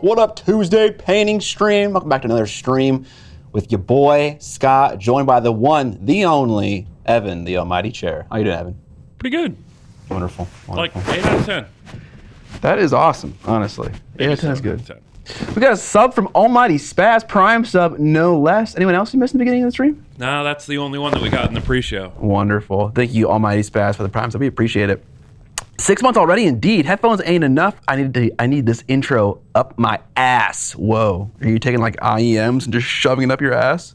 What up, Tuesday painting stream? Welcome back to another stream with your boy, Scott, joined by the one, the only, Evan, the almighty chair. How you doing, Evan? Pretty good. Wonderful. Like 8 out of 10. That is awesome, honestly. 8 out of 10 is good. 10. We got a sub from Almighty Spaz, Prime sub, no less. Anyone else you missed in the beginning of the stream? No, that's the only one that we got in the pre-show. Wonderful. Thank you, Almighty Spaz, for the Prime sub. We appreciate it. 6 months already, indeed. Headphones ain't enough. I need this intro up my ass. Whoa. Are you taking like IEMs and just shoving it up your ass?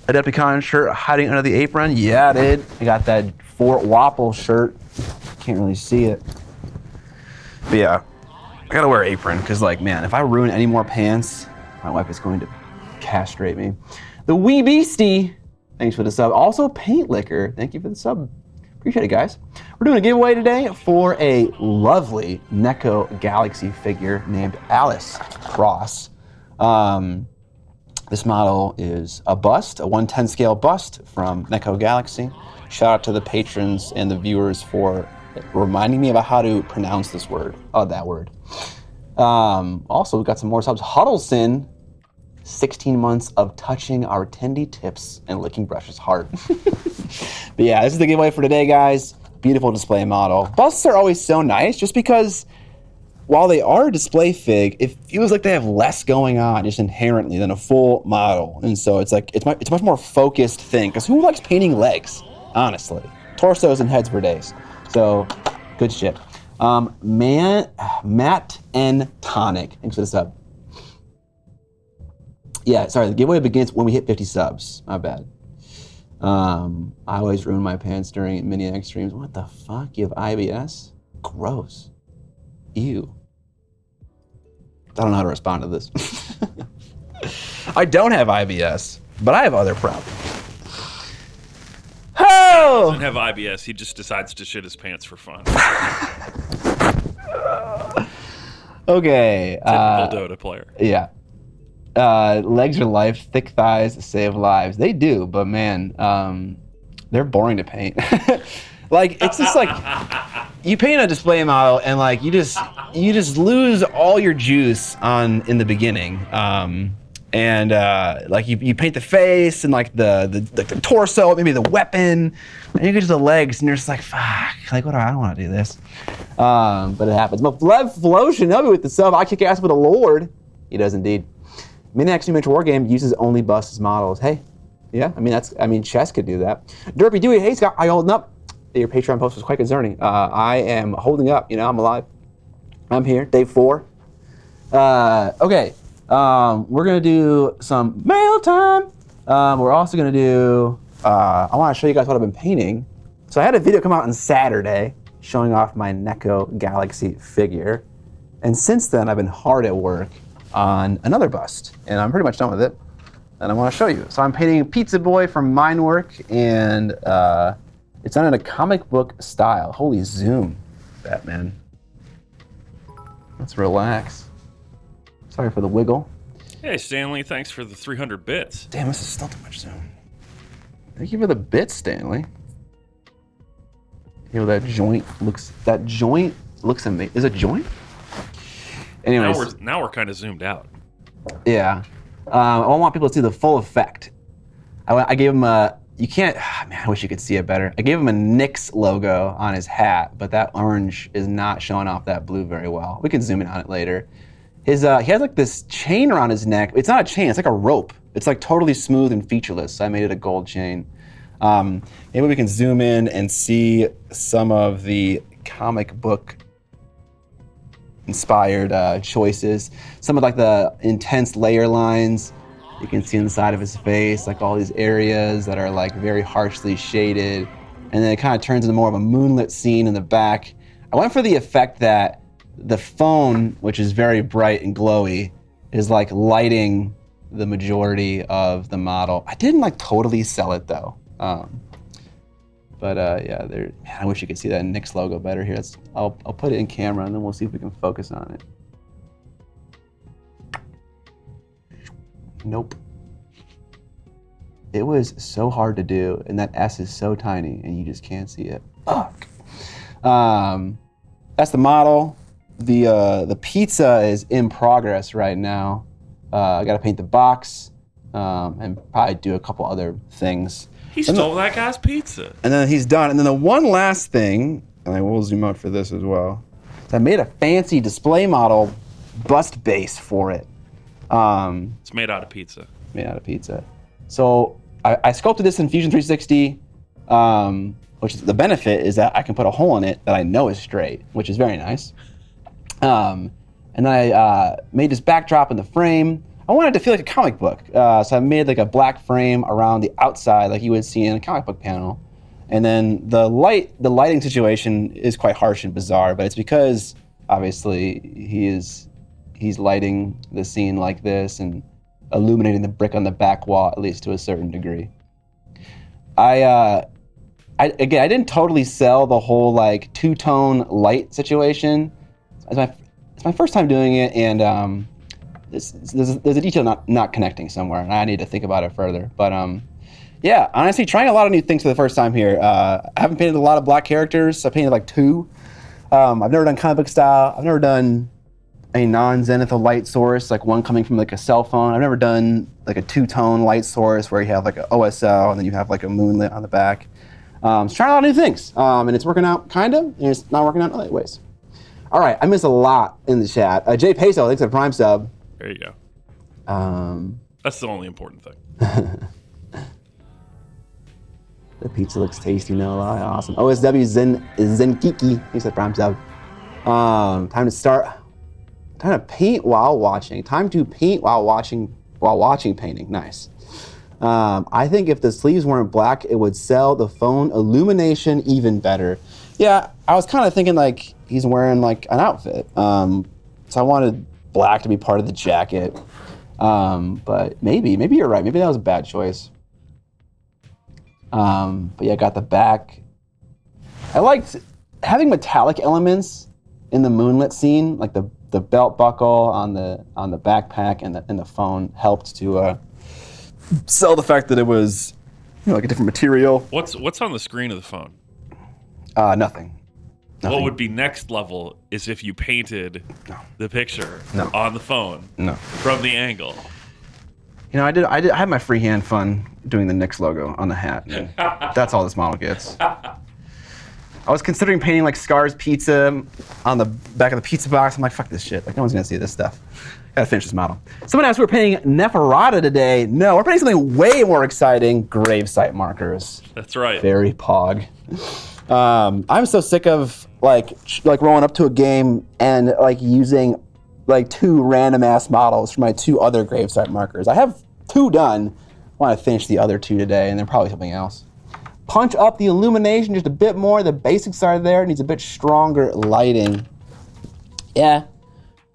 Adepticon shirt hiding under the apron? Yeah, dude. I got that Fort Wapple shirt. Can't really see it. But yeah, I gotta wear an apron because, like, man, if I ruin any more pants, my wife is going to castrate me. The Wee Beastie, thanks for the sub. Also, Paint Liquor, thank you for the sub. Appreciate it, guys. We're doing a giveaway today for a lovely Neko Galaxy figure named Alice Cross. This model is a bust, a 1/10 scale bust from Neko Galaxy. Shout out to the patrons and the viewers for reminding me about how to pronounce this word. Oh, that word. Also, we've got some more subs. Huddleston, 16 months of touching our Tendy tips and licking Brush's heart. But yeah, this is the giveaway for today, guys. Beautiful display model. Busts are always so nice just because while they are a display fig, it feels like they have less going on just inherently than a full model. And so it's like, it's a much more focused thing. Because who likes painting legs, honestly? Torsos and heads for days. So, good shit. Matt and Tonic, thanks for the sub. Yeah, sorry, the giveaway begins when we hit 50 subs. My bad. I always ruin my pants during Miniac streams. What the fuck? You have IBS? Gross. Ew. I don't know how to respond to this. I don't have IBS, but I have other problems. Oh! He doesn't have IBS. He just decides to shit his pants for fun. Okay. Typical Dota player. Yeah. Legs are life, thick thighs save lives. They do, but man, they're boring to paint. Like, it's just like, you paint a display model and like, you just lose all your juice in the beginning. Like you paint the face and like the torso, maybe the weapon, and you get to the legs and you're just like, fuck, like what? I don't want to do this. But it happens. But Flev Flo Shinobi with the sub. I kick ass with a lord. He does indeed. Miniac's new miniature war game uses only busts as models. Hey, yeah, I mean chess could do that. Derpy Dewey, hey Scott, are you holding up? Your Patreon post was quite concerning. I am holding up. You know, I'm alive. I'm here. Day 4. Okay. We're gonna do some mail time. We're also gonna do. I want to show you guys what I've been painting. So I had a video come out on Saturday showing off my Neko Galaxy figure, and since then I've been hard at work on another bust, and I'm pretty much done with it. And I want to show you. So I'm painting Pizza Boy from Minework, and it's done in a comic book style. Holy zoom, Batman. Let's relax. Sorry for the wiggle. Hey, Stanley, thanks for the 300 bits. Damn, this is still too much zoom. Thank you for the bits, Stanley. You know, that joint looks amazing. Is it a joint? Anyways. Now we're kind of zoomed out. Yeah. I want people to see the full effect. I gave him a, you can't, man, I wish you could see it better. I gave him a Nyx logo on his hat, but that orange is not showing off that blue very well. We can zoom in on it later. He has like this chain around his neck. It's not a chain, it's like a rope. It's like totally smooth and featureless. So I made it a gold chain. Maybe we can zoom in and see some of the comic book inspired choices. Some of like the intense layer lines you can see on the side of his face, like all these areas that are like very harshly shaded. And then it kind of turns into more of a moonlit scene in the back. I went for the effect that the phone, which is very bright and glowy, is like lighting the majority of the model. I didn't like totally sell it though. Yeah, man, I wish you could see that Nyx logo better here. I'll put it in camera and then we'll see if we can focus on it. Nope. It was so hard to do, and that S is so tiny, and you just can't see it. Fuck. That's the model. the pizza is in progress right now. I got to paint the box and probably do a couple other things. He stole that guy's pizza. And then he's done. And then the one last thing, and I will zoom out for this as well. I made a fancy display model bust base for it. It's made out of pizza. Made out of pizza. So I sculpted this in Fusion 360, which is the benefit is that I can put a hole in it that I know is straight, which is very nice. And then I made this backdrop in the frame. I wanted it to feel like a comic book. So I made like a black frame around the outside like you would see in a comic book panel. And then the lighting situation is quite harsh and bizarre, but it's because obviously he's lighting the scene like this and illuminating the brick on the back wall, at least to a certain degree. I didn't totally sell the whole like two-tone light situation. It's my first time doing it, and there's a detail not connecting somewhere, and I need to think about it further. But yeah, honestly, trying a lot of new things for the first time here. I haven't painted a lot of black characters. I painted like 2. I've never done comic book style. I've never done a non-zenithal light source, like one coming from like a cell phone. I've never done like a two-tone light source where you have like an OSL and then you have like a moonlit on the back. So trying a lot of new things, and it's working out kind of, and it's not working out in other ways. All right, I missed a lot in the chat. Jay Peso, thanks for the Prime sub. There you go. That's the only important thing. The pizza looks tasty, no lie. Awesome. OSW Zenkiki, he said Prime sub. Time to paint while watching. Time to paint while watching painting. Nice. I think if the sleeves weren't black, it would sell the phone illumination even better. Yeah, I was kind of thinking like he's wearing like an outfit. So I wanted black to be part of the jacket. But maybe you're right. Maybe that was a bad choice. But yeah, I got the back. I liked having metallic elements in the moonlit scene, like the belt buckle on the backpack and the phone helped to sell the fact that it was, like a different material. What's on the screen of the phone? Nothing. What would be next level is if you painted the picture on the phone from the angle. I had my freehand fun doing the Knicks logo on the hat. That's all this model gets. I was considering painting like Scar's Pizza on the back of the pizza box. I'm like, fuck this shit. Like, no one's gonna see this stuff. Gotta finish this model. Someone asked, we're painting Neferata today. No, we're painting something way more exciting. Gravesite markers. That's right. Very pog. I'm so sick of like rolling up to a game and like using like 2 random ass models for my 2 other gravesite markers. I have 2 done. I want to finish the other 2 today, and then probably something else. Punch up the illumination just a bit more. The basics are there. It needs a bit stronger lighting. Yeah,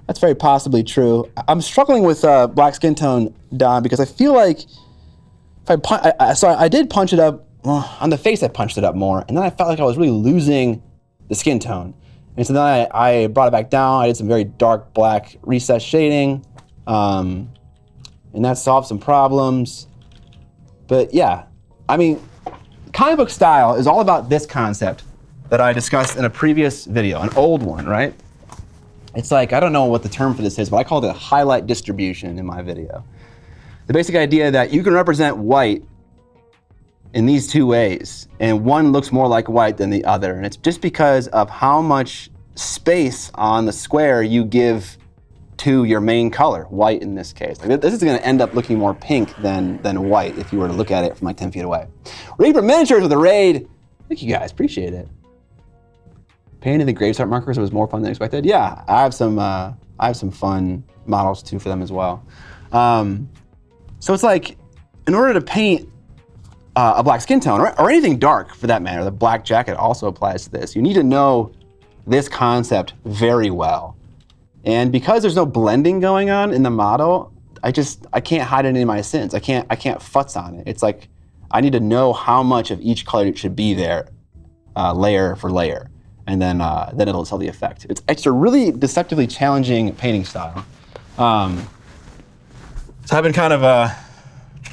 that's very possibly true. I'm struggling with black skin tone, Don, because I feel like if I did punch it up. Well, on the face, I punched it up more, and then I felt like I was really losing the skin tone. And so then I brought it back down. I did some very dark black recessed shading, and that solved some problems. But yeah, I mean, comic book style is all about this concept that I discussed in a previous video, an old one, right? It's like, I don't know what the term for this is, but I called it highlight distribution in my video. The basic idea that you can represent white in these 2 ways, and one looks more like white than the other, and it's just because of how much space on the square you give to your main color, white in this case. Like, this is going to end up looking more pink than white if you were to look at it from like 10 feet away. Reaper Miniatures with a raid. Thank you guys, appreciate it. Painting the gravesite markers was more fun than expected. Yeah, I have some fun models too for them as well. So it's like, in order to paint a black skin tone, or anything dark for that matter, the black jacket also applies to this. You need to know this concept very well. And because there's no blending going on in the model, I can't hide any of my sins. I can't futz on it. It's like, I need to know how much of each color should be there, layer for layer. And then it'll tell the effect. It's a really deceptively challenging painting style. So I've been kind of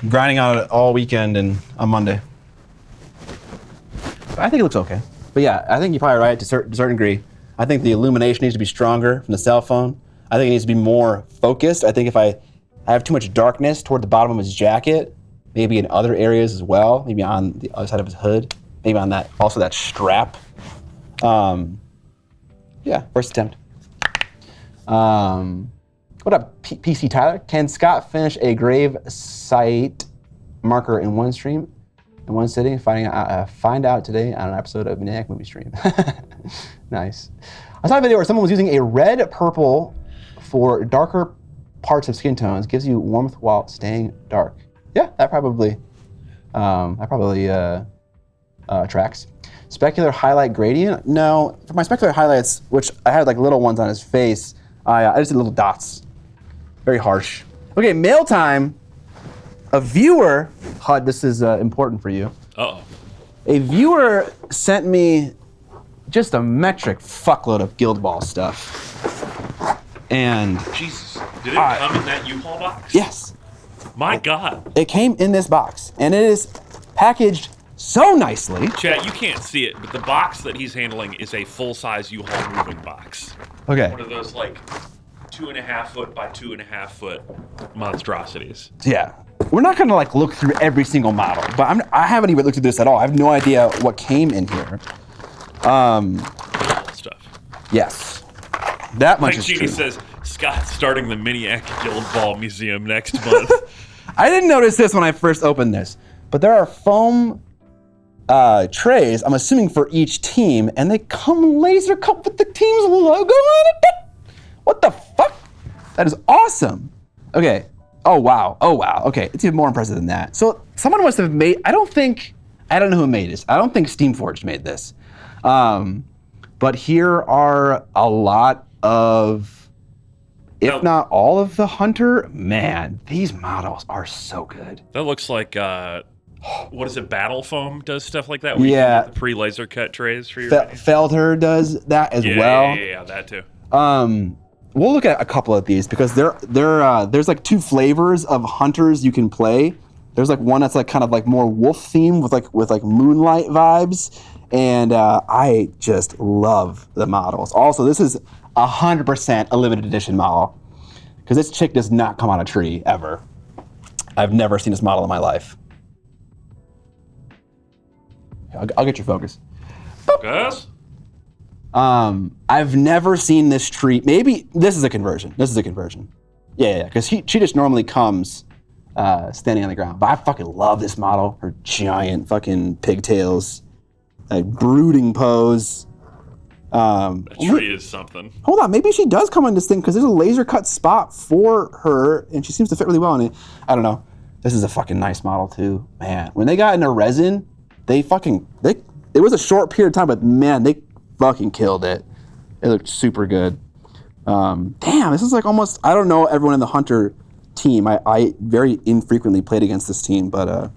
grinding on it all weekend and on Monday. But I think it looks okay. But yeah, I think you're probably right to a certain degree. I think the illumination needs to be stronger from the cell phone. I think it needs to be more focused. I think if I have too much darkness toward the bottom of his jacket, maybe in other areas as well, maybe on the other side of his hood, maybe on that, also that strap. Yeah, first attempt. What up, PC Tyler? Can Scott finish a grave site marker in one stream, in one sitting? Find out today on an episode of Miniac Movie Stream. Nice. I saw a video where someone was using a red-purple for darker parts of skin tones. Gives you warmth while staying dark. Yeah, that probably tracks. Specular highlight gradient? No, for my specular highlights, which I had like little ones on his face, I just did little dots. Very harsh. Okay, mail time. A viewer, HUD, this is important for you. Uh-oh. A viewer sent me just a metric fuckload of Guild Ball stuff. And Jesus, did it come in that U-Haul box? Yes. My God. It came in this box, and it is packaged so nicely. Chat, you can't see it, but the box that he's handling is a full-size U-Haul moving box. Okay. One of those, like, 2.5 foot by 2.5 foot monstrosities. Yeah. We're not gonna like look through every single model, but I haven't even looked at this at all. I have no idea what came in here. Stuff. Yes. That much is Genie true. says, Scott's starting the Miniac Guild Ball Museum next month. I didn't notice this when I first opened this, but there are foam trays, I'm assuming for each team, and they come laser cut with the team's logo on it. What the fuck? That is awesome. Okay. Oh wow. Okay, it's even more impressive than that. So someone must have made, I don't know who made this. I don't think Steamforged made this. But here are a lot of, if not all of the Hunter. Man, these models are so good. That looks like, what is it, Battle Foam does stuff like that? Where Yeah. you get the pre-laser cut trays for your Felder does that as well. Yeah, that too. We'll look at a couple of these because there's like two flavors of hunters you can play. There's like one that's like kind of like more wolf themed with like moonlight vibes, and I just love the models. Also, this is 100% a limited edition model because this chick does not come on a tree ever. I've never seen this model in my life. I'll get your focus. Focus. I've never seen this tree. Maybe this is a conversion. Yeah, because she just normally comes standing on the ground. But I fucking love this model. Her giant fucking pigtails, like brooding pose. That tree is something. Hold on, maybe she does come on this thing because there's a laser cut spot for her, and she seems to fit really well in it. I don't know. This is a fucking nice model too, man. When they got into resin, it was a short period of time, but man, they fucking killed it. It looked super good. Damn, this is like almost, I don't know everyone in the Hunter team. I very infrequently played against this team, but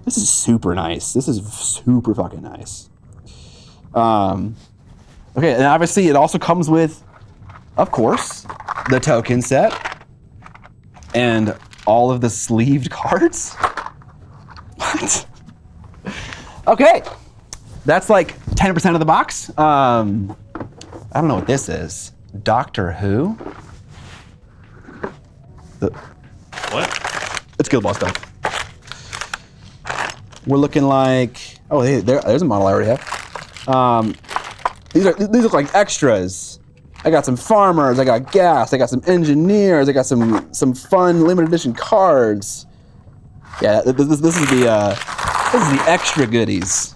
this is super nice. This is super fucking nice. Okay, and obviously it also comes with, of course, the token set and all of the sleeved cards. What? Okay. That's like 10% of the box. I don't know what this is. Doctor Who? What? It's Guild Ball stuff. We're looking like, oh, there's a model I already have. These look like extras. I got some farmers, I got gas, I got some engineers, I got some fun limited edition cards. Yeah, this is the extra goodies.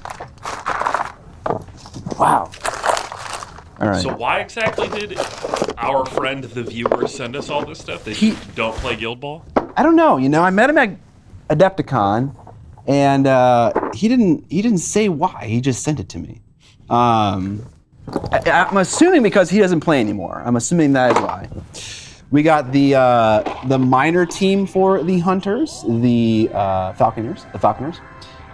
Wow. All right. So why exactly did our friend the viewer send us all this stuff? That you don't play Guild Ball? I don't know. I met him at Adepticon, and he didn't say why. He just sent it to me. I'm assuming because he doesn't play anymore. I'm assuming that is why. We got the minor team for the Hunters, the Falconers.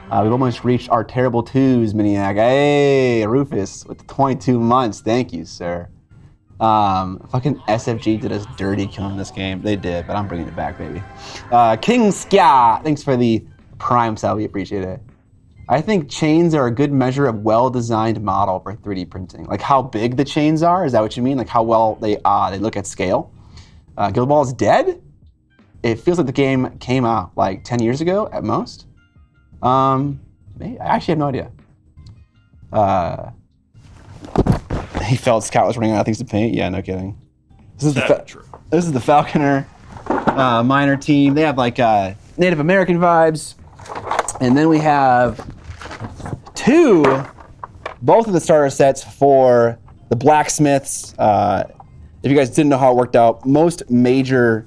We've almost reached our terrible twos, Miniac. Hey, Rufus, with the 22 months. Thank you, sir. Fucking SFG did us dirty killing this game. They did, but I'm bringing it back, baby. King Skya, thanks for the Prime sub. We appreciate it. I think chains are a good measure of well-designed model for 3D printing. Like how big the chains are, is that what you mean? Like how well they look at scale? Guild Ball is dead? It feels like the game came out like 10 years ago at most. Maybe, I actually have no idea. He felt Scout was running out of things to paint. Yeah, no kidding. This is the Falconer minor team. They have like Native American vibes. And then we have both of the starter sets for the blacksmiths. If you guys didn't know how it worked out, most major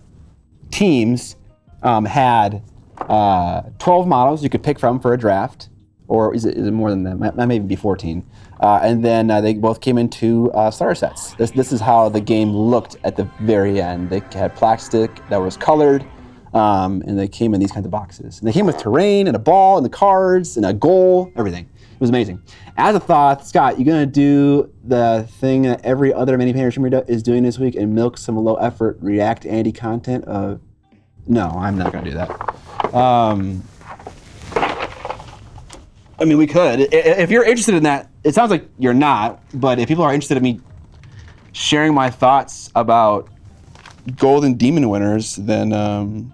teams had 12 models you could pick from for a draft, or is it more than that? That may even be 14. And then they both came in 2 starter sets. This is how the game looked at the very end. They had plastic that was colored, and they came in these kinds of boxes. And they came with terrain and a ball and the cards and a goal, everything. It was amazing. As a thought, Scott, you gonna do the thing that every other mini painter streamer is doing this week and milk some low effort React Andy content of? No, I'm not gonna do that. I mean, we could. If you're interested in that, it sounds like you're not, but if people are interested in me sharing my thoughts about Golden Demon winners, then I'm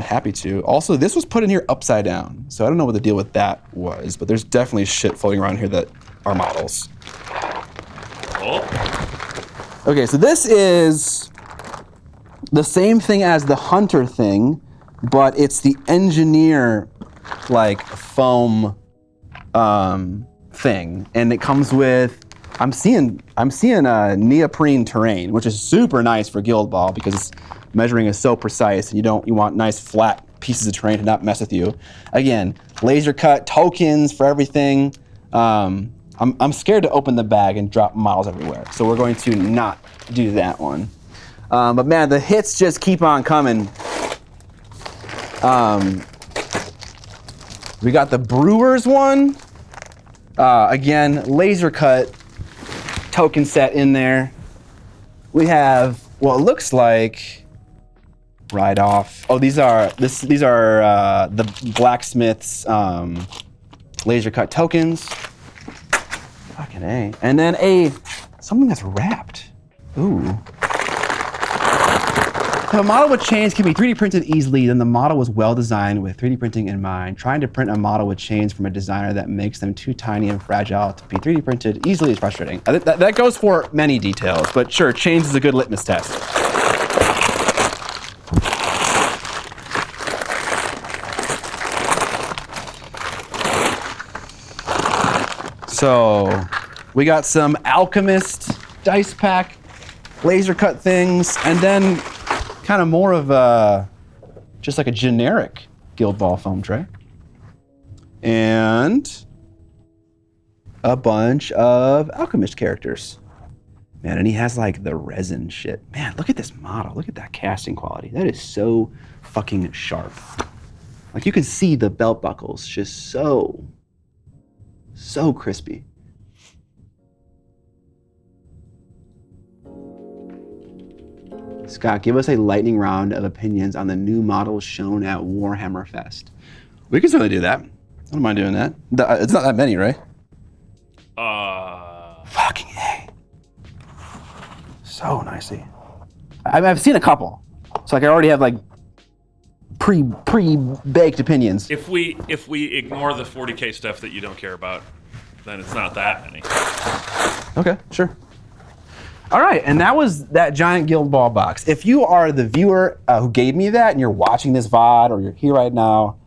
happy to. Also, this was put in here upside down, so I don't know what the deal with that was, but there's definitely shit floating around here that are models. Oh. Okay, so this is the same thing as the Hunter thing, but it's the engineer like foam thing, and it comes with I'm seeing neoprene terrain, which is super nice for Guild Ball because measuring is so precise, and you want nice flat pieces of terrain to not mess with you. Again, laser cut tokens for everything. I'm scared to open the bag and drop models everywhere, so we're going to not do that one. But man, the hits just keep on coming. We got the Brewers one. Again, laser cut token set in there. We have what looks like Ride Off. Oh, these are the blacksmith's laser cut tokens. Fucking A. And then something that's wrapped. Ooh. If a model with chains can be 3D printed easily, then the model was well designed with 3D printing in mind. Trying to print a model with chains from a designer that makes them too tiny and fragile to be 3D printed easily is frustrating. That goes for many details, but sure, chains is a good litmus test. So, we got some Alchemist dice pack, laser cut things, and then kind of more of just like a generic Guild Ball foam tray. And a bunch of Alchemist characters. Man, and he has like the resin shit. Man, look at this model. Look at that casting quality. That is so fucking sharp. Like you can see the belt buckles just so crispy. Scott, give us a lightning round of opinions on the new models shown at Warhammer Fest. We can certainly do that. I don't mind doing that. It's not that many, right? Fucking A. So nicely. I've seen a couple. So like I already have like pre-baked opinions. If we ignore the 40K stuff that you don't care about, then it's not that many. Okay, sure. All right, and that was that giant Guild Ball box. If you are the viewer who gave me that and you're watching this VOD or you're here right now,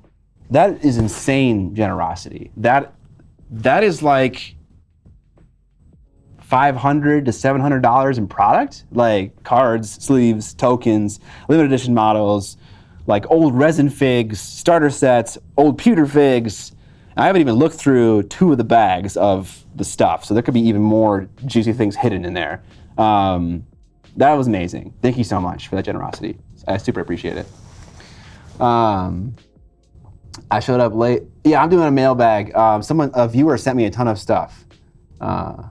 that is insane generosity. That is like $500 to $700 in product, like cards, sleeves, tokens, limited edition models, like old resin figs, starter sets, old pewter figs. I haven't even looked through 2 of the bags of the stuff, so there could be even more juicy things hidden in there. That was amazing. Thank you so much for that generosity. I super appreciate it. I showed up late. Yeah, I'm doing a mailbag. A viewer sent me a ton of stuff. But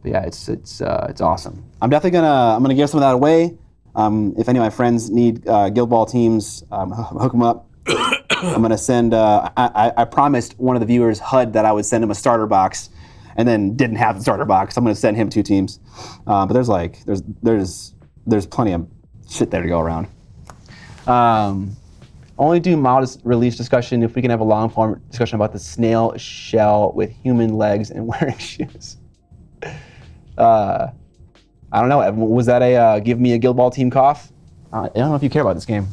yeah, it's awesome. I'm definitely gonna give some of that away. If any of my friends need Guild Ball teams, hook them up. I'm gonna send. I promised one of the viewers, HUD, that I would send him a starter box, and then didn't have the starter box. I'm gonna send him 2 teams. But there's plenty of shit there to go around. Only do modest release discussion if we can have a long form discussion about the snail shell with human legs and wearing shoes. I don't know, Evan, was that a give me a Guild Ball team cough? I don't know if you care about this game.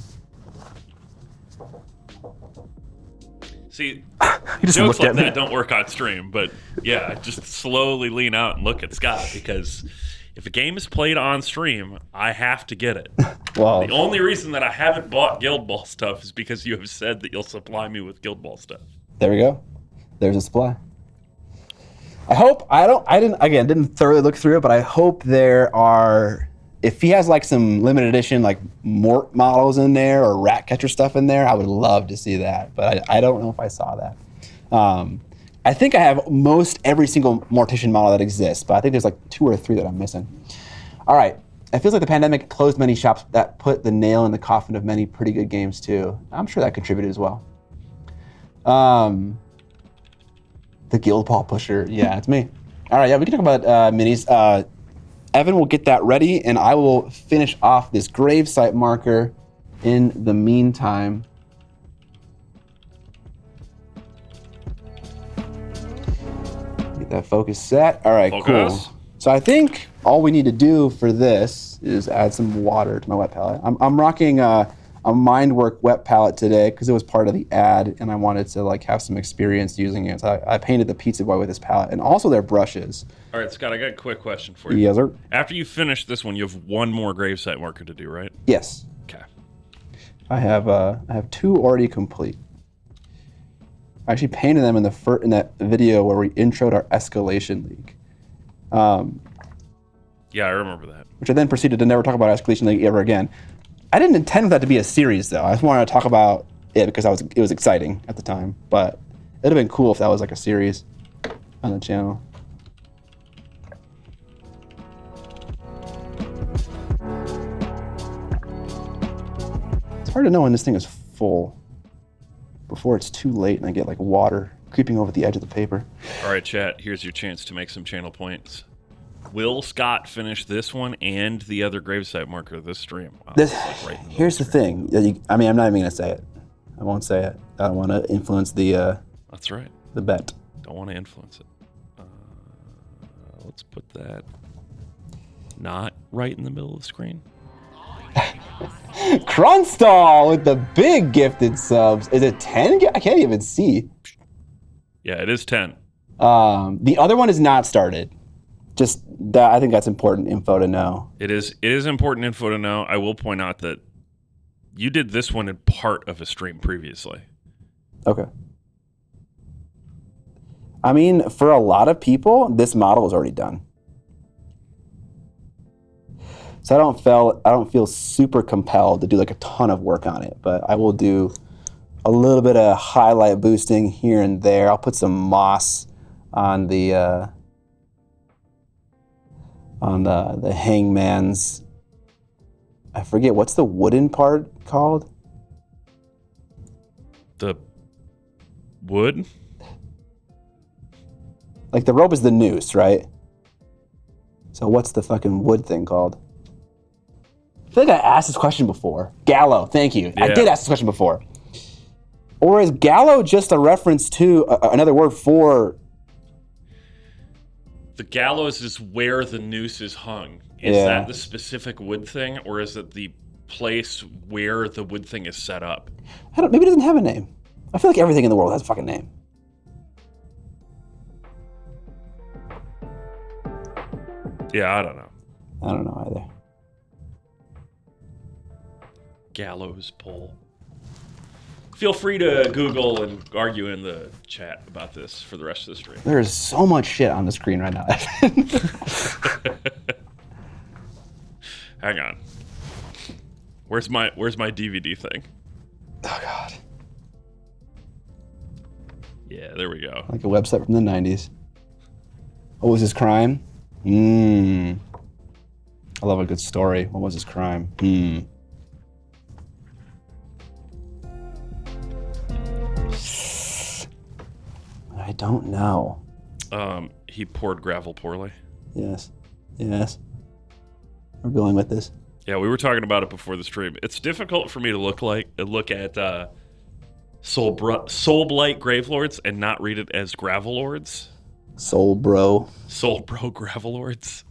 See, jokes like that don't work on stream, but yeah, just slowly lean out and look at Scott, because if a game is played on stream, I have to get it. Well, the only reason that I haven't bought Guild Ball stuff is because you have said that you'll supply me with Guild Ball stuff. There we go. There's a supply. I didn't thoroughly look through it, but I hope there are, if he has like some limited edition like Mort models in there or Ratcatcher stuff in there, I would love to see that, but I don't know if I saw that. I think I have most every single Mortician model that exists, but I think there's like 2 or 3 that I'm missing. All right, it feels like the pandemic closed many shops that put the nail in the coffin of many pretty good games too. I'm sure that contributed as well. The Guild Ball pusher, yeah, it's me. All right, yeah, we can talk about minis. Evan will get that ready, and I will finish off this gravesite marker in the meantime. Get that focus set. All right, focus. Cool. So I think all we need to do for this is add some water to my wet palette. I'm rocking a Mindwork wet palette today because it was part of the ad, and I wanted to like have some experience using it. So I painted the pizza boy with this palette, and also their brushes. All right, Scott, I got a quick question for you. Yes, sir. After you finish this one, you have 1 more gravesite marker to do, right? Yes. Okay. I have 2 already complete. I actually painted them in that video where we introed our Escalation League. Yeah, I remember that. Which I then proceeded to never talk about Escalation League ever again. I didn't intend for that to be a series, though. I just wanted to talk about it because it was exciting at the time. But it'd have been cool if that was like a series on the channel. It's hard to know when this thing is full before it's too late and I get like water creeping over the edge of the paper. All right, chat, here's your chance to make some channel points. Will Scott finish this one and the other gravesite marker this stream? Wow, here's the thing. I'm not even going to say it. I won't say it. I don't want to influence the... That's right. The bet. Don't want to influence it. Let's put that not right in the middle of the screen. Krunstall with the big gifted subs. Is it 10? I can't even see. Yeah, it is 10. The other one is not started. Just that, I think that's important info to know. It is important info to know. I will point out that you did this one in part of a stream previously. Okay. I mean, for a lot of people, this model is already done. So I don't feel super compelled to do like a ton of work on it, but I will do a little bit of highlight boosting here and there. I'll put some moss on the hangman's. I forget, what's the wooden part called? The wood? Like the rope is the noose, right? So what's the fucking wood thing called? I feel like I asked this question before. Gallow, thank you. Yeah. I did ask this question before. Or is gallow just a reference to another word for... The gallows is where the noose is hung. Is that the specific wood thing, or is it the place where the wood thing is set up? Maybe it doesn't have a name. I feel like everything in the world has a fucking name. Yeah, I don't know. I don't know either. Gallows pole. Feel free to Google and argue in the chat about this for the rest of the stream. There is so much shit on the screen right now. Hang on. Where's my DVD thing? Oh God. Yeah, there we go. Like a website from the 90s. What was his crime? I love a good story. What was his crime? I don't know. He poured gravel poorly. Yes. We're going with this. Yeah, we were talking about it before the stream. It's difficult for me to look at Soulblight Gravelords and not read it as Gravelords. Soulbro Gravelords.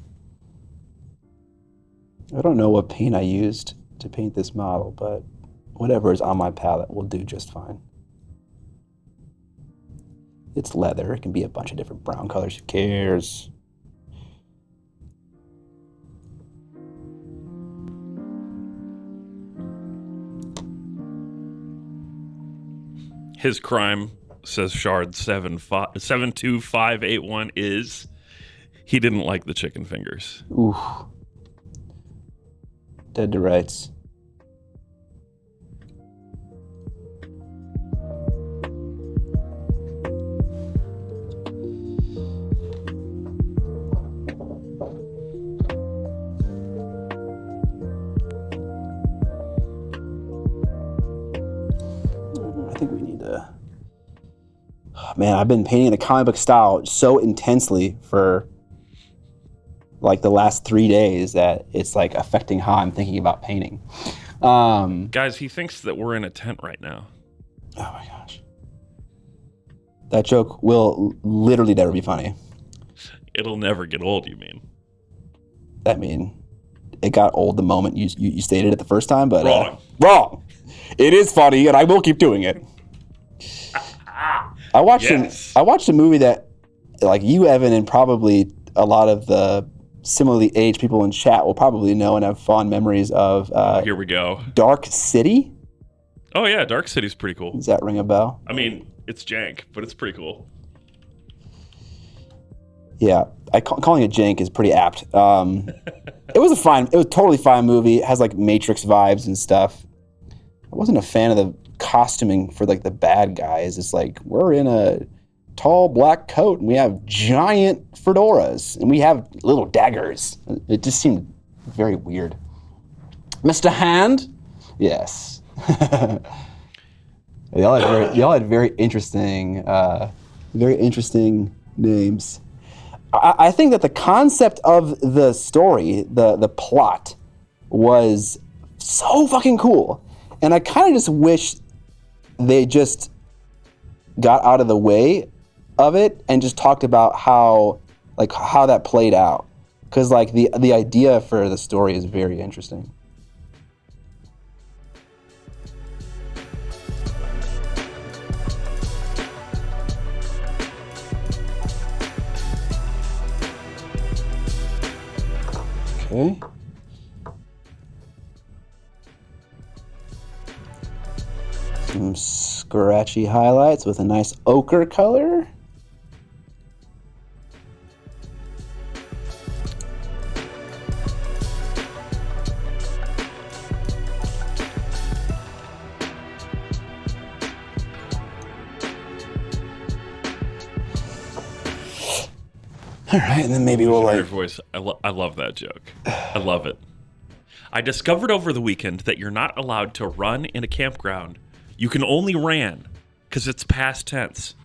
I don't know what paint I used to paint this model, but whatever is on my palette will do just fine. It's leather. It can be a bunch of different brown colors. Who cares? His crime, says Shard 72581, is he didn't like the chicken fingers. Ooh. Dead to rights. I think we need to... Man, I've been painting in a comic book style so intensely for like the last 3 days that it's like affecting how I'm thinking about painting. Guys, he thinks that we're in a tent right now. Oh my gosh. That joke will literally never be funny. It'll never get old, you mean? I mean, it got old the moment you stated it the first time, but... Wrong. Wrong! It is funny, and I will keep doing it. I watched a movie that, like, you, Evan, and probably a lot of the similarly aged people in chat will probably know and have fond memories of... Here we go. Dark City? Oh, yeah, Dark City's pretty cool. Does that ring a bell? I mean, it's jank, but it's pretty cool. Yeah, calling it jank is pretty apt. It was a totally fine movie. It has, like, Matrix vibes and stuff. I wasn't a fan of the costuming for, like, the bad guys. It's like, we're in a tall black coat and we have giant fedoras and we have little daggers. It just seemed very weird. Mr. Hand? Yes. y'all had very interesting names. I think that the concept of the story, the plot, was so fucking cool. And I kind of just wish they just got out of the way of it and just talked about how that played out. Because like the idea for the story is very interesting. Okay. Some scratchy highlights with a nice ochre color. All right, and then maybe we'll like... voice. I love that joke. I love it. I discovered over the weekend that you're not allowed to run in a campground. You can only ran because it's past tense.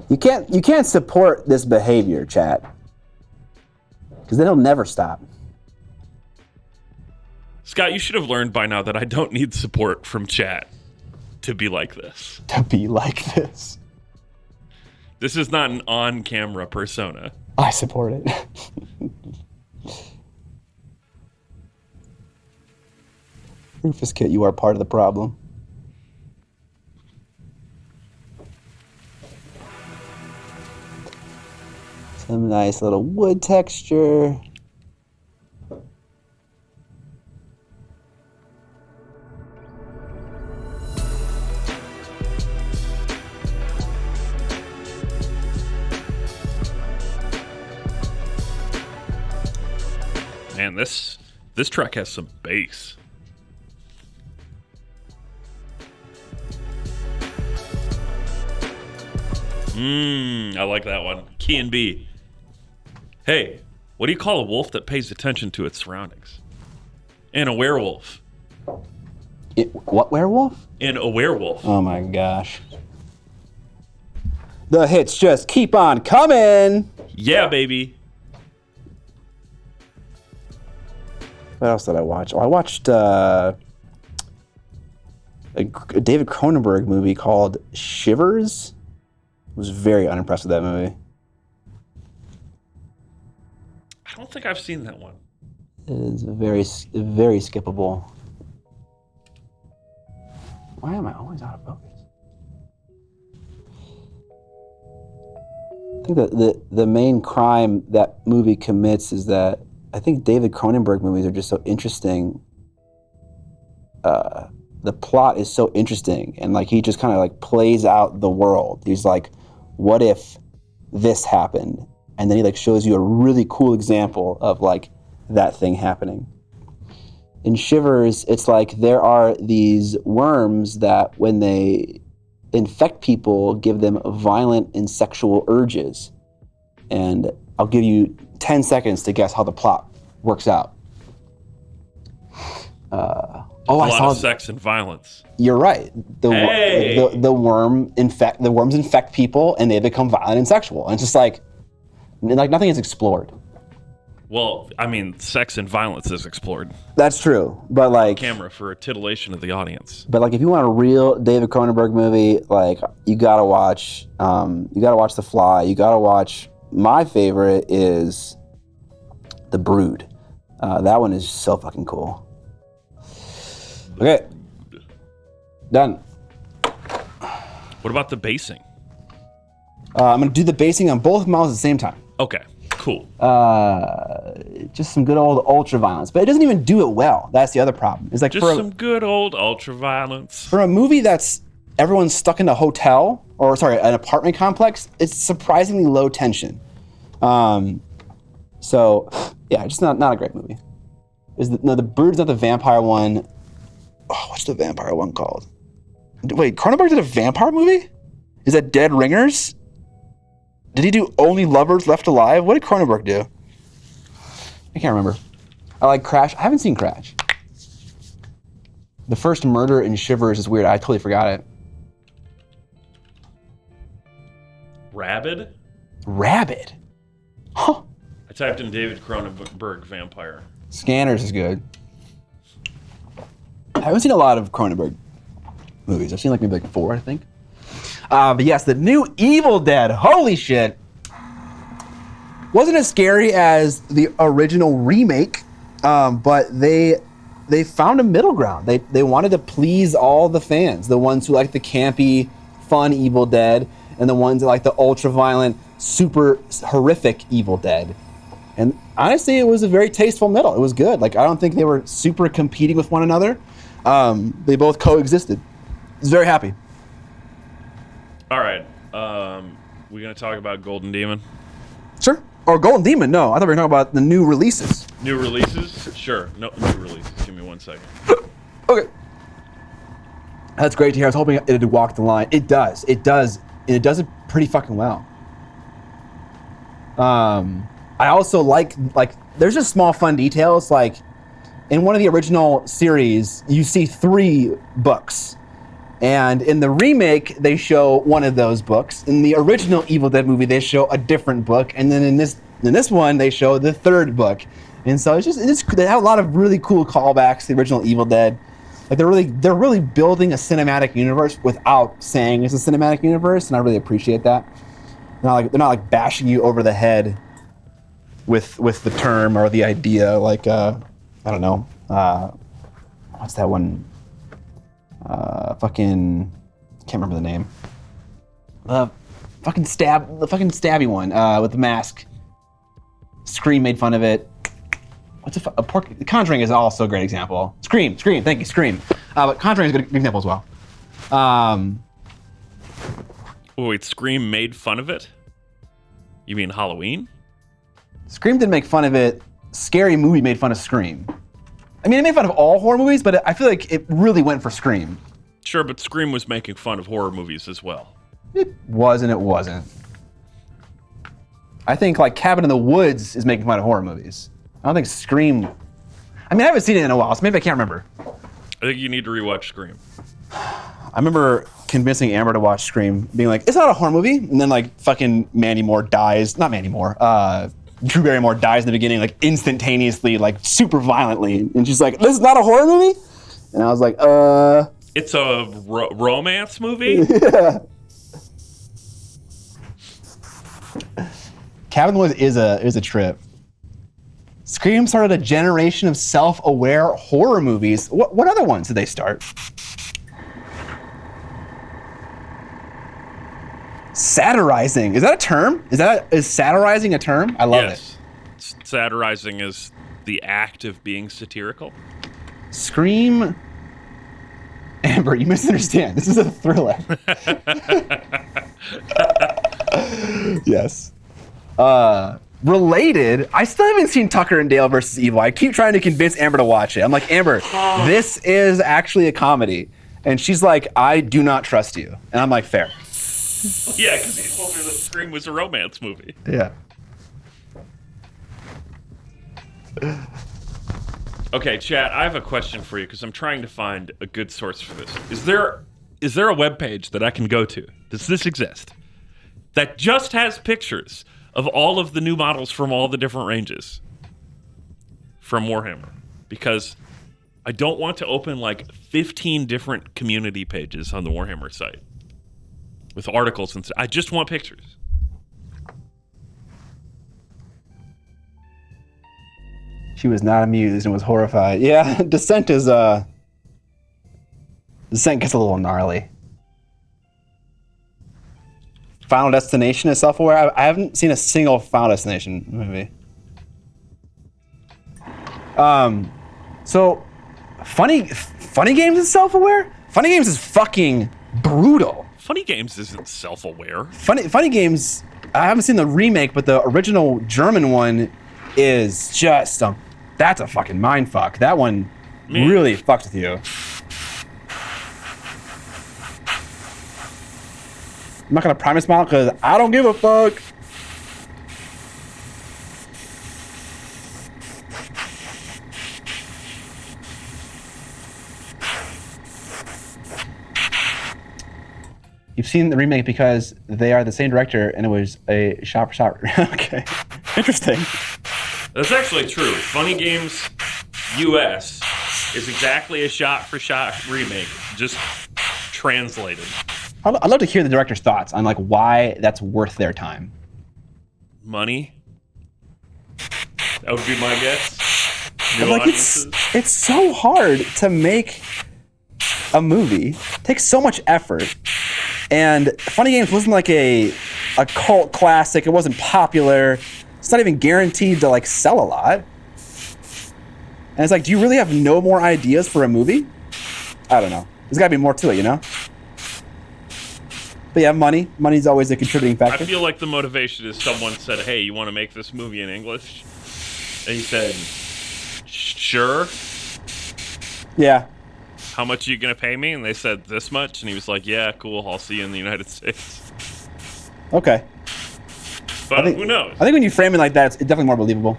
You can't support this behavior, chat, because then it'll never stop. Scott, you should have learned by now that I don't need support from chat to be like this. To be like this. This is not an on-camera persona. I support it. Rufus Kit, you are part of the problem. Some nice little wood texture. Man, this truck has some bass. I like that one. Key and B. Hey, what do you call a wolf that pays attention to its surroundings? And a werewolf. What werewolf? In a werewolf. Oh my gosh. The hits just keep on coming. Yeah, baby. What else did I watch? Oh, I watched a David Cronenberg movie called Shivers. I was very unimpressed with that movie. I don't think I've seen that one. It is very, very skippable. Why am I always out of focus? I think that the main crime that movie commits is that I think David Cronenberg movies are just so interesting. The plot is so interesting, and like he just kind of like plays out the world. He's like, what if this happened? And then he like shows you a really cool example of like that thing happening. In Shivers, it's like there are these worms that when they infect people, give them violent and sexual urges. And I'll give you 10 seconds to guess how the plot works out. A lot of sex and violence. You're right. The worms infect people and they become violent and sexual. And it's just like nothing is explored. Well, I mean, sex and violence is explored. That's true, but like camera for a titillation of the audience. But like, if you want a real David Cronenberg movie, like you gotta watch The Fly. You gotta watch. My favorite is The Brood. That one is so fucking cool. Okay, done. What about the basing? I'm gonna do the basing on both models at the same time. Okay. Cool. Just some good old ultra violence, but it doesn't even do it well. That's the other problem. It's like just some good old ultra violence for a movie that's everyone's stuck in a hotel or an apartment complex. It's surprisingly low tension. So yeah, just not a great movie. The Brood's not the vampire one. Oh, what's the vampire one called? Wait, Cronenberg did a vampire movie? Is that Dead Ringers? Did he do Only Lovers Left Alive? What did Cronenberg do? I can't remember. I like Crash. I haven't seen Crash. The first murder in Shivers is weird. I totally forgot it. Rabid? Rabid? Huh. I typed in David Cronenberg vampire. Scanners is good. I haven't seen a lot of Cronenberg movies. I've seen maybe 4, I think. But yes, the new Evil Dead, holy shit. Wasn't as scary as the original remake, but they found a middle ground. They wanted to please all the fans, the ones who like the campy, fun Evil Dead, and the ones that like the ultra-violent, super horrific Evil Dead. And honestly, it was a very tasteful middle. It was good. Like, I don't think they were super competing with one another. They both coexisted. I was very happy. All right. We gonna talk about Golden Demon? Sure. Or Golden Demon? No, I thought we were talking about the new releases. New releases? Sure. No, new releases. Give me 1 second. Okay. That's great to hear. I was hoping it'd walk the line. It does. It does. And it does it pretty fucking well. I also like there's just small fun details. Like in one of the original series, you see 3 books. And in the remake, they show one of those books. In the original Evil Dead movie, they show a different book. And then in this one, they show the 3rd book. And so they have a lot of really cool callbacks to the original Evil Dead. Like they're really building a cinematic universe without saying it's a cinematic universe, and I really appreciate that. They're not bashing you over the head with the term or the idea. Like I don't know, what's that one? Can't remember the name. The fucking stabby one with the mask. Scream made fun of it. Conjuring is also a great example. Scream, thank you, Scream. But Conjuring is a good example as well. Wait, Scream made fun of it? You mean Halloween? Scream didn't make fun of it. Scary Movie made fun of Scream. I mean, it made fun of all horror movies, but I feel like it really went for Scream. Sure, but Scream was making fun of horror movies as well. It was and it wasn't. I think like Cabin in the Woods is making fun of horror movies. I don't think Scream... I mean, I haven't seen it in a while, so maybe I can't remember. I think you need to rewatch Scream. I remember convincing Amber to watch Scream, being like, it's not a horror movie. And then like fucking Mandy Moore dies. Not Mandy Moore. Drew Barrymore dies in the beginning, like instantaneously, like super violently. And she's like, this is not a horror movie? And I was like, It's a romance movie? Yeah. Cabin in the Woods is a trip. Scream started a generation of self-aware horror movies. What other ones did they start? Satirizing. Is that a term? Is satirizing a term? I love it. Satirizing is the act of being satirical. Scream. Amber, you misunderstand. This is a thriller. Yes. Related, I still haven't seen Tucker and Dale versus Evil. I keep trying to convince Amber to watch it. I'm like, Amber, this is actually a comedy. And she's like, I do not trust you. And I'm like, fair. Yeah, because he told her that Scream was a romance movie. Yeah. Okay, chat, I have a question for you because I'm trying to find a good source for this. Is there a web page that I can go to? Does this exist? That just has pictures of all of the new models from all the different ranges from Warhammer. Because I don't want to open like 15 different community pages on the Warhammer site with articles and stuff. I just want pictures. She was not amused and was horrified. Yeah, Descent gets a little gnarly. Final Destination is self-aware. I haven't seen a single Final Destination movie. So funny Games is self-aware? Funny Games is fucking brutal. Funny Games isn't self-aware. Funny Games, I haven't seen the remake, but the original German one is just that's a fucking mindfuck. That one really fucks with you. I'm not gonna Primus model because I don't give a fuck. You've seen the remake because they are the same director and it was a shot-for-shot. Okay, interesting. That's actually true. Funny Games US is exactly a shot-for-shot remake, just translated. I'd love to hear the director's thoughts on like why that's worth their time. Money. That would be my guess. New Like it's so hard to make a movie. It takes so much effort. And Funny Games wasn't like a cult classic. It wasn't popular. It's not even guaranteed to like sell a lot. And it's like, do you really have no more ideas for a movie? I don't know. There's gotta be more to it, you know? But yeah, money. Money's always a contributing factor. I feel like the motivation is someone said, hey, you want to make this movie in English? And he said, sure. Yeah. How much are you going to pay me? And they said, this much. And he was like, yeah, cool. I'll see you in the United States. Okay. But who knows? I think when you frame it like that, it's definitely more believable.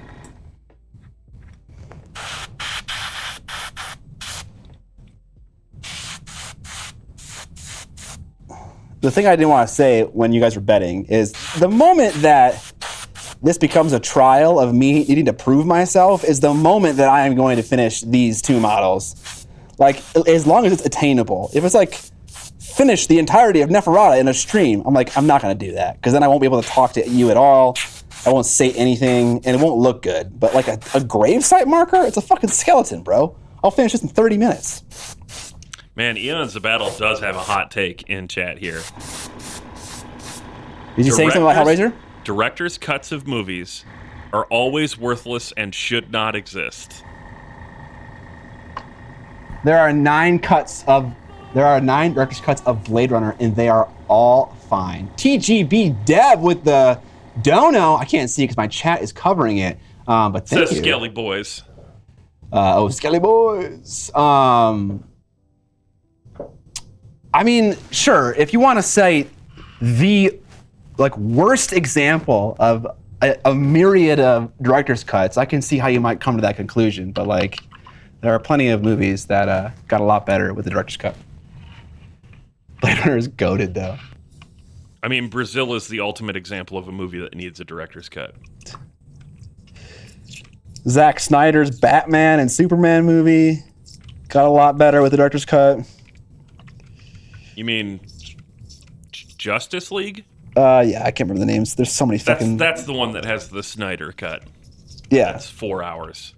The thing I didn't want to say when you guys were betting is the moment that this becomes a trial of me needing to prove myself is the moment that I am going to finish these two models. Like, as long as it's attainable. If it's like, finish the entirety of Neferata in a stream, I'm like, I'm not going to do that. Because then I won't be able to talk to you at all. I won't say anything, and it won't look good. But like a gravesite marker, it's a fucking skeleton, bro. I'll finish this in 30 minutes. Man, Eons of Battle does have a hot take in chat here. Is he saying something about Hellraiser? Director's cuts of movies are always worthless and should not exist. There are 9 director's cuts of Blade Runner, and they are all fine. TGB Dev with the dono. I can't see because my chat is covering it. But thank you. Says Skelly Boys. Skelly Boys. I mean, sure, if you want to say the like worst example of a myriad of director's cuts, I can see how you might come to that conclusion. But like, There are plenty of movies that got a lot better with the director's cut. Blade Runner is goated, though. I mean, Brazil is the ultimate example of a movie that needs a director's cut. Zack Snyder's Batman and Superman movie got a lot better with the director's cut. You mean Justice League? Yeah, I can't remember the names. There's so many fucking... That's the one that has the Snyder cut. Yeah. That's 4 hours.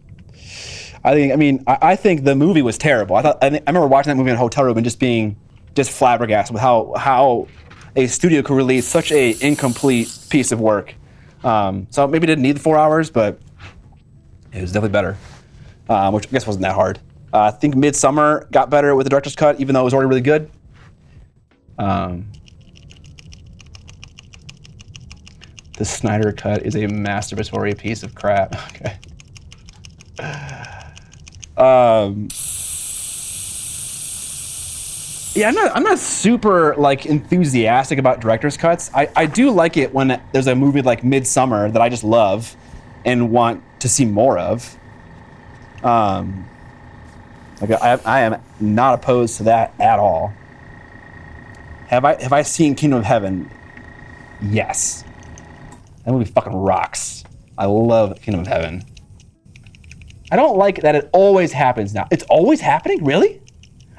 I think the movie was terrible. I remember watching that movie in a hotel room and just being flabbergasted with how a studio could release such a incomplete piece of work. So maybe it didn't need the 4 hours, but it was definitely better, which I guess wasn't that hard. I think Midsommar got better with the director's cut, even though it was already really good. The Snyder cut is a masturbatory piece of crap. Okay. Yeah, I'm not super like enthusiastic about director's cuts. I do like it when there's a movie like Midsommar that I just love and want to see more of. Like I am not opposed to that at all. Have I seen Kingdom of Heaven? Yes. That movie fucking rocks. I love Kingdom of Heaven. I don't like that it always happens now. It's always happening? Really?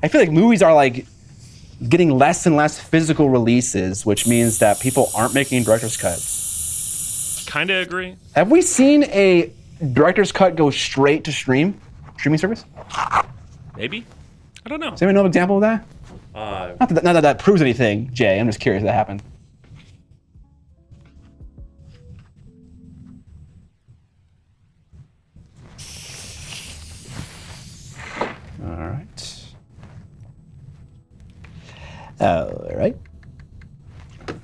I feel like movies are like getting less and less physical releases, which means that people aren't making director's cuts. Kinda agree. Have we seen a director's cut go straight to streaming service? Maybe? I don't know. Does anyone know an example of that? Not that that proves anything, Jay. I'm just curious if that happened. All right.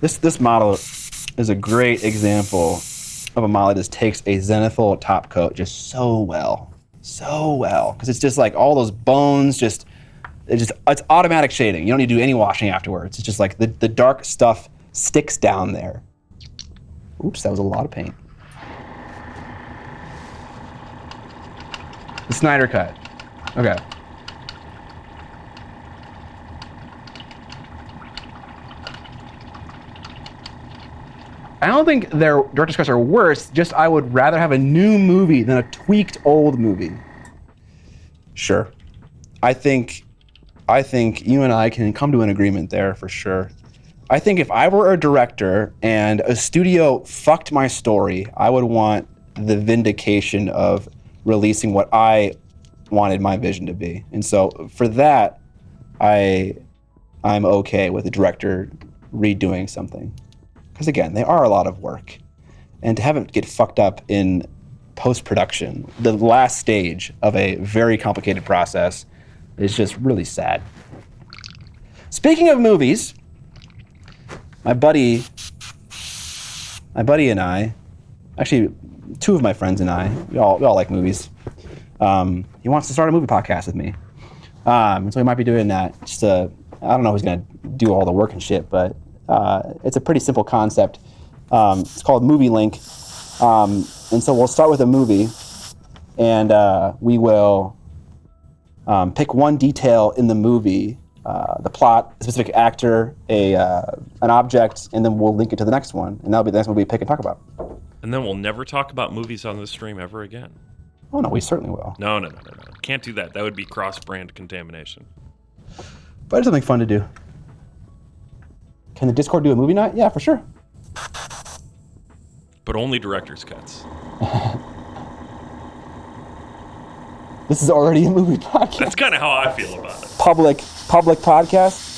This model is a great example of a model that just takes a zenithal top coat just so well, because it's just like all those bones it's automatic shading. You don't need to do any washing afterwards. It's just like the dark stuff sticks down there. Oops, that was a lot of paint. The Snyder cut. Okay. I don't think their director's cuts are worse, just I would rather have a new movie than a tweaked old movie. Sure. I think you and I can come to an agreement there for sure. I think if I were a director and a studio fucked my story, I would want the vindication of releasing what I wanted my vision to be. And so for that, I'm okay with the director redoing something. Because again, they are a lot of work. And to have it get fucked up in post-production, the last stage of a very complicated process, is just really sad. Speaking of movies, my buddy and I, actually 2 of my friends and I, we all like movies. He wants to start a movie podcast with me. So we might be doing that. I don't know who's gonna do all the work and shit, but it's a pretty simple concept. It's called Movie Link. And so we'll start with a movie, and we will pick one detail in the movie, the plot, a specific actor, an object, and then we'll link it to the next one. And that'll be the next one we pick and talk about. And then we'll never talk about movies on this stream ever again. Oh, no, we certainly will. No. Can't do that. That would be cross-brand contamination. But it's something fun to do. Can the Discord do a movie night? Yeah, for sure. But only director's cuts. This is already a movie podcast. That's kind of how I feel about it. Public podcast.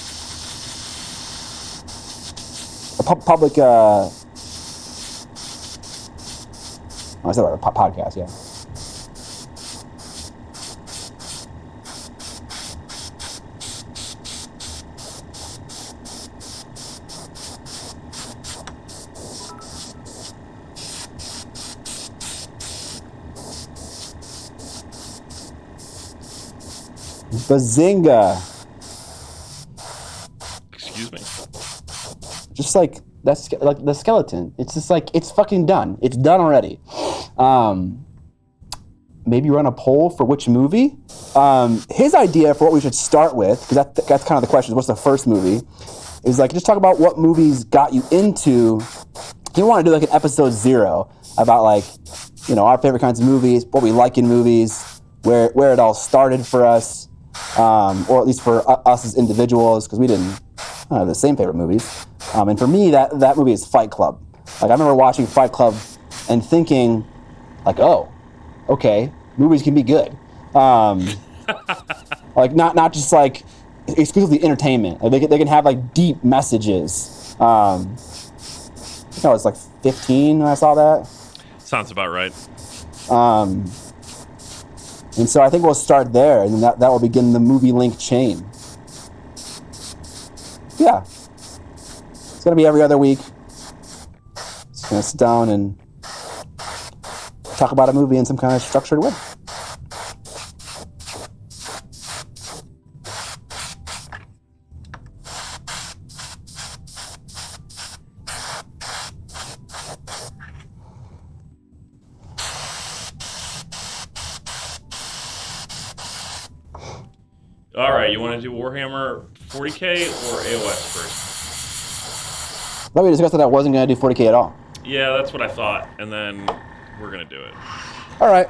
Public. I said about a podcast. Yeah. Bazinga. Excuse me. Just like that's like the skeleton. It's just like it's fucking done. It's done already. Maybe run a poll for which movie. His idea for what we should start with, because that's kind of the question, what's the first movie, is like just talk about what movies got you into. You want to do like an episode 0 about like, our favorite kinds of movies, what we like in movies, where it all started for us, or at least for us as individuals, because we didn't have the same favorite movies. And for me, that movie is Fight Club. Like I remember watching Fight Club and thinking, like, oh, okay, movies can be good. Like not just like exclusively entertainment. Like they can have like deep messages. I was like 15 when I saw that. Sounds about right. And so I think we'll start there, and then that will begin the movie link chain. Yeah. It's gonna be every other week. Just gonna sit down and talk about a movie in some kind of structured way. All right, you want to do Warhammer 40K or AOS first? Let me discuss that I wasn't going to do 40K at all. Yeah, that's what I thought, and then we're going to do it. All right,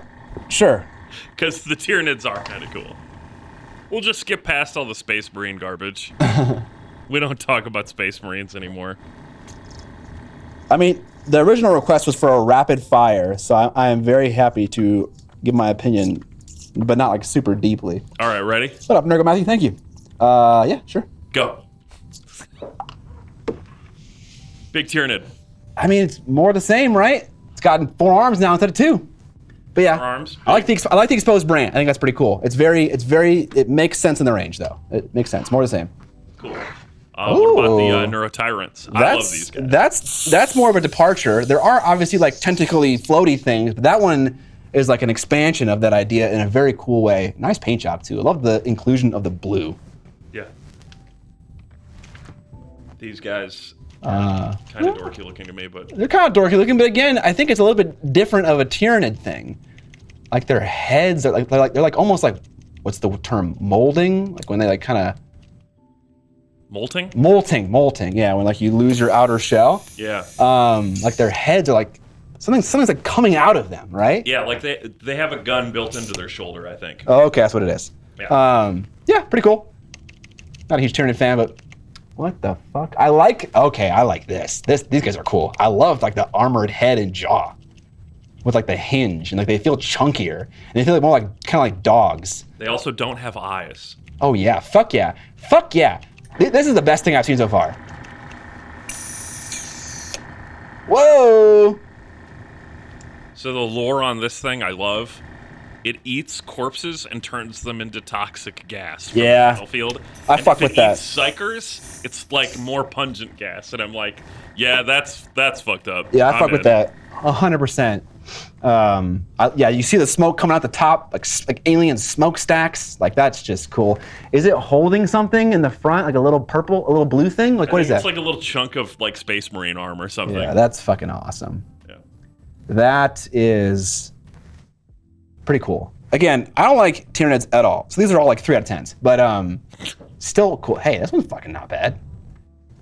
sure. Because the Tyranids are kind of cool. We'll just skip past all the Space Marine garbage. We don't talk about Space Marines anymore. I mean, the original request was for a rapid fire, so I am very happy to give my opinion, but not like super deeply. All right, ready? What up, Nergo Matthew? Thank you. Yeah, sure. Go. Big Tyranid. I mean, it's more the same, right? It's gotten 4 arms now instead of 2. But yeah, 4 arms. I like the exposed brand. I think that's pretty cool. It makes sense in the range though. It makes sense. More the same. Cool. What about the Neurotyrants? I love these guys. That's more of a departure. There are obviously like tentacly floaty things, but that one is like an expansion of that idea in a very cool way. Nice paint job too. I love the inclusion of the blue. Yeah. These guys are kind of dorky looking to me, but they're kind of dorky looking. But again, I think it's a little bit different of a Tyranid thing. Like their heads are they're like almost like, what's the term? Molding? Like when they like kind of molting. Molting. Yeah, when like you lose your outer shell. Yeah. Like their heads are like something's like coming out of them, right? Yeah, like they have a gun built into their shoulder, I think. Oh, okay, that's what it is. Yeah. Yeah, pretty cool. Not a huge Tyranid fan, but what the fuck? I like this. These guys are cool. I love like the armored head and jaw with like the hinge, and like they feel chunkier and they feel like more like kind of like dogs. They also don't have eyes. Oh yeah, fuck yeah. This is the best thing I've seen so far. Whoa! So the lore on this thing I love. It eats corpses and turns them into toxic gas from the battlefield. I fuck with that. If it eats psychers, it's like more pungent gas, and I'm like, yeah, that's fucked up. Yeah, I fuck with that 100%. Yeah, you see the smoke coming out the top, like alien smokestacks. Like that's just cool. Is it holding something in the front, like a little blue thing? Like what is that? It's like a little chunk of like Space Marine arm or something. Yeah, that's fucking awesome. Yeah. That is pretty cool. Again, I don't like Tyranids at all. So these are all like 3 out of 10s, but still cool. Hey, this one's fucking not bad.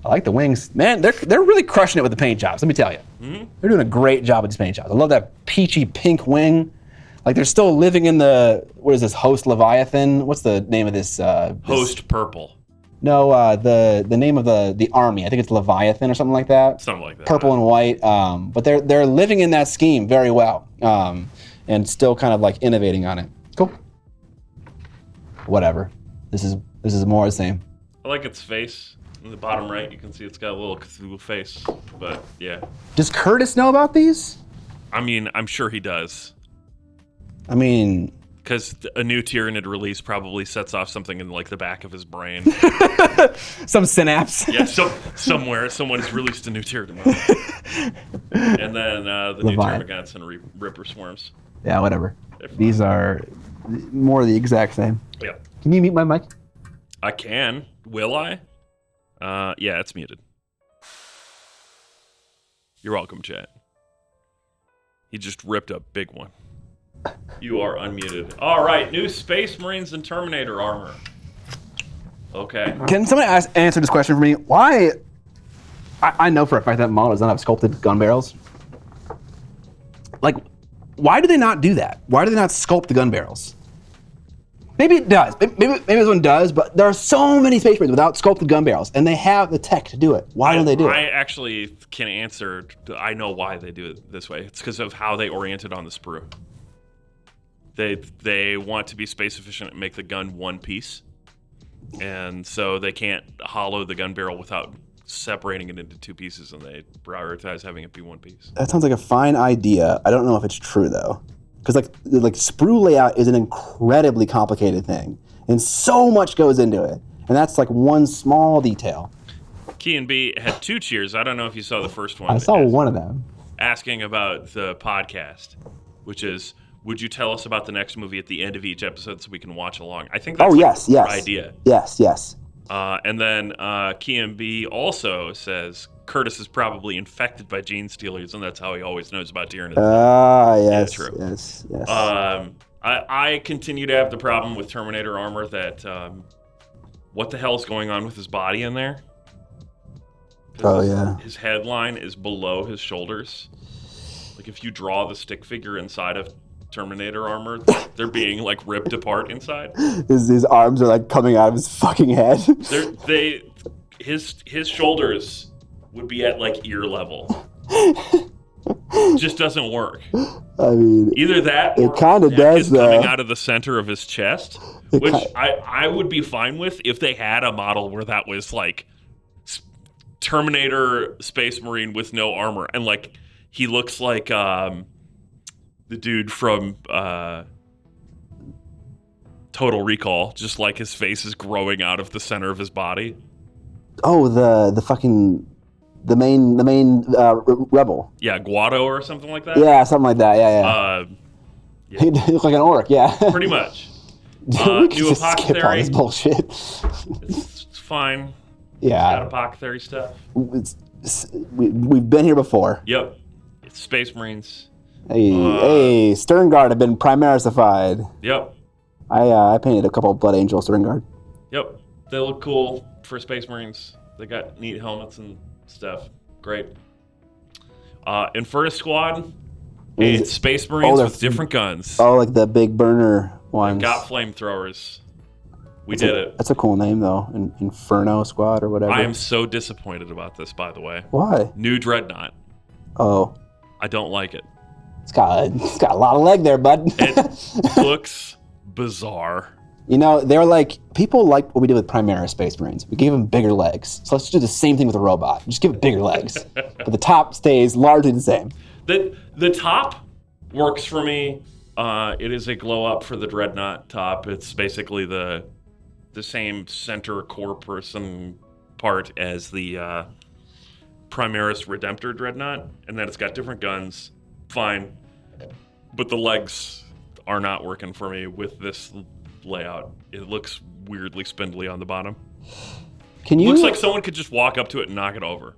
I like the wings. Man, they're really crushing it with the paint jobs, let me tell you. Mm-hmm. They're doing a great job with these paint jobs. I love that peachy pink wing. Like they're still living in what is this, Host Leviathan? What's the name of this? Host Purple. No, the name of the army. I think it's Leviathan or something like that. Something like that. Purple and white. But they're living in that scheme very well. And still kind of like innovating on it. Cool. Whatever. This is more the same. I like its face. In the bottom right, you can see it's got a little Cthulhu face. But yeah. Does Curtis know about these? I mean, I'm sure he does. I mean, because a new Tyranid release probably sets off something in like the back of his brain. Some synapse. Yeah, somewhere someone's released a new Tyranid. And then the new Termagants and Ripper Swarms. Yeah, whatever. These are more the exact same. Yeah. Can you mute my mic? I can. Will I? Yeah, it's muted. You're welcome, chat. He just ripped a big one. You are unmuted. All right, new Space Marines and Terminator armor. Okay. Can somebody answer this question for me? Why? I know for a fact that model does not have sculpted gun barrels. Like, why do they not do that? Why do they not sculpt the gun barrels? Maybe it does. Maybe this one does, but there are so many Space Marines without sculpted gun barrels, and they have the tech to do it. Why don't they do it? I actually can answer. I know why they do it this way. It's because of how they oriented on the sprue. They want to be space efficient and make the gun one piece, and so they can't hollow the gun barrel without separating it into two pieces, and they prioritize having it be one piece. That sounds like a fine idea. I don't know if it's true though, because like sprue layout is an incredibly complicated thing, and so much goes into it, and that's like one small detail. Key and B had two cheers. I don't know if you saw the first one. I saw one of them. Asking about the podcast, which is, would you tell us about the next movie at the end of each episode so we can watch along? I think that's yes. idea. Yes. And then Key and B also says Curtis is probably infected by gene stealers, and that's how he always knows about Tyranids. Yes. Yeah, true. Yes. I continue to have the problem with Terminator armor that what the hell is going on with his body in there? His headline is below his shoulders. Like if you draw the stick figure inside of Terminator armor, they're being like ripped apart inside. His arms are like coming out of his fucking head. His shoulders would be at like ear level. Just doesn't work. I mean, either that it kind of does though. Coming out of the center of his chest, which I would be fine with if they had a model where that was like Terminator Space Marine with no armor, and like he looks like the dude from Total Recall, just like his face is growing out of the center of his body. Oh, the main rebel. Yeah, Guado or something like that. Yeah, something like that. Yeah. He looks like an orc. Yeah. Pretty much. We can new just skip all this bullshit. It's fine. Yeah. Got apothecary stuff. We've been here before. Yep. It's Space Marines. Hey, Stern Guard have been Primarisified. Yep. I painted a couple Blood Angel Stern Guard. Yep. They look cool for Space Marines. They got neat helmets and stuff. Great. Infernus Squad. It's Space Marines with different guns. Oh, like the big burner ones. They've got flamethrowers. We did it. That's a cool name, though. Inferno Squad or whatever. I am so disappointed about this, by the way. Why? New Dreadnought. Oh. I don't like it. It's got a lot of leg there, bud. It looks bizarre. You know, they're like, people like what we did with Primaris Space Marines. We gave them bigger legs. So let's do the same thing with a robot. Just give it bigger legs. But the top stays largely the same. The top works for me. It is a glow up for the Dreadnought top. It's basically the same center core person part as the Primaris Redemptor Dreadnought, and then it's got different guns. Fine. But the legs are not working for me with this layout. It looks weirdly spindly on the bottom. It looks like someone could just walk up to it and knock it over.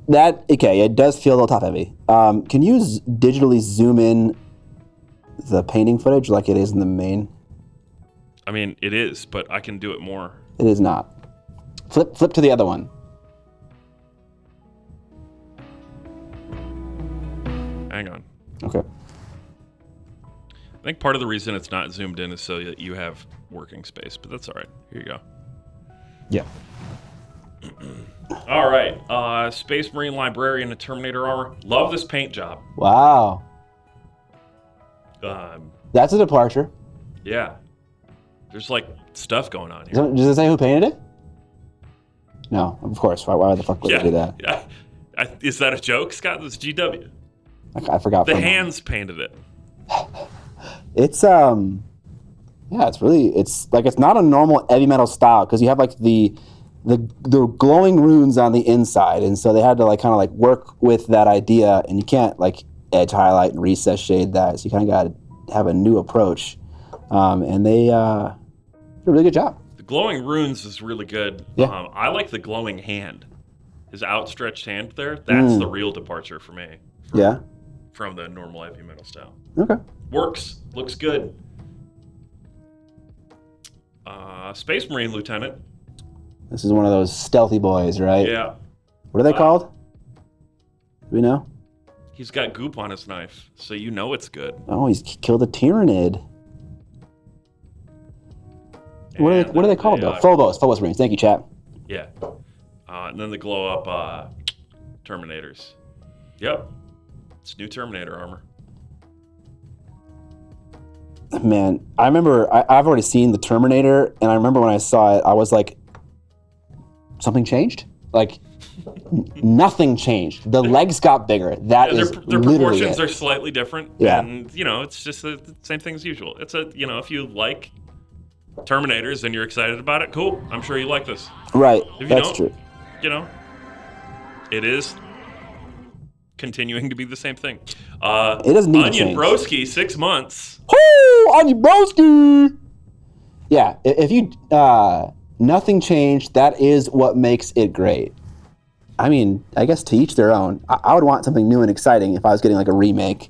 It does feel a little top heavy. Can you digitally zoom in the painting footage like it is in the main? I mean, it is, but I can do it more. It is not. Flip to the other one. Hang on. Okay. I think part of the reason it's not zoomed in is so that you have working space, but that's all right. Here you go. Yeah. All right. Space Marine Librarian and Terminator armor. Love this paint job. Wow. That's a departure. Yeah. There's like stuff going on here. Does it say who painted it? No, of course. Why the fuck would they do that? Yeah. Is that a joke, Scott? This is GW. I forgot. The hands painted it. It's it's not a normal heavy metal style because you have like the glowing runes on the inside, and so they had to like kind of like work with that idea, and you can't like edge highlight and recess shade that, so you kind of got to have a new approach, and they did a really good job. The glowing runes is really good. Yeah. I like the glowing hand, his outstretched hand there. That's the real departure for me. Yeah. from the normal heavy metal style. Okay. Works. Looks good. Space Marine Lieutenant. This is one of those stealthy boys, right? Yeah. What are they called? Do we know? He's got goop on his knife, so you know it's good. Oh, he's killed a Tyranid. What are they called, though? Phobos Marines. Thank you, chat. Yeah. And then the glow-up Terminators. Yep. It's new Terminator armor. Man, I remember, I've already seen the Terminator, and I remember when I saw it, I was like, something changed? Like, nothing changed. The legs got bigger. That is their literally proportions it. are slightly different. Yeah. And, it's just the same thing as usual. It's if you like Terminators and you're excited about it, cool. I'm sure you like this. Right. If you That's don't, true. It is continuing to be the same thing. It doesn't need to Onion change. Broski, 6 months. Woo! Onion Broski! Yeah, if you, nothing changed, that is what makes it great. I mean, I guess to each their own. I would want something new and exciting if I was getting like a remake.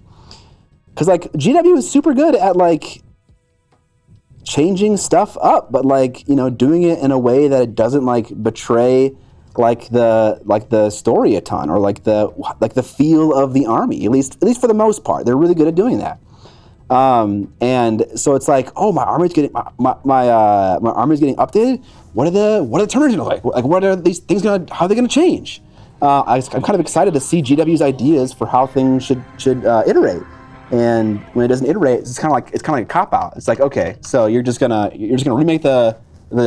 Because like, GW is super good at like, changing stuff up, but like, doing it in a way that it doesn't like betray like the story a ton, or like the feel of the army, at least for the most part. They're really good at doing that. And so it's like, oh, my army's getting my army's getting updated. What are the Terminators gonna like? Like, what are these things how are they gonna change? I'm kind of excited to see GW's ideas for how things should iterate. And when it doesn't iterate, it's kind of like a cop out. It's like, okay, so you're just gonna remake the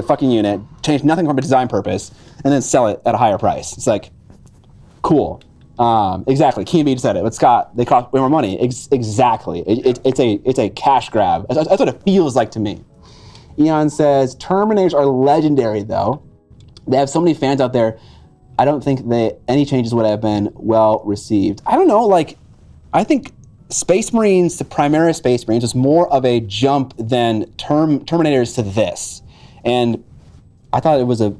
fucking unit, change nothing from its design purpose, and then sell it at a higher price. It's like, cool. Exactly. Keen Beach said it. But Scott, they cost way more money. Exactly. It's a cash grab. That's what it feels like to me. Eon says Terminators are legendary though. They have so many fans out there. I don't think any changes would have been well received. I don't know. Like, I think Space Marines to Primaris Space Marines was more of a jump than Terminators to this, and I thought it was a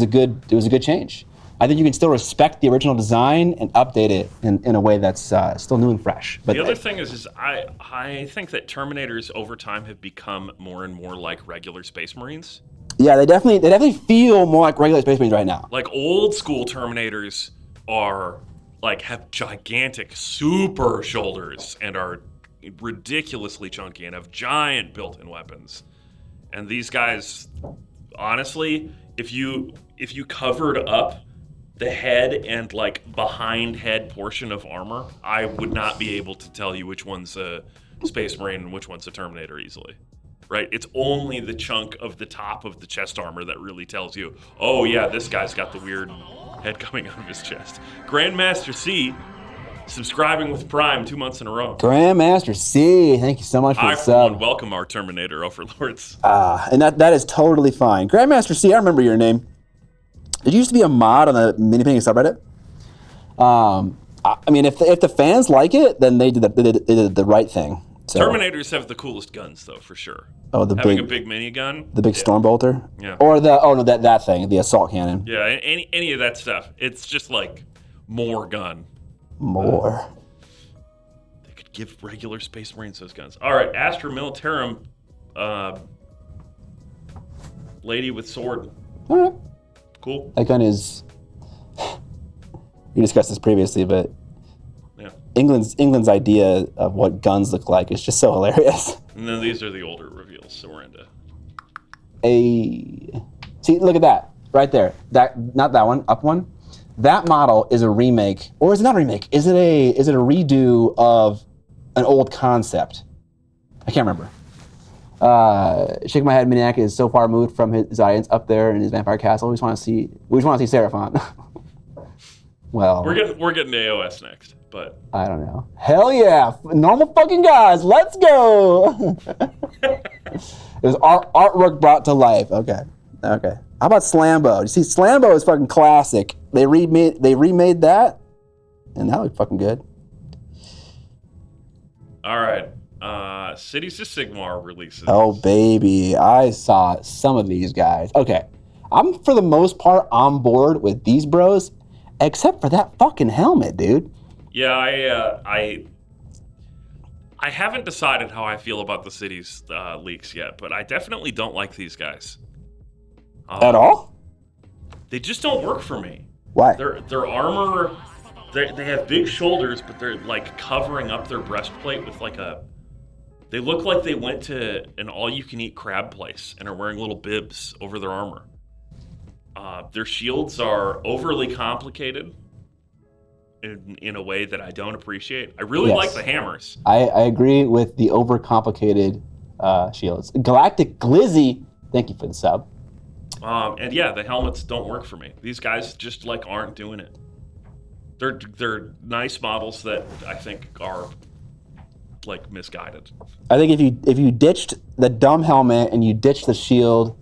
good change. I think you can still respect the original design and update it in a way that's still new and fresh. But the other thing is I think that Terminators over time have become more and more like regular Space Marines. Yeah, they definitely feel more like regular Space Marines right now. Like old school Terminators are like have gigantic super shoulders and are ridiculously chunky and have giant built-in weapons. And these guys, honestly, if you covered up the head and like behind head portion of armor, I would not be able to tell you which one's a Space Marine and which one's a Terminator easily. Right? It's only the chunk of the top of the chest armor that really tells you, oh yeah, this guy's got the weird head coming out of his chest. Grandmaster C, subscribing with Prime 2 months in a row. Grandmaster C, thank you so much for the sub. I, for one, welcome our Terminator overlords. And that is totally fine. Grandmaster C, I remember your name. Did you used to be a mod on the Mini Painting subreddit? I mean, if the fans like it, then they did the right thing. So. Terminators have the coolest guns, though, for sure. Oh, having a big minigun. The big Stormbolter? Yeah. Or that thing, the assault cannon. Yeah, any of that stuff. It's just like more gun. More. They could give regular Space Marines those guns. All right, Astra Militarum, lady with sword. All right. Cool. That gun is. We discussed this previously, but yeah. England's idea of what guns look like is just so hilarious. And then these are the older reveals, so we're into. See, look at that right there. That not that one, up one. That model is a remake, or is it not a remake? Is it a redo of an old concept? I can't remember. Shaking my head, Miniac is so far removed from his audience up there in his vampire castle. We just want to see Seraphon. Well, we're getting to AOS next, but I don't know. Hell yeah, normal fucking guys, let's go. It was artwork brought to life. Okay. How about Slambo? You see, Slambo is fucking classic. They remade that, and that looked fucking good. All right. Cities of Sigmar releases. Oh, baby. I saw some of these guys. Okay. I'm, for the most part, on board with these bros, except for that fucking helmet, dude. Yeah, I I haven't decided how I feel about the city's leaks yet, but I definitely don't like these guys. At all? They just don't work for me. Why? Their armor, they have big shoulders, but they're like covering up their breastplate with like a... They look like they went to an all-you-can-eat crab place and are wearing little bibs over their armor. Their shields are overly complicated in a way that I don't appreciate. I really like the hammers. I agree with the overcomplicated shields. Galactic Glizzy, thank you for the sub. And yeah, the helmets don't work for me. These guys just like aren't doing it. They're nice models that I think are like misguided. I think if you ditched the dumb helmet and you ditched the shield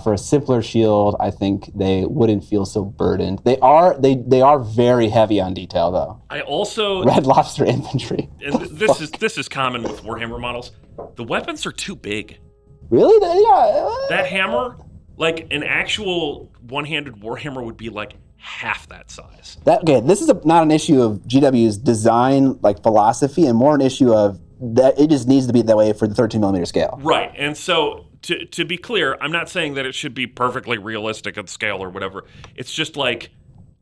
for a simpler shield, I think they wouldn't feel so burdened. They are very heavy on detail though. I also Red Lobster infantry. And this is common with Warhammer models. The weapons are too big. Really? That hammer, like an actual one-handed Warhammer would be like half that size. This is not an issue of GW's design like philosophy, and more an issue of that it just needs to be that way for the 13mm scale. Right, and so to be clear, I'm not saying that it should be perfectly realistic at scale or whatever. It's just like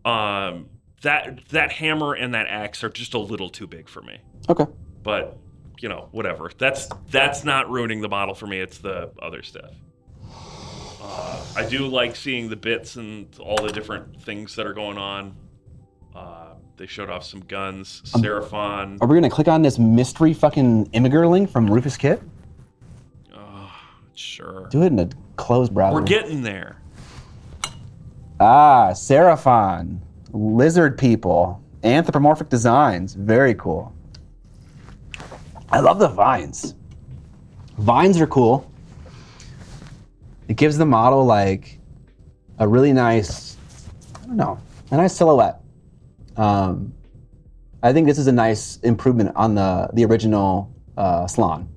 that hammer and that axe are just a little too big for me. Okay. But whatever. That's not ruining the model for me. It's the other stuff. I do like seeing the bits and all the different things that are going on. They showed off some guns. Seraphon. Are we gonna click on this mystery fucking Imgur link from Rufus Kit? Sure. Do it in a closed browser. We're getting there. Seraphon. Lizard people. Anthropomorphic designs. Very cool. I love the vines. Vines are cool. It gives the model like a really nice, a nice silhouette. I think this is a nice improvement on the original Slan.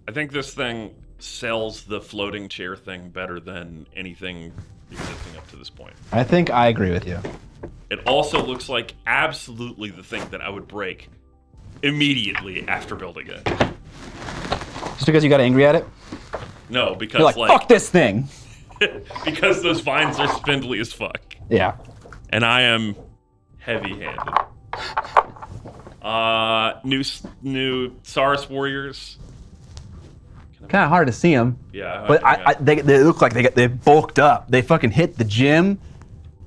I think this thing sells the floating chair thing better than anything existing up to this point. I think I agree with you. It also looks like absolutely the thing that I would break immediately after building it. Just because you got angry at it? No, because You're like, fuck this thing. Because those vines are spindly as fuck. Yeah. And I am heavy-handed. New Saurus Warriors. Kind of hard to see them. Yeah. But they look like they bulked up. They fucking hit the gym,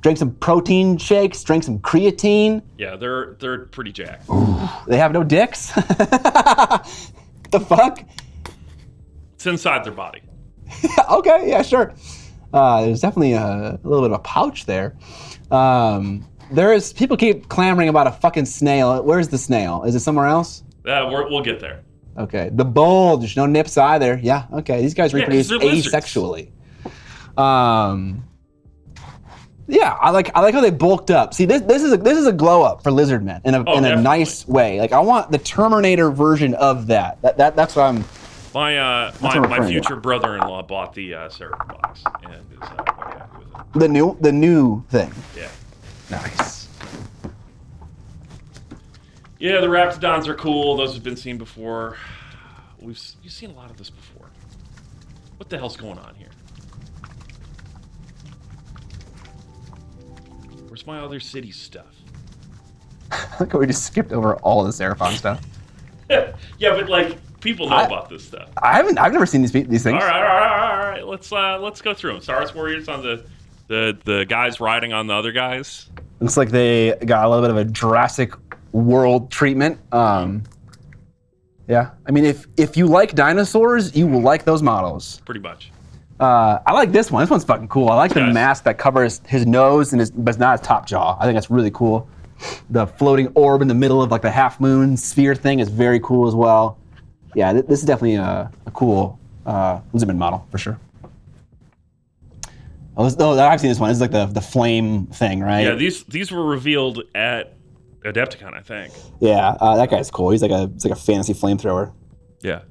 drank some protein shakes, drank some creatine. Yeah, they're pretty jacked. Ooh, they have no dicks? The fuck? It's inside their body. Okay, yeah, sure. There's definitely a little bit of a pouch there. People keep clamoring about a fucking snail. Where's the snail? Is it somewhere else? We'll get there. Okay, the bulge, no nips either. Yeah, okay, these guys reproduce asexually. Yeah, I like how they bulked up. See, this is a glow up for lizard men in a nice way. Like I want the Terminator version of that. That's what I'm. My future brother-in-law bought the Seraphon box and is very happy with it. The new thing. Yeah. Nice. Yeah, the Raptidons are cool. Those have been seen before. You've seen a lot of this before. What the hell's going on here? Where's my other city stuff? Like we just skipped over all the Seraphon stuff. Yeah, but like people know about this stuff. I've never seen these things. All right. Let's go through them. Saurus Warriors on the guys riding on the other guys. Looks like they got a little bit of a Jurassic World treatment. Yeah, I mean, if you like dinosaurs, you will like those models. Pretty much. I like this one. This one's fucking cool. I like the mask that covers his nose but not his top jaw. I think that's really cool. The floating orb in the middle of like the half moon sphere thing is very cool as well. Yeah, this is definitely a cool Lizardman model for sure. I've seen this one. This is like the flame thing, right? Yeah, these were revealed at Adepticon, I think. Yeah, that guy's cool. He's like a fantasy flamethrower. Yeah.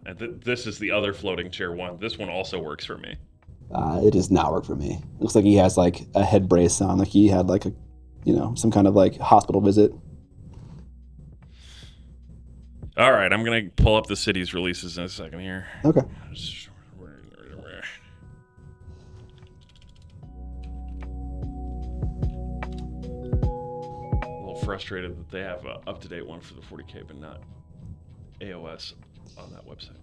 And this is the other floating chair one. This one also works for me. It does not work for me. Looks like he has like a head brace on, like he had like some kind of like hospital visit. All right, I'm going to pull up the city's releases in a second here. Okay. A little frustrated that they have an up-to-date one for the 40K, but not AOS on that website.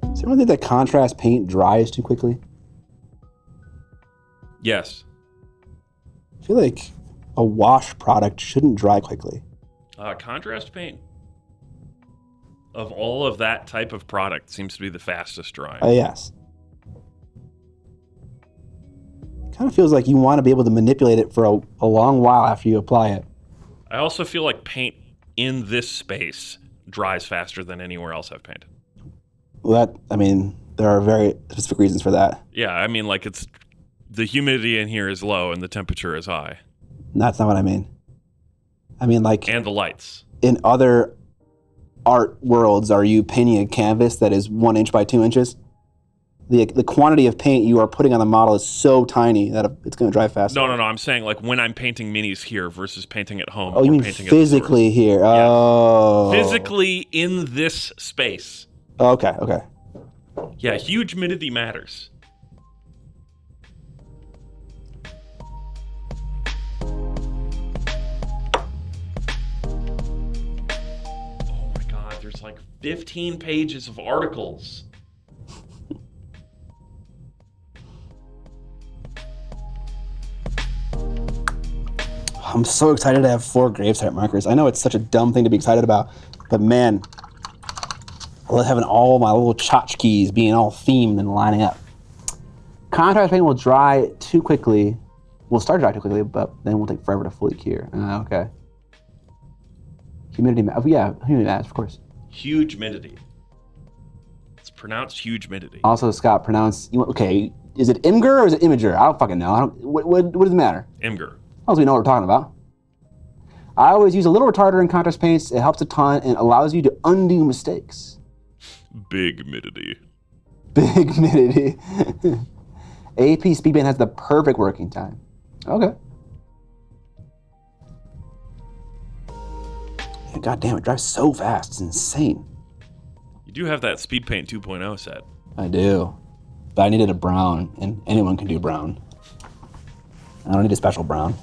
Does everyone think that contrast paint dries too quickly? Yes. I feel like a wash product shouldn't dry quickly. Contrast paint of all of that type of product seems to be the fastest drying. Yes. Kind of feels like you want to be able to manipulate it for a long while after you apply it. I also feel like paint in this space dries faster than anywhere else I've painted. Well, there are very specific reasons for that. Yeah, I mean, like it's the humidity in here is low and the temperature is high. That's not what I mean. I mean, like... And the lights. In other art worlds, are you painting a canvas that is 1 inch by 2 inches? The quantity of paint you are putting on the model is so tiny that it's going to dry faster. No. I'm saying like when I'm painting minis here versus painting at home. Oh, you mean physically here? Yeah. Oh. Physically in this space. Okay. Yeah, humidity matters. Oh my God, there's like 15 pages of articles. I'm so excited to have 4 gravesite markers. I know it's such a dumb thing to be excited about, but man, I love having all my little tchotchkes being all themed and lining up. Contrast paint will dry too quickly. Will start to dry too quickly, but then will take forever to fully cure. Okay. Humidity matters, of course. Humidity. It's pronounced humidity. Also, Scott, okay, is it Imgur or is it Imager? I don't fucking know. What does it matter? Imgur. As we know what we're talking about. I always use a little retarder in contrast paints. It helps a ton and allows you to undo mistakes. Big humidity. Big humidity. AP Speedband has the perfect working time. Okay. Yeah, God damn, it drives so fast. It's insane. You do have that Speed Paint 2.0 set. I do. But I needed a brown, and anyone can do brown. I don't need a special brown.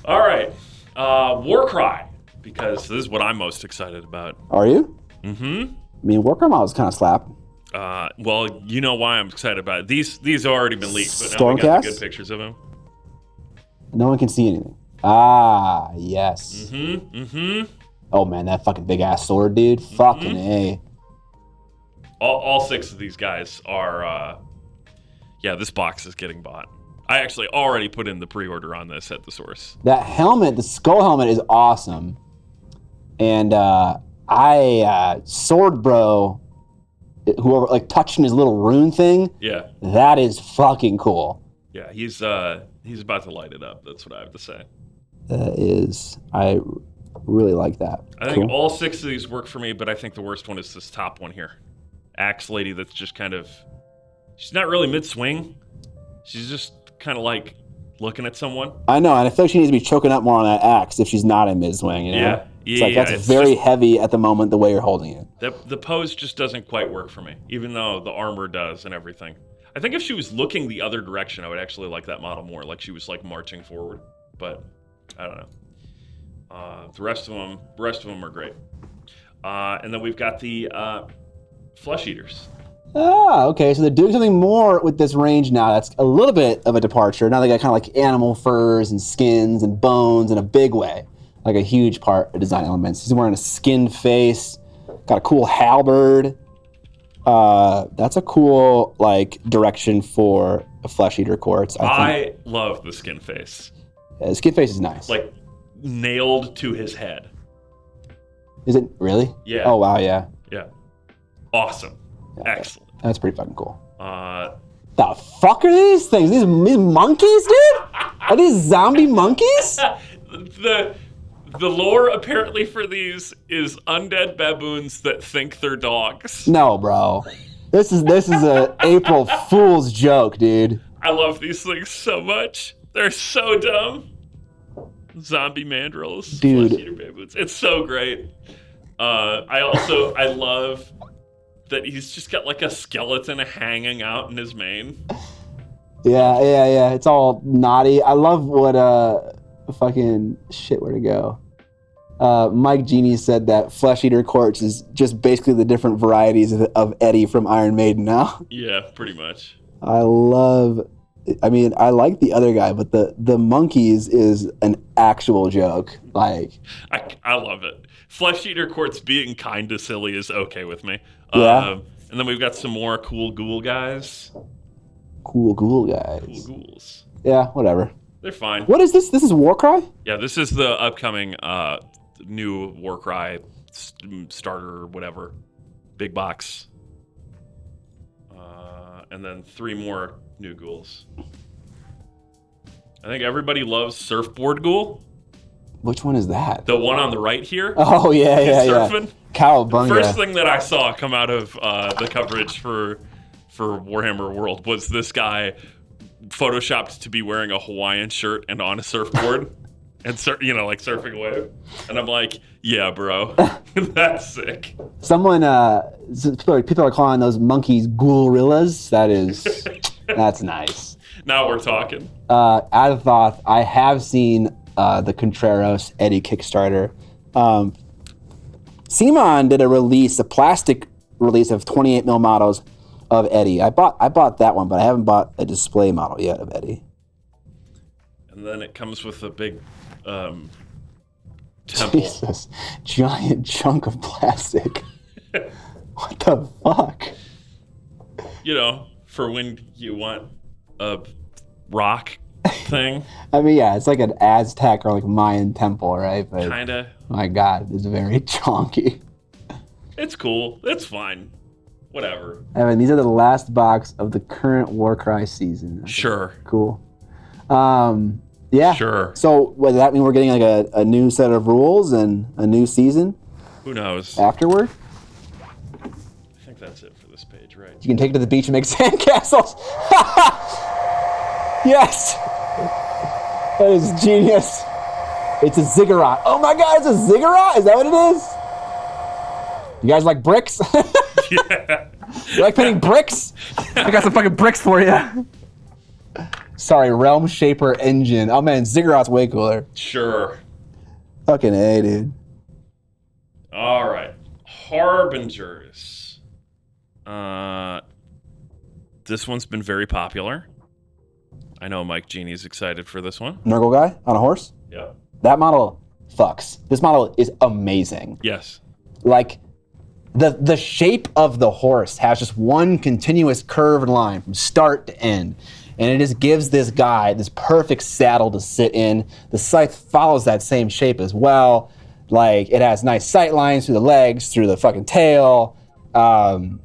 All right. Warcry, because this is what I'm most excited about. Are you? Mm-hmm. I mean, Warcry models kind of slap. Well, you know why I'm excited about it. These have already been leaked, but now we got the good pictures of them. No one can see anything. Ah, yes. Mm-hmm. Oh, man, that fucking big-ass sword, dude. Mm-hmm. Fucking A. All 6 of these guys are... this box is getting bought. I actually already put in the pre-order on this at the source. That helmet, the skull helmet, is awesome. And Sword Bro, whoever, like, touching his little rune thing. Yeah. That is fucking cool. Yeah, he's about to light it up. That's what I have to say. I really like that. I think all 6 of these work for me, but I think the worst one is this top one here. Axe lady that's just kind of... She's not really mid-swing. She's just kind of like looking at someone. I know, and I feel like she needs to be choking up more on that axe if she's not in mid-swing, you know? That's very heavy at the moment, the way you're holding it. The pose just doesn't quite work for me, even though the armor does and everything. I think if she was looking the other direction, I would actually like that model more, like she was like marching forward. But I don't know. The rest of them are great. And then we've got the Flesh-eaters. Ah, okay, so they're doing something more with this range now. That's a little bit of a departure. Now they got kind of like animal furs and skins and bones in a big way. Like a huge part of design elements. He's wearing a skinned face, got a cool halberd. That's a cool, like, direction for a Flesh-eater corpse, I think. I love the skin face. Yeah, the skin face is nice. Like, nailed to his head. Is it really? Yeah. Oh, wow, yeah. Yeah. Awesome. Yeah, excellent. That's pretty fucking cool. The fuck are these things? These monkeys, dude? Are these zombie monkeys? The lore apparently for these is undead baboons that think they're dogs. No, bro. This is a April Fool's joke, dude. I love these things so much. They're so dumb. Zombie mandrills, dude. Flesh-eater baboons. It's so great. I love that he's just got like a skeleton hanging out in his mane. Yeah. It's all naughty. I love what fucking shit. Where to go? Mike Genie said that Flesh-eater Corpse is just basically the different varieties of Eddie from Iron Maiden now. Yeah, pretty much. I like the other guy, but the monkeys is an actual joke. Like, I love it. Flesh-eater Corpse being kind of silly is okay with me. Yeah. And then we've got some more cool ghoul guys. Cool guys. Cool ghouls. Yeah, whatever. They're fine. What is this? This is Warcry? Yeah, this is the upcoming new Warcry starter, whatever, big box, and then 3 more new ghouls. I think everybody loves Surfboard Ghoul. Which one is that? The one on the right here. Oh yeah. Surfing. Cowabunga. First thing that I saw come out of the coverage for Warhammer World was this guy photoshopped to be wearing a Hawaiian shirt and on a surfboard. And like surfing a wave, and I'm like, yeah, bro, that's sick. Someone, people are calling those monkeys ghoulrillas. That's nice. Now we're talking. Out of thought, I have seen the Contreras Eddie Kickstarter. Simon did a plastic release of 28 mil models of Eddie. I bought that one, but I haven't bought a display model yet of Eddie. And then it comes with a big temple. Jesus, giant chunk of plastic. What the fuck? For when you want a rock thing. I mean, yeah, it's like an Aztec or like Mayan temple, right? But kinda. My God, it's very chunky. It's cool. It's fine. Whatever. I mean, these are the last box of the current Warcry season. Sure. Cool. Yeah. Sure. So, does that mean we're getting like a new set of rules and a new season? Who knows? Afterward? I think that's it for this page, right? You can take it to the beach and make sandcastles. Yes. That is genius. It's a ziggurat. Oh my God, it's a ziggurat? Is that what it is? You guys like bricks? Yeah. You like painting bricks? I got some fucking bricks for you. Sorry, Realm Shaper Engine. Oh man, Ziggurat's way cooler. Sure. Fucking A, dude. All right. Harbingers. This one's been very popular. I know Mike Genie's excited for this one. Nurgle guy on a horse? Yeah. That model fucks. This model is amazing. Yes. Like, the shape of the horse has just one continuous curved line from start to end. And it just gives this guy this perfect saddle to sit in. The scythe follows that same shape as well. Like, it has nice sight lines through the legs, through the fucking tail. And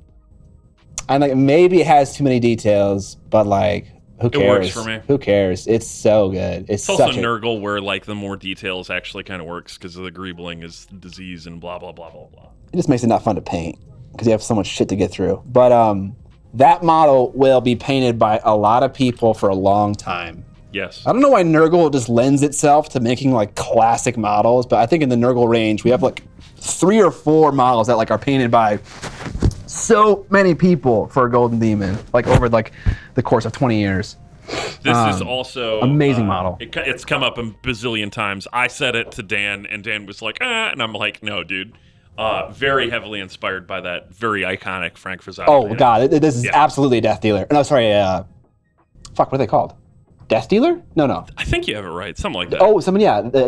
like, maybe it has too many details, but like, who cares? It works for me. Who cares? It's so good. It's also such Nurgle where like the more details actually kind of works because the greebling is disease and blah, blah, blah, blah, blah. It just makes it not fun to paint because you have so much shit to get through. But that model will be painted by a lot of people for a long time. Yes. I don't know why Nurgle just lends itself to making like classic models, but I think in the Nurgle range we have like 3 or 4 models that like are painted by so many people for a Golden Demon, like over like the course of 20 years. This is also amazing model. It's come up a bazillion times. I said it to Dan, and Dan was like, and I'm like, no, dude. Very heavily inspired by that very iconic Frank Frazetta. Oh God, this is absolutely a Death Dealer. No, sorry, fuck, what are they called? Death Dealer? No. I think you have it right, something like that. Oh,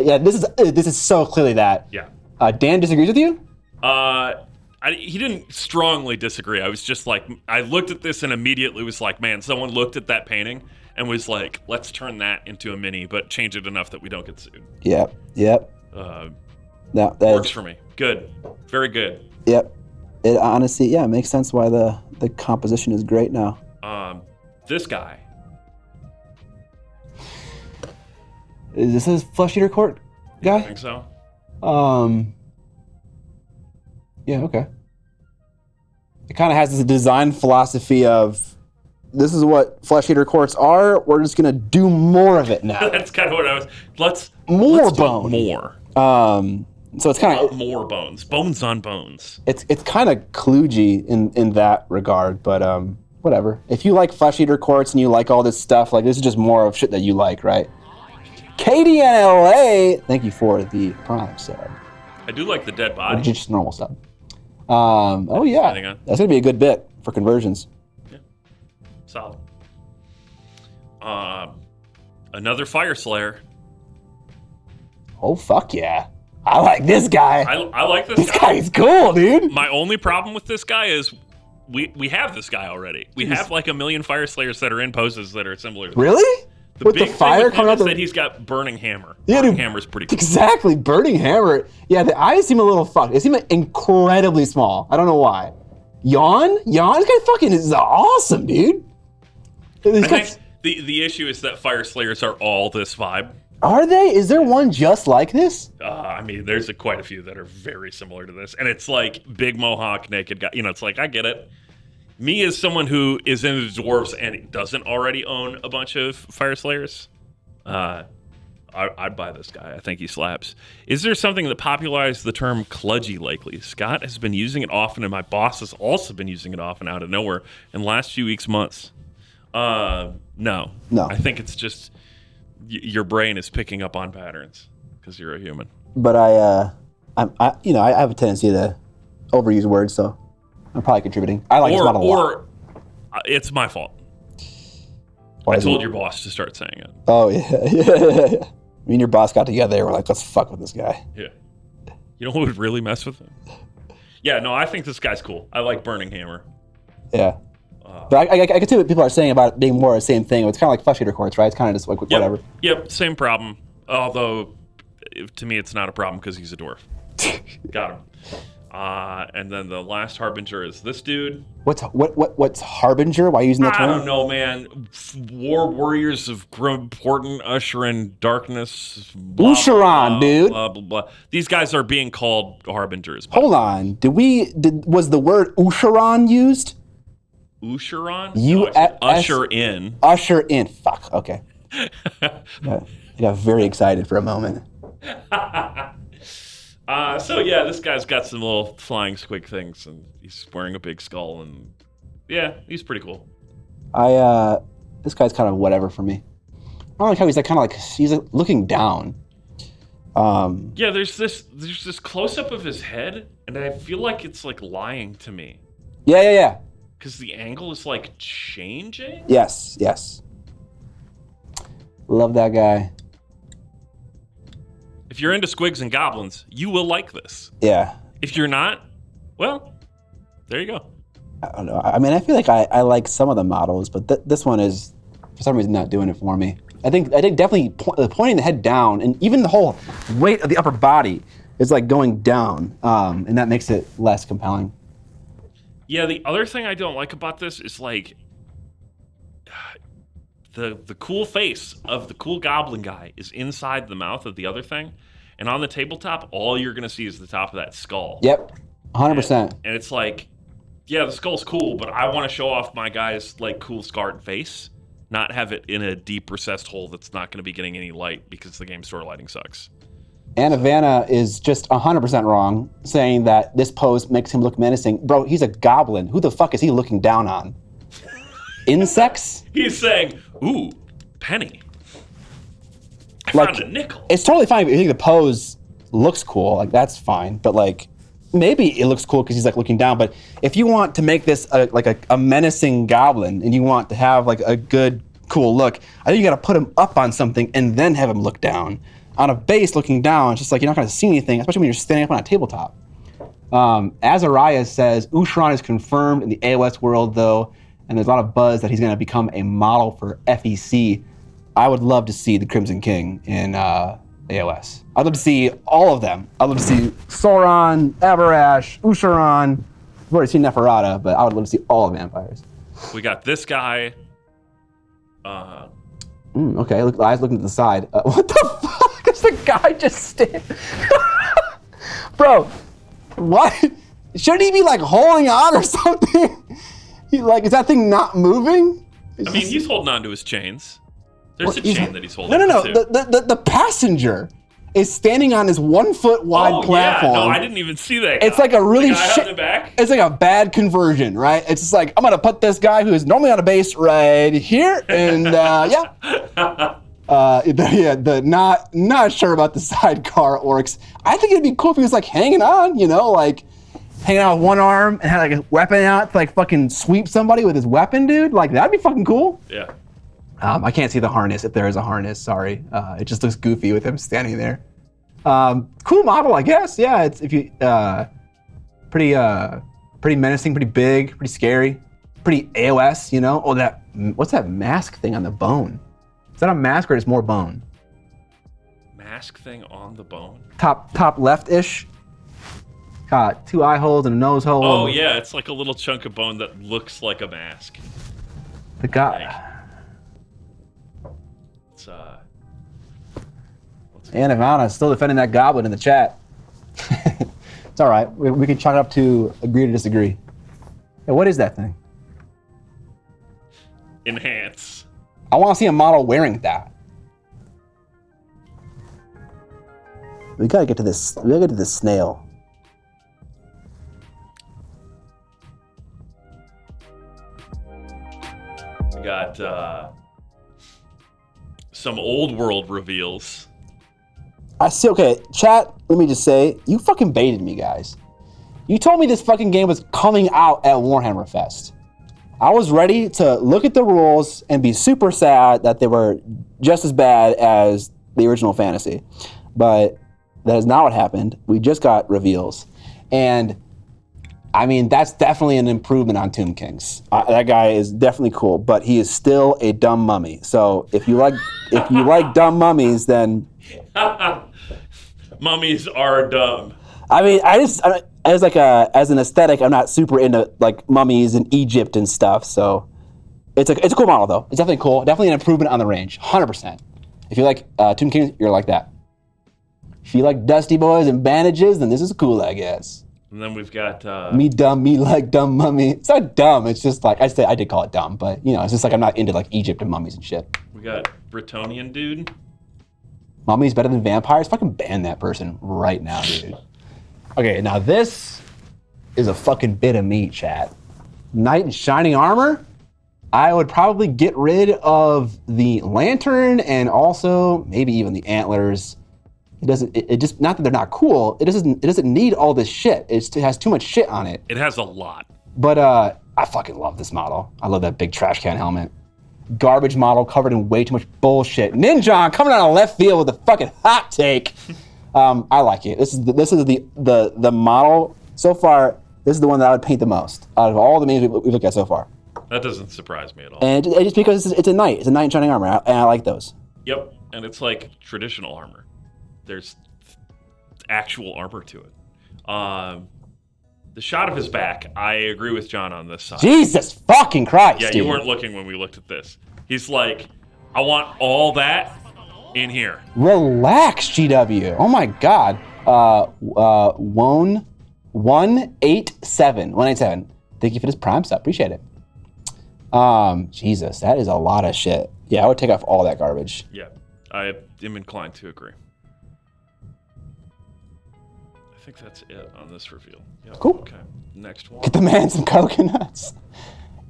yeah. This is so clearly that. Yeah. Dan disagrees with you? He didn't strongly disagree. I was just like, I looked at this and immediately was like, man, someone looked at that painting and was like, let's turn that into a mini, but change it enough that we don't get sued. Yep. That works for me. Good. Very good. Yep. It honestly, it makes sense why the composition is great now. This guy. Is this a Flesh-eater Court guy? I think so. Yeah, okay. It kind of has this design philosophy of this is what flesh-eater courts are. We're just gonna do more of it now. That's kind of what I was. Let's more do bone. More. So it's kind of more bones. Bones on bones. It's kind of kludgy in that regard, but whatever. If you like flesh-eater courts and you like all this stuff, like this is just more of shit that you like, right? Katie in LA, thank you for the Prime sub. I do like the dead body. Just normal sub. Oh yeah, that's gonna be a good bit for conversions. Yeah, solid. Another Fire Slayer. Oh fuck yeah! I like this guy. I like this guy. This guy's cool, dude. My only problem with this guy is we have this guy already. We have like 1 million Fire Slayers that are in poses that are similar to this. Really? The With big the fire thing with coming him out is the... that he's got Burning Hammer. Yeah, Burning dude, Hammer's pretty cool. Exactly, Burning Hammer. Yeah, the eyes seem a little fucked. They seem incredibly small. I don't know why. Yawn? This guy fucking is awesome, dude. I think the issue is that Fire Slayers are all this vibe. Are they? Is there one just like this? I mean, there's quite a few that are very similar to this. And it's like big mohawk, naked guy. You know, it's like, I get it. Me as someone who is into dwarves and doesn't already own a bunch of Fire Slayers, I'd buy this guy. I think he slaps. Is there something that popularized the term kludgy lately? Scott has been using it often, and my boss has also been using it often out of nowhere in the last few weeks, months. No. I think it's just your brain is picking up on patterns because you're a human. But I have a tendency to overuse words, so I'm probably contributing. I like this model a lot. Or it's my fault. I told your boss to start saying it. Oh, yeah. Me and your boss got together. We're like, let's fuck with this guy. Yeah. You know who would really mess with him? Yeah, no, I think this guy's cool. I like Burning Hammer. Yeah. But I can see what people are saying about it being more of the same thing. It's kind of like flesh-eater courts, right? It's kind of just like whatever. Yep, same problem. Although, to me, it's not a problem because he's a dwarf. Got him. And then the last Harbinger is this dude. What's Harbinger? Why are you using that term? I don't know, man. War warriors of grim portent, usher in darkness. Usheron, dude. Blah, blah, blah. These guys are being called Harbingers. Hold on. Was the word Usheron used? Usheron? Usher in. Usher in. Fuck. Okay. I got very excited for a moment. So yeah, this guy's got some little flying squig things, and he's wearing a big skull, and yeah, he's pretty cool. This guy's kind of whatever for me. I don't like how he's looking down. Yeah, there's this close up of his head, and I feel like it's like lying to me. Yeah. Because the angle is like changing? Yes. Love that guy. If you're into squigs and goblins, you will like this. Yeah. If you're not, well, there you go. I don't know. I mean, I feel like I like some of the models, but this one is, for some reason, not doing it for me. I think definitely pointing the head down, and even the whole weight of the upper body is like going down, and that makes it less compelling. Yeah, the other thing I don't like about this is like the cool face of the cool goblin guy is inside the mouth of the other thing, and on the tabletop, all you're gonna see is the top of that skull. Yep, 100%. And it's like, yeah, the skull's cool, but I want to show off my guy's like cool scarred face, not have it in a deep recessed hole that's not going to be getting any light because the game store lighting sucks. Anna Vanna is just 100% wrong, saying that this pose makes him look menacing. Bro, he's a goblin. Who the fuck is he looking down on? Insects? He's saying, ooh, penny. I found a nickel. It's totally fine if you think the pose looks cool. Like, that's fine. But, like, maybe it looks cool because he's, like, looking down. But if you want to make this, a menacing goblin and you want to have, like, a good, cool look, I think you got to put him up on something and then have him look down. On a base looking down, it's just like you're not going to see anything, especially when you're standing up on a tabletop. Azariah says, Usheron is confirmed in the AOS world, though, and there's a lot of buzz that he's going to become a model for FEC. I would love to see the Crimson King in AOS. I'd love to see all of them. I'd love to see Sauron, Aberash, Usheron. I've already seen Neferata, but I would love to see all the vampires. We got this guy. Okay, look, eyes looking to the side. What the fuck? Is the guy just standing? Bro, what? Shouldn't he be like holding on or something? Is that thing not moving? I mean, he's holding on to his chains. There's a chain that he's holding No. on to. The passenger is standing on this 1 foot wide platform. Yeah. No, I didn't even see that guy. It's like a really shit. Back? It's like a bad conversion, right? It's just like, I'm going to put this guy who is normally on a base right here. And not sure about the sidecar orcs. I think it'd be cool if he was like hanging on, like hanging out with one arm and had like a weapon out to like fucking sweep somebody with his weapon, dude. Like that'd be fucking cool. Yeah. I can't see the harness if there is a harness. Sorry, it just looks goofy with him standing there. Cool model, I guess. Yeah, it's pretty menacing, pretty big, pretty scary, pretty AOS. Oh, what's that mask thing on the bone? Is that a mask or is it more bone? Mask thing on the bone. Top left-ish. Got 2 eye holes and a nose hole. Oh yeah, it's like a little chunk of bone that looks like a mask. The guy. And Ivana's still defending that goblin in the chat. It's all right. We can chalk it up to agree to disagree. Hey, what is that thing? Enhance. I want to see a model wearing that. We gotta get to this. We gotta get to this snail. We got some old world reveals. I see. Okay, chat. Let me just say, you fucking baited me, guys. You told me this fucking game was coming out at Warhammer Fest. I was ready to look at the rules and be super sad that they were just as bad as the original fantasy, but that is not what happened. We just got reveals, and I mean that's definitely an improvement on Tomb Kings. That guy is definitely cool, but he is still a dumb mummy. So if you like dumb mummies, then. Mummies are dumb. I mean, as an aesthetic, I'm not super into like mummies in Egypt and stuff. So it's a cool model though. It's definitely cool. Definitely an improvement on the range, 100%. If you like Tomb Kings, you're like that. If you like Dusty Boys and bandages, then this is cool, I guess. And then we've got me like dumb mummy. It's not dumb. It's just like I did call it dumb, but it's just like I'm not into like Egypt and mummies and shit. We got Bretonian dude. Mummies better than vampires? Fucking ban that person right now, dude. Okay, now this is a fucking bit of meat, chat. Knight in shining armor? I would probably get rid of the lantern and also maybe even the antlers. It just not that they're not cool. It doesn't need all this shit. It has too much shit on it. It has a lot. But I fucking love this model. I love that big trash can helmet. Garbage model covered in way too much bullshit. Ninja coming out of left field with a fucking hot take. I like it. This is the model so far. This is the one that I would paint the most out of all the names we looked at so far. That doesn't surprise me at all. And it's just because it's a knight. It's a knight in shining armor, and I like those. Yep, and it's like traditional armor. There's actual armor to it. The shot of his back, I agree with John on this side. Jesus fucking Christ, Yeah, dude. You weren't looking when we looked at this. He's like, I want all that in here. Relax, GW. Oh my God. 187. Thank you for this Prime sub. Appreciate it. Jesus, that is a lot of shit. Yeah, I would take off all that garbage. Yeah, I am inclined to agree. I think that's it on this reveal. Yep. Cool. Okay, next one. Get the man some coconuts.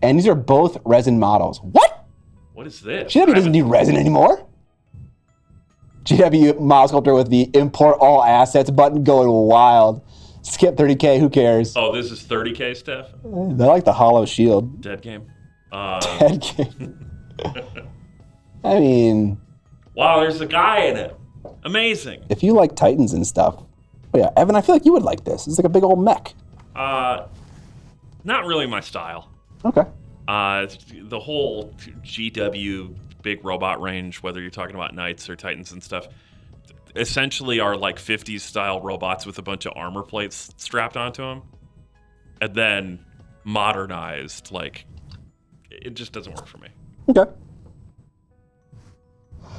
And these are both resin models. What? What is this? GW doesn't need resin anymore. GW model sculptor with the import all assets button going wild. Skip 30K, who cares? Oh, this is 30K, Steph? They like the hollow shield. Dead game. Dead game. I mean... Wow, there's a guy in it. Amazing. If you like Titans and stuff. Oh yeah, Evan, I feel like you would like this. It's like a big old mech. Not really my style. Okay. The whole GW big robot range, whether you're talking about Knights or Titans and stuff, essentially are like 50s style robots with a bunch of armor plates strapped onto them. And then modernized, like, it just doesn't work for me. Okay.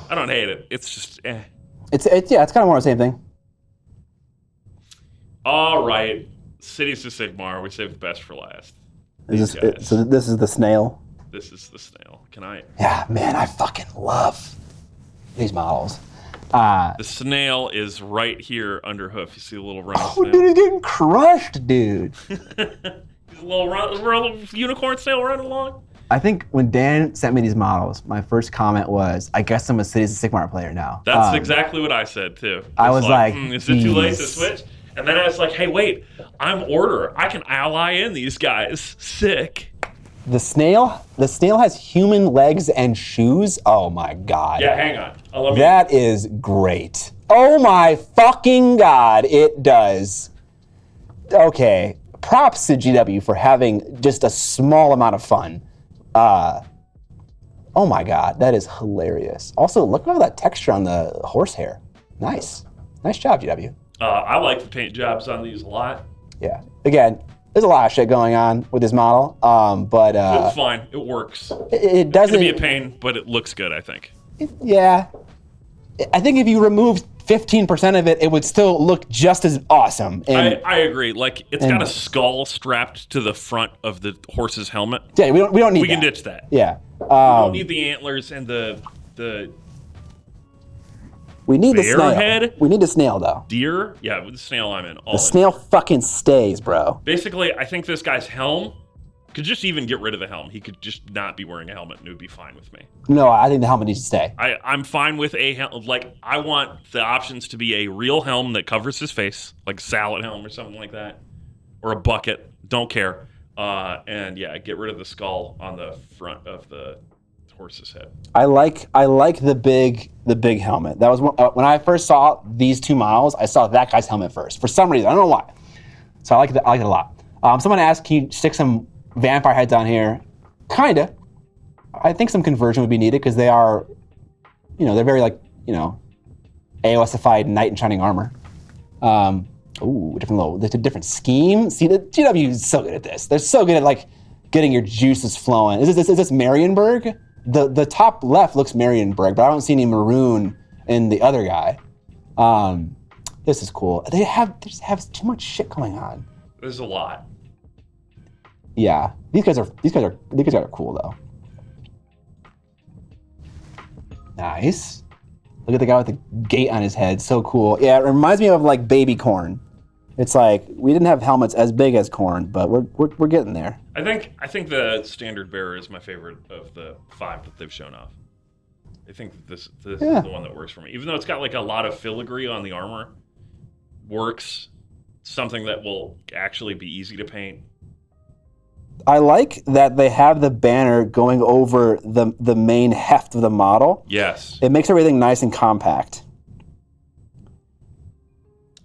I don't hate it. It's just, eh. It's kind of more of the same thing. All right. Cities to Sigmar. We saved the best for last. So this is the snail. This is the snail. Can I? Yeah, man, I fucking love these models. The snail is right here under hoof. You see the little running snail? Dude, he's getting crushed, dude. He's a little unicorn snail running along. I think when Dan sent me these models, my first comment was, I guess I'm a Cities of Sigmar player now. That's exactly what I said, too. I was like, is it too late to switch? And then I was like, hey, wait, I'm Order. I can ally in these guys. Sick. The snail has human legs and shoes. Oh my God. Yeah, hang on. That is great. Oh my fucking God, it does. Okay, props to GW for having just a small amount of fun. Oh my God, that is hilarious. Also, look at all that texture on the horsehair. Nice. Nice job, GW. I like the paint jobs on these a lot. Yeah. Again, there's a lot of shit going on with this model, but it's fine. It works. It doesn't. It's gonna be a pain, but it looks good, I think. Yeah. I think if you removed 15% of it, it would still look just as awesome. And I agree. Like, it's got a skull strapped to the front of the horse's helmet. Yeah, we don't need that. We can ditch that. Yeah. We don't need the antlers and the we need the snail. head. We need the snail, though. Deer? Yeah, with the snail I'm in. The snail fucking stays, bro. Basically, I think this guy's helm could just even get rid of the helm. He could just not be wearing a helmet and it would be fine with me. No, I think the helmet needs to stay. I'm fine with a helm. Like, I want the options to be a real helm that covers his face, like a salad helm or something like that, or a bucket. Don't care. And yeah, get rid of the skull on the front of the horse's head. I like the big helmet. That was when I first saw these two models. I saw that guy's helmet first for some reason. I don't know why. So I like it a lot. Someone asked, can you stick some vampire heads on here? Kinda. I think some conversion would be needed because they are, they're very AOSified knight in shining armor. There's a different scheme. See, the GW is so good at this. They're so good at getting your juices flowing. Is this Marienburg? The top left looks Marienburg, but I don't see any maroon in the other guy. This is cool. They just have too much shit going on. There's a lot. Yeah, these guys are cool though. Nice. Look at the guy with the gate on his head. So cool. Yeah, it reminds me of baby corn. It's like we didn't have helmets as big as corn, but we're getting there. I think the standard bearer is my favorite of the 5 that they've shown off. I think this is the one that works for me. Even though it's got a lot of filigree on the armor, works. Something that will actually be easy to paint. I like that they have the banner going over the main heft of the model. Yes. It makes everything nice and compact.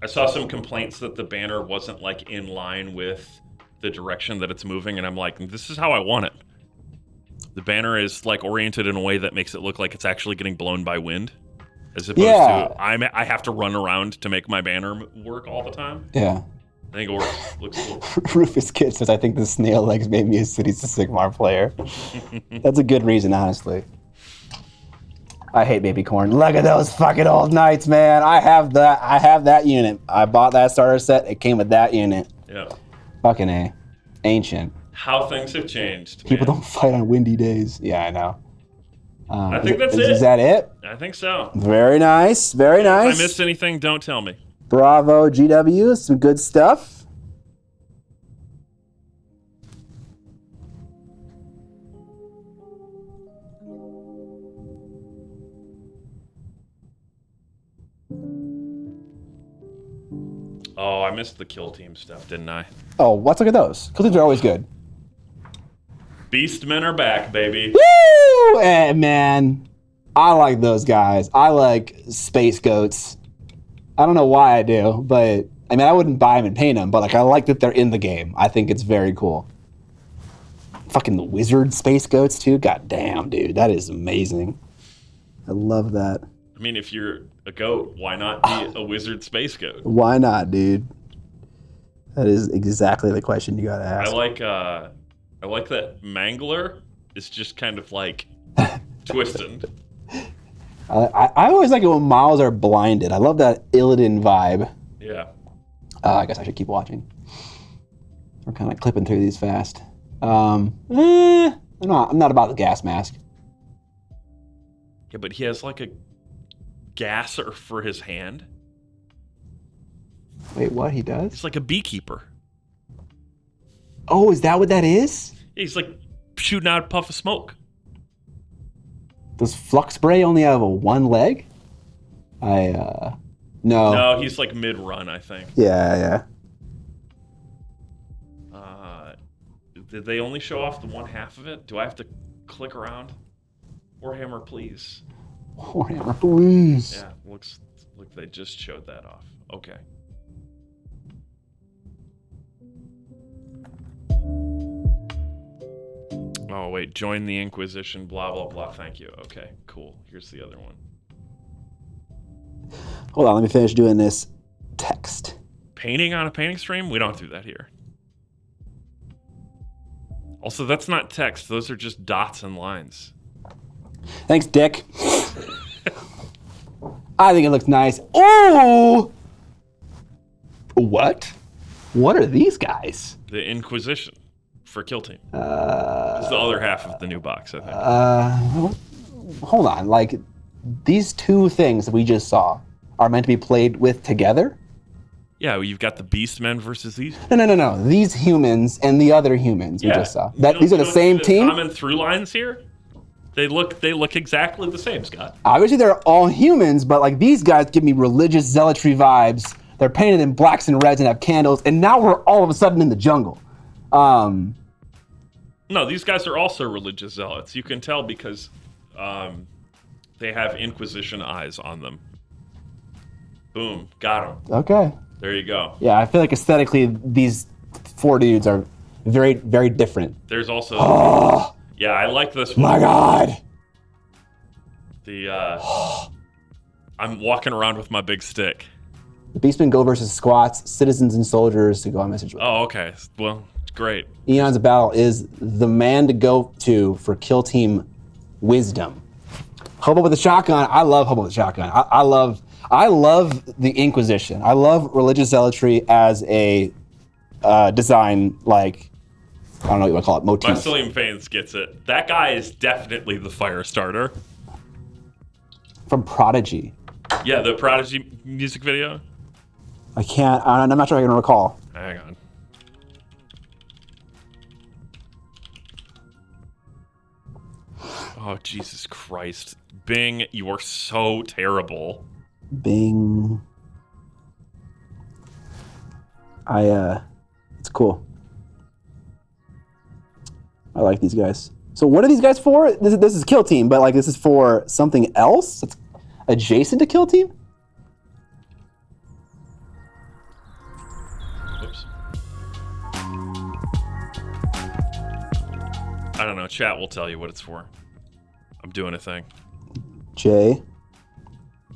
I saw some complaints that the banner wasn't in line with the direction that it's moving, and I'm like, this is how I want it. The banner is oriented in a way that makes it look like it's actually getting blown by wind, as opposed to I have to run around to make my banner work all the time. Yeah. I think it works. Looks cool. Rufus Kid says, I think the snail legs made me a Cities of Sigmar player. That's a good reason, honestly. I hate baby corn. Look at those fucking old knights, man. I have that unit. I bought that starter set. It came with that unit. Yeah. Fucking A. Ancient. How things have changed. People don't fight on windy days. Yeah, I know. I think that's it. Is that it? I think so. Very nice. Very nice. If I missed anything, don't tell me. Bravo, GW. Some good stuff. Oh, I missed the kill team stuff, didn't I? Oh, let's look at those. Kill teams are always good. Beastmen are back, baby. Woo! Man, I like those guys. I like space goats. I don't know why I do, but I wouldn't buy them and paint them, but I like that they're in the game. I think it's very cool. Fucking the wizard space goats too. God damn, dude, that is amazing. I love that. If you're a goat, why not be a wizard space goat? Why not, dude? That is exactly the question you gotta ask. I like that Mangler is just kind of twisting. I always like it when models are blinded. I love that Illidan vibe. Yeah. I guess I should keep watching. We're kind of clipping through these fast. I'm not about the gas mask. Yeah, but he has like a gasser for his hand. Wait, what? He does? He's like a beekeeper. Oh, is that what that is? He's like shooting out a puff of smoke. Does Flux Spray only have one leg? No. No, he's like mid-run, I think. Yeah. Did they only show off the one half of it? Do I have to click around? Warhammer, please. Warhammer, please. Yeah, look, they just showed that off. Okay. Oh, wait, join the Inquisition, blah, blah, blah. Thank you. Okay, cool. Here's the other one. Hold on, let me finish doing this text. Painting on a painting stream? We don't do that here. Also, that's not text. Those are just dots and lines. Thanks, Dick. I think it looks nice. Oh! What? What are these guys? The Inquisition for Kill Team. It's the other half of the new box, I think. Hold on. Like, these two things that we just saw are meant to be played with together? Yeah, well, you've got the Beastmen versus these. No. These humans and the other humans we just saw. These are the same team? Common through lines here? They look exactly the same, Scott. Obviously, they're all humans, but like these guys give me religious zealotry vibes. They're painted in blacks and reds and have candles, and now we're all of a sudden in the jungle. No, these guys are also religious zealots. You can tell because they have Inquisition eyes on them. Boom, got them. Okay. There you go. Yeah, I feel like aesthetically, these four dudes are very, very different. There's also... Yeah, I like this one. My God. I'm walking around with my big stick. The Beastmen go versus squats, citizens and soldiers to go on message with. Oh, okay. Well, great. Eons of Battle is the man to go to for kill team wisdom. Hobo with a shotgun. I love Hobo with a shotgun. I love the Inquisition. I love religious zealotry as a design, like, I don't know what you want to call it, motif. Mycelium Fans gets it. That guy is definitely the fire starter. From Prodigy. Yeah, the Prodigy music video. I'm not sure I can recall. Hang on. Oh, Jesus Christ. Bing, you are so terrible. Bing. It's cool. I like these guys. So what are these guys for? This is Kill Team, but like this is for something else that's adjacent to Kill Team? Oops. I don't know. Chat will tell you what it's for. I'm doing a thing. Jay,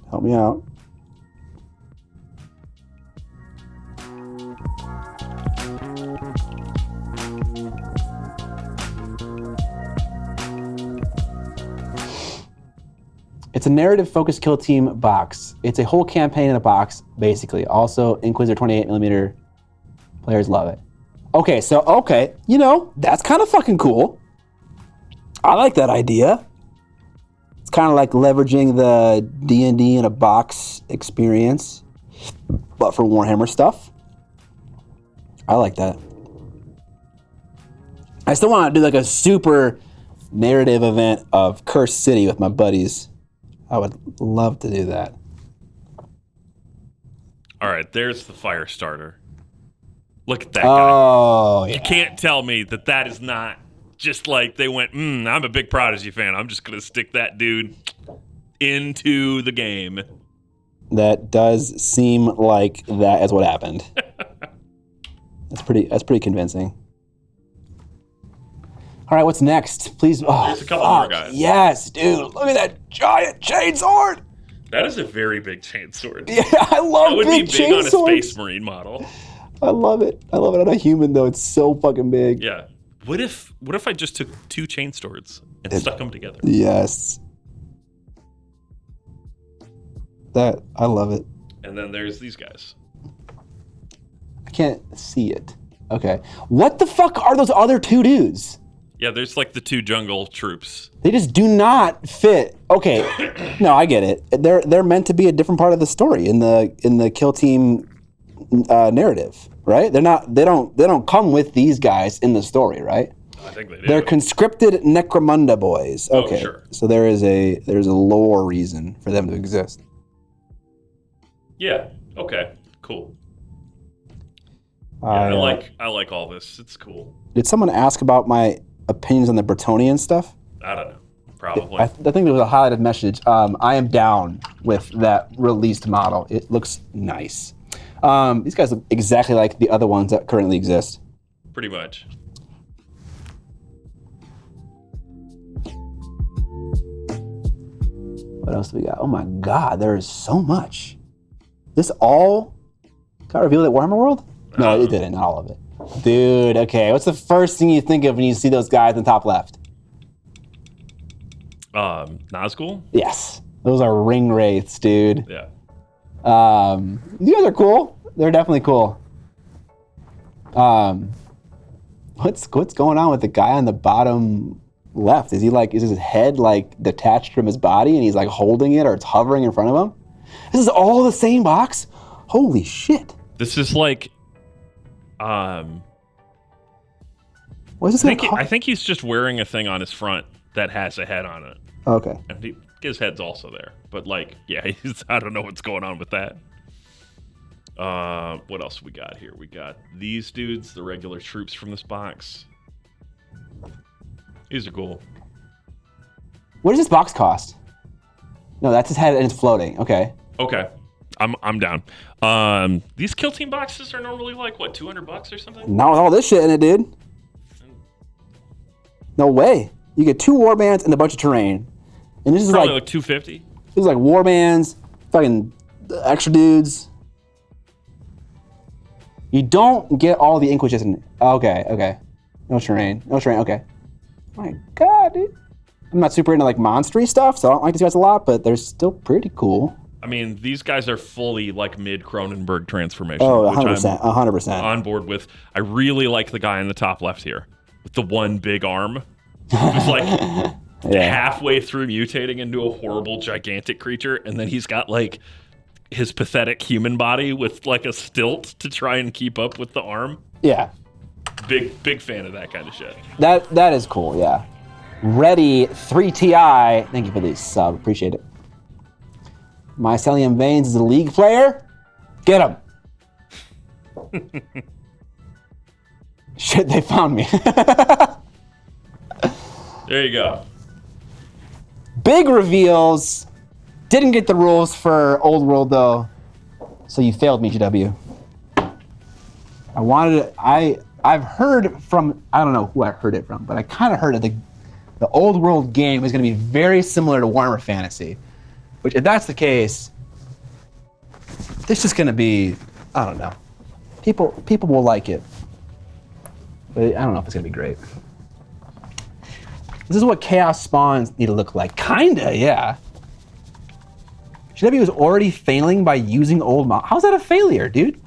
help me out. It's a narrative-focused Kill Team box. It's a whole campaign in a box, basically. Also, Inquisitor 28mm. Players love it. Okay, that's kind of fucking cool. I like that idea. It's kind of like leveraging the D&D in a box experience, but for Warhammer stuff. I like that. I still want to do like a super narrative event of Cursed City with my buddies. I would love to do that. All right, there's the fire starter. Look at that guy. Oh, yeah. You can't tell me that is not just like they went, I'm a big Prodigy fan. I'm just going to stick that dude into the game. That does seem like that is what happened. That's pretty convincing. All right, what's next? Please. Oh, there's a couple more guys. Yes, dude. Look at that giant chainsword. That is a very big chainsword. Yeah, I love big chainsaws. It would be big on a Space Marine model. I love it. I love it on a human, though. It's so fucking big. Yeah. What if I just took two chain swords and stuck them together? Yes. I love it. And then there's these guys. I can't see it. Okay. What the fuck are those other two dudes? Yeah, there's like the 2 jungle troops. They just do not fit. Okay, no, I get it. They're meant to be a different part of the story in the kill team narrative, right? They don't come with these guys in the story, right? I think they do. They're conscripted Necromunda boys. Okay, sure. So there's a lore reason for them to exist. Yeah. Okay. Cool. Yeah, I like all this. It's cool. Did someone ask about my opinions on the Bretonian stuff? I don't know. Probably. I think there was a highlighted message. I am down with that released model. It looks nice. These guys look exactly like the other ones that currently exist. Pretty much. What else do we got? Oh my God, there is so much. This all got revealed at Warhammer World? No, it didn't. Not all of it. Dude, okay. What's the first thing you think of when you see those guys in the top left? Nazgul? Yes. Those are ring wraiths, dude. Yeah. You guys are cool. They're definitely cool. What's going on with the guy on the bottom left? Is his head like detached from his body and he's like holding it or it's hovering in front of him? This is all the same box? Holy shit. This is like what is this I think he's just wearing a thing on his front that has a head on it. Okay. And his head's also there. But like, yeah, I don't know what's going on with that. What else we got here? We got these dudes, the regular troops from this box. These are cool. What does this box cost? No, that's his head and it's floating. Okay. Okay. I'm down. These kill team boxes are normally like what, $200 or something? Not with all this shit in it, dude. No way. You get 2 warbands and a bunch of terrain. And this is probably like $250. This is like warbands, fucking extra dudes. You don't get all the Inquisition. Okay. No terrain. Okay. My God, dude. I'm not super into like monstery stuff, so I don't like these guys a lot, but they're still pretty cool. I mean, these guys are fully like mid Cronenberg transformation. Oh, which 100%. 100%. On board with. I really like the guy in the top left here with the one big arm. Who's like halfway through mutating into a horrible, gigantic creature, and then he's got like his pathetic human body with like a stilt to try and keep up with the arm. Yeah. Big fan of that kind of shit. That is cool, yeah. Ready 3TI. Thank you for the sub. Appreciate it. Mycelium Veins is a league player. Get him. Shit, they found me. There you go. Big reveals. Didn't get the rules for Old World though. So you failed me, GW. I've heard from, I don't know who I heard it from, but I kind of heard that the Old World game is going to be very similar to Warhammer Fantasy. Which, if that's the case, this is going to be, I don't know. People will like it. But I don't know if it's going to be great. This is what Chaos Spawns need to look like. Kinda, yeah. GW was already failing by using old mod. How's that a failure, dude?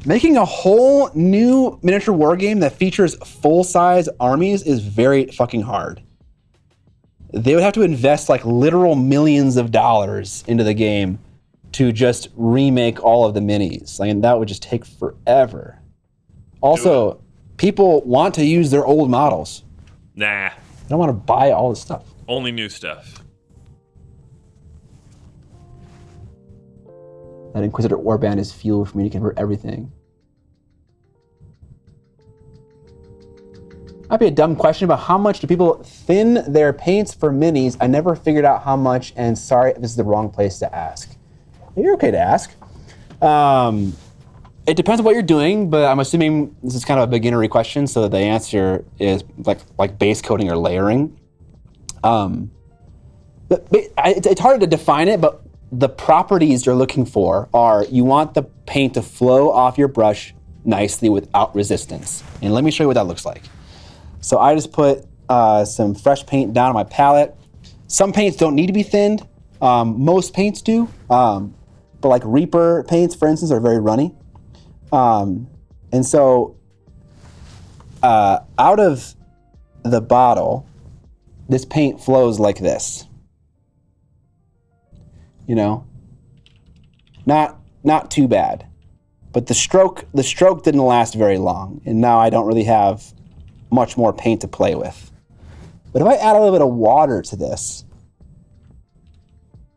Making a whole new miniature war game that features full-size armies is very fucking hard. They would have to invest like literal millions of dollars into the game to just remake all of the minis. Like, and that would just take forever. Also, people want to use their old models. Nah. They don't want to buy all the stuff. Only new stuff. That Inquisitor Warband is fuel for me to convert everything. Might be a dumb question, but how much do people thin their paints for minis? I never figured out how much, and sorry if this is the wrong place to ask. You're okay to ask. It depends on what you're doing, but I'm assuming this is kind of a beginnery question, so the answer is like base coating or layering. It's hard to define it, but the properties you're looking for are you want the paint to flow off your brush nicely without resistance. And let me show you what that looks like. So I just put some fresh paint down on my palette. Some paints don't need to be thinned. Most paints do. But like Reaper paints, for instance, are very runny. And so out of the bottle, this paint flows like this. You know? Not too bad. But the stroke didn't last very long, and now I don't really have much more paint to play with. But if I add a little bit of water to this,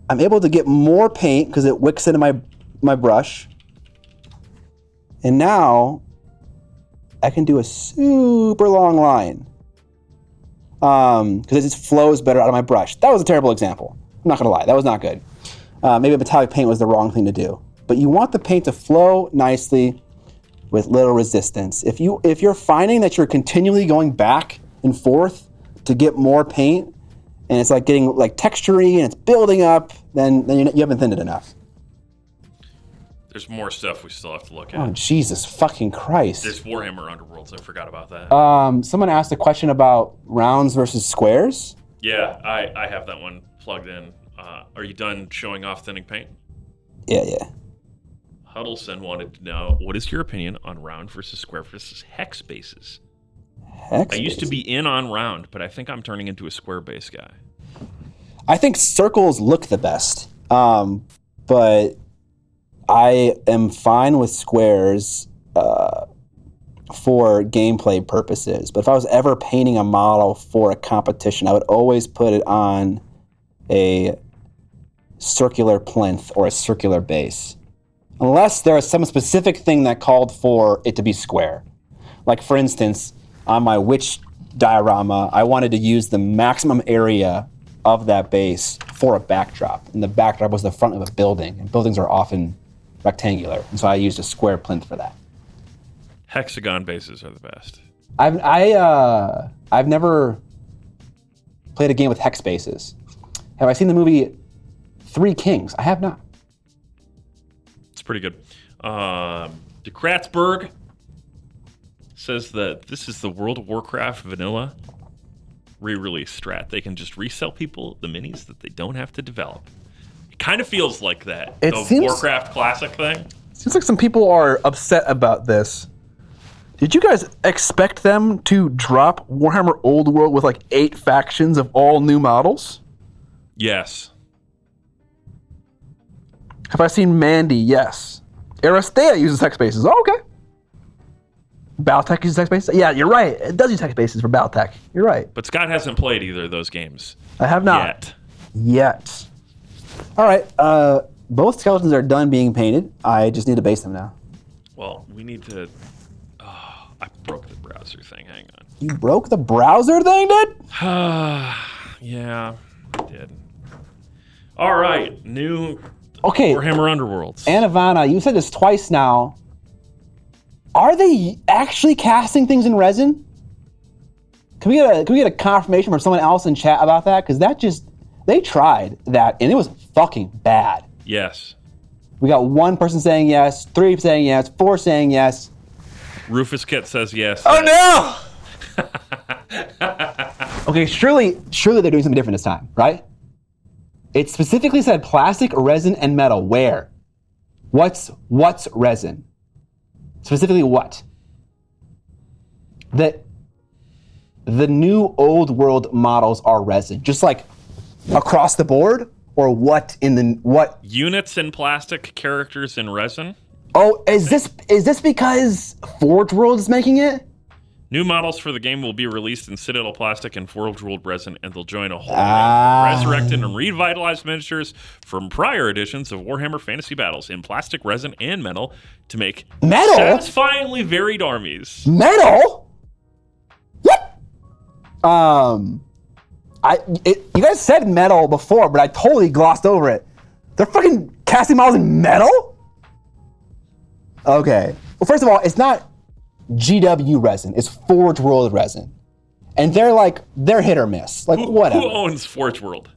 I'm able to get more paint because it wicks into my brush. And now I can do a super long line because it just flows better out of my brush. That was a terrible example. I'm not gonna lie, that was not good. Maybe metallic paint was the wrong thing to do. But you want the paint to flow nicely with little resistance. If you're finding that you're continually going back and forth to get more paint, and it's like getting like textury and it's building up, then you haven't thinned it enough. There's more stuff we still have to look at. Oh, Jesus fucking Christ. There's Warhammer Underworlds. I forgot about that. Someone asked a question about rounds versus squares. Yeah, I have that one plugged in. Are you done showing off thinning paint? Yeah. Huddleston wanted to know, what is your opinion on round versus square versus hex bases? I used to be in on round, but I think I'm turning into a square base guy. I think circles look the best, but I am fine with squares for gameplay purposes. But if I was ever painting a model for a competition, I would always put it on a circular plinth or a circular base. Unless there is some specific thing that called for it to be square. Like for instance, on my witch diorama, I wanted to use the maximum area of that base for a backdrop. And the backdrop was the front of a building. And buildings are often rectangular. And so I used a square plinth for that. Hexagon bases are the best. I've never played a game with hex bases. Have I seen the movie Three Kings? I have not. It's pretty good. De Kratzberg says that this is the World of Warcraft vanilla re-release strat. They can just resell people the minis that they don't have to develop. It kind of feels like that. The Warcraft Classic thing. Seems like some people are upset about this. Did you guys expect them to drop Warhammer Old World with like 8 factions of all new models? Yes. Have I seen Mandy? Yes. Aristea uses hex bases. Oh, okay. Battletech uses hex bases? Yeah, you're right. It does use hex bases for Battletech. You're right. But Scott hasn't played either of those games. I have not. Yet. All right. Both skeletons are done being painted. I just need to base them now. Well, we need to... Oh, I broke the browser thing. Hang on. You broke the browser thing, dude? Yeah, I did. All right. New... Okay. Warhammer Underworlds. Anavana, you said this twice now. Are they actually casting things in resin? Can we get a confirmation from someone else in chat about that? Because they tried that and it was fucking bad. Yes. We got 1 person saying yes, 3 saying yes, 4 saying yes. Rufus Kit says yes. Oh no! Okay, surely they're doing something different this time, right? It specifically said plastic, resin, and metal. Where? What's resin? Specifically what? The new Old World models are resin, just like across the board, or what units in plastic, characters in resin? Oh, is this because Forge World is making it? New models for the game will be released in Citadel Plastic and Forge World Resin, and they'll join a whole range of resurrected and revitalized miniatures from prior editions of Warhammer Fantasy Battles in plastic, resin, and metal to make satisfyingly varied armies. Metal? What? You guys said metal before, but I totally glossed over it. They're fucking casting models in metal? Okay. Well, first of all, it's not GW resin, it's Forge World resin. And they're hit or miss. Like whatever. Who owns Forge World?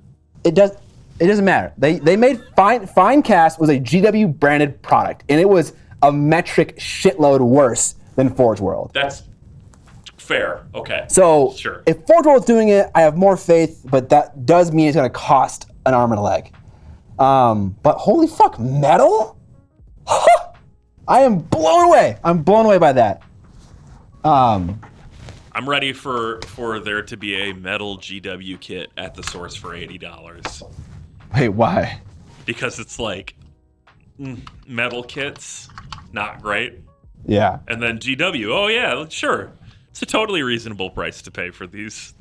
It doesn't matter. They made Finecast was a GW branded product, and it was a metric shitload worse than Forge World. That's fair. Okay. So sure. If Forge World's doing it, I have more faith, but that does mean it's gonna cost an arm and a leg. But holy fuck, metal? I am blown away. I'm blown away by that. I'm ready for there to be a metal GW kit at the source for $80. Wait, why? Because it's like metal kits, not great. Yeah. And then GW, oh yeah, sure. It's a totally reasonable price to pay for these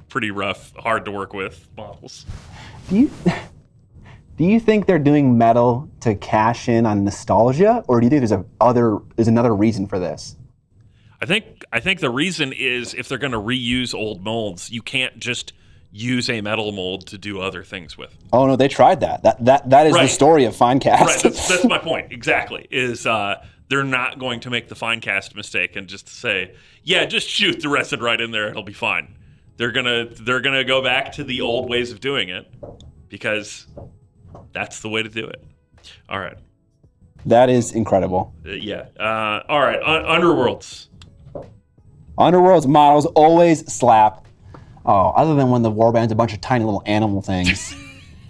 pretty rough, hard to work with models. Do you think they're doing metal to cash in on nostalgia, or do you think there's another reason for this? I think the reason is if they're going to reuse old molds, you can't just use a metal mold to do other things with. Oh no, they tried that. That is the story of Finecast. Right, that's my point. Exactly. Is they're not going to make the Finecast mistake and just say, yeah, just shoot the resin right in there, it'll be fine. They're gonna go back to the old ways of doing it because that's the way to do it. All right. That is incredible. Yeah. All right. Underworlds. Underworlds models always slap. Oh, other than when the warband's a bunch of tiny little animal things.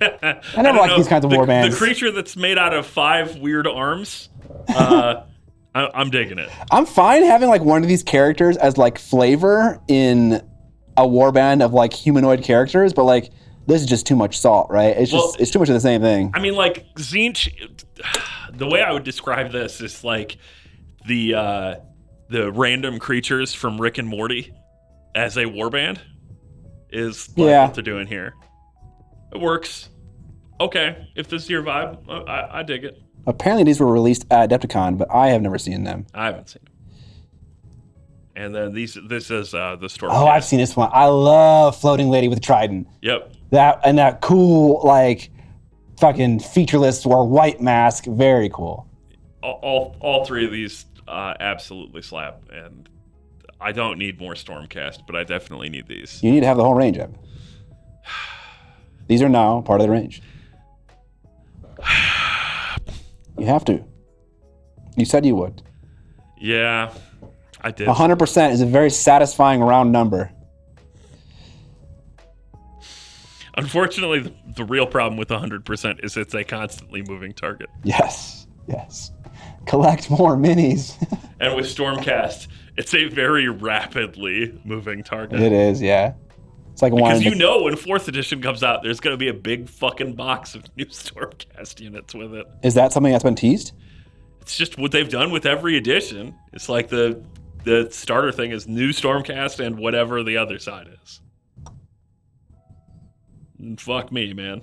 I never like these kinds of warbands. The creature that's made out of 5 weird arms. I'm digging it. I'm fine having like one of these characters as like flavor in a warband of like humanoid characters, but like this is just too much salt, right? It's too much of the same thing. I mean, like Tzeentch, the way I would describe this is like the random creatures from Rick and Morty as a warband is like what they're doing here. It works. Okay, if this is your vibe, I dig it. Apparently these were released at Adepticon, but I have never seen them. I haven't seen them. And then this is the Storm. Oh, I've seen this one. I love Floating Lady with Trident. Yep. That cool, like, fucking featureless or white mask. Very cool. All 3 of these absolutely slap, and I don't need more Stormcast, but I definitely need these. You need to have the whole range of them. These are now part of the range. You have to. You said you would. Yeah, I did. 100% is a very satisfying round number. Unfortunately, the real problem with 100% is it's a constantly moving target. Yes. Collect more minis. And with Stormcast, it's a very rapidly moving target. It is, yeah. It's like because when 4th edition comes out, there's going to be a big fucking box of new Stormcast units with it. Is that something that's been teased? It's just what they've done with every edition. It's like the starter thing is new Stormcast and whatever the other side is. And fuck me, man.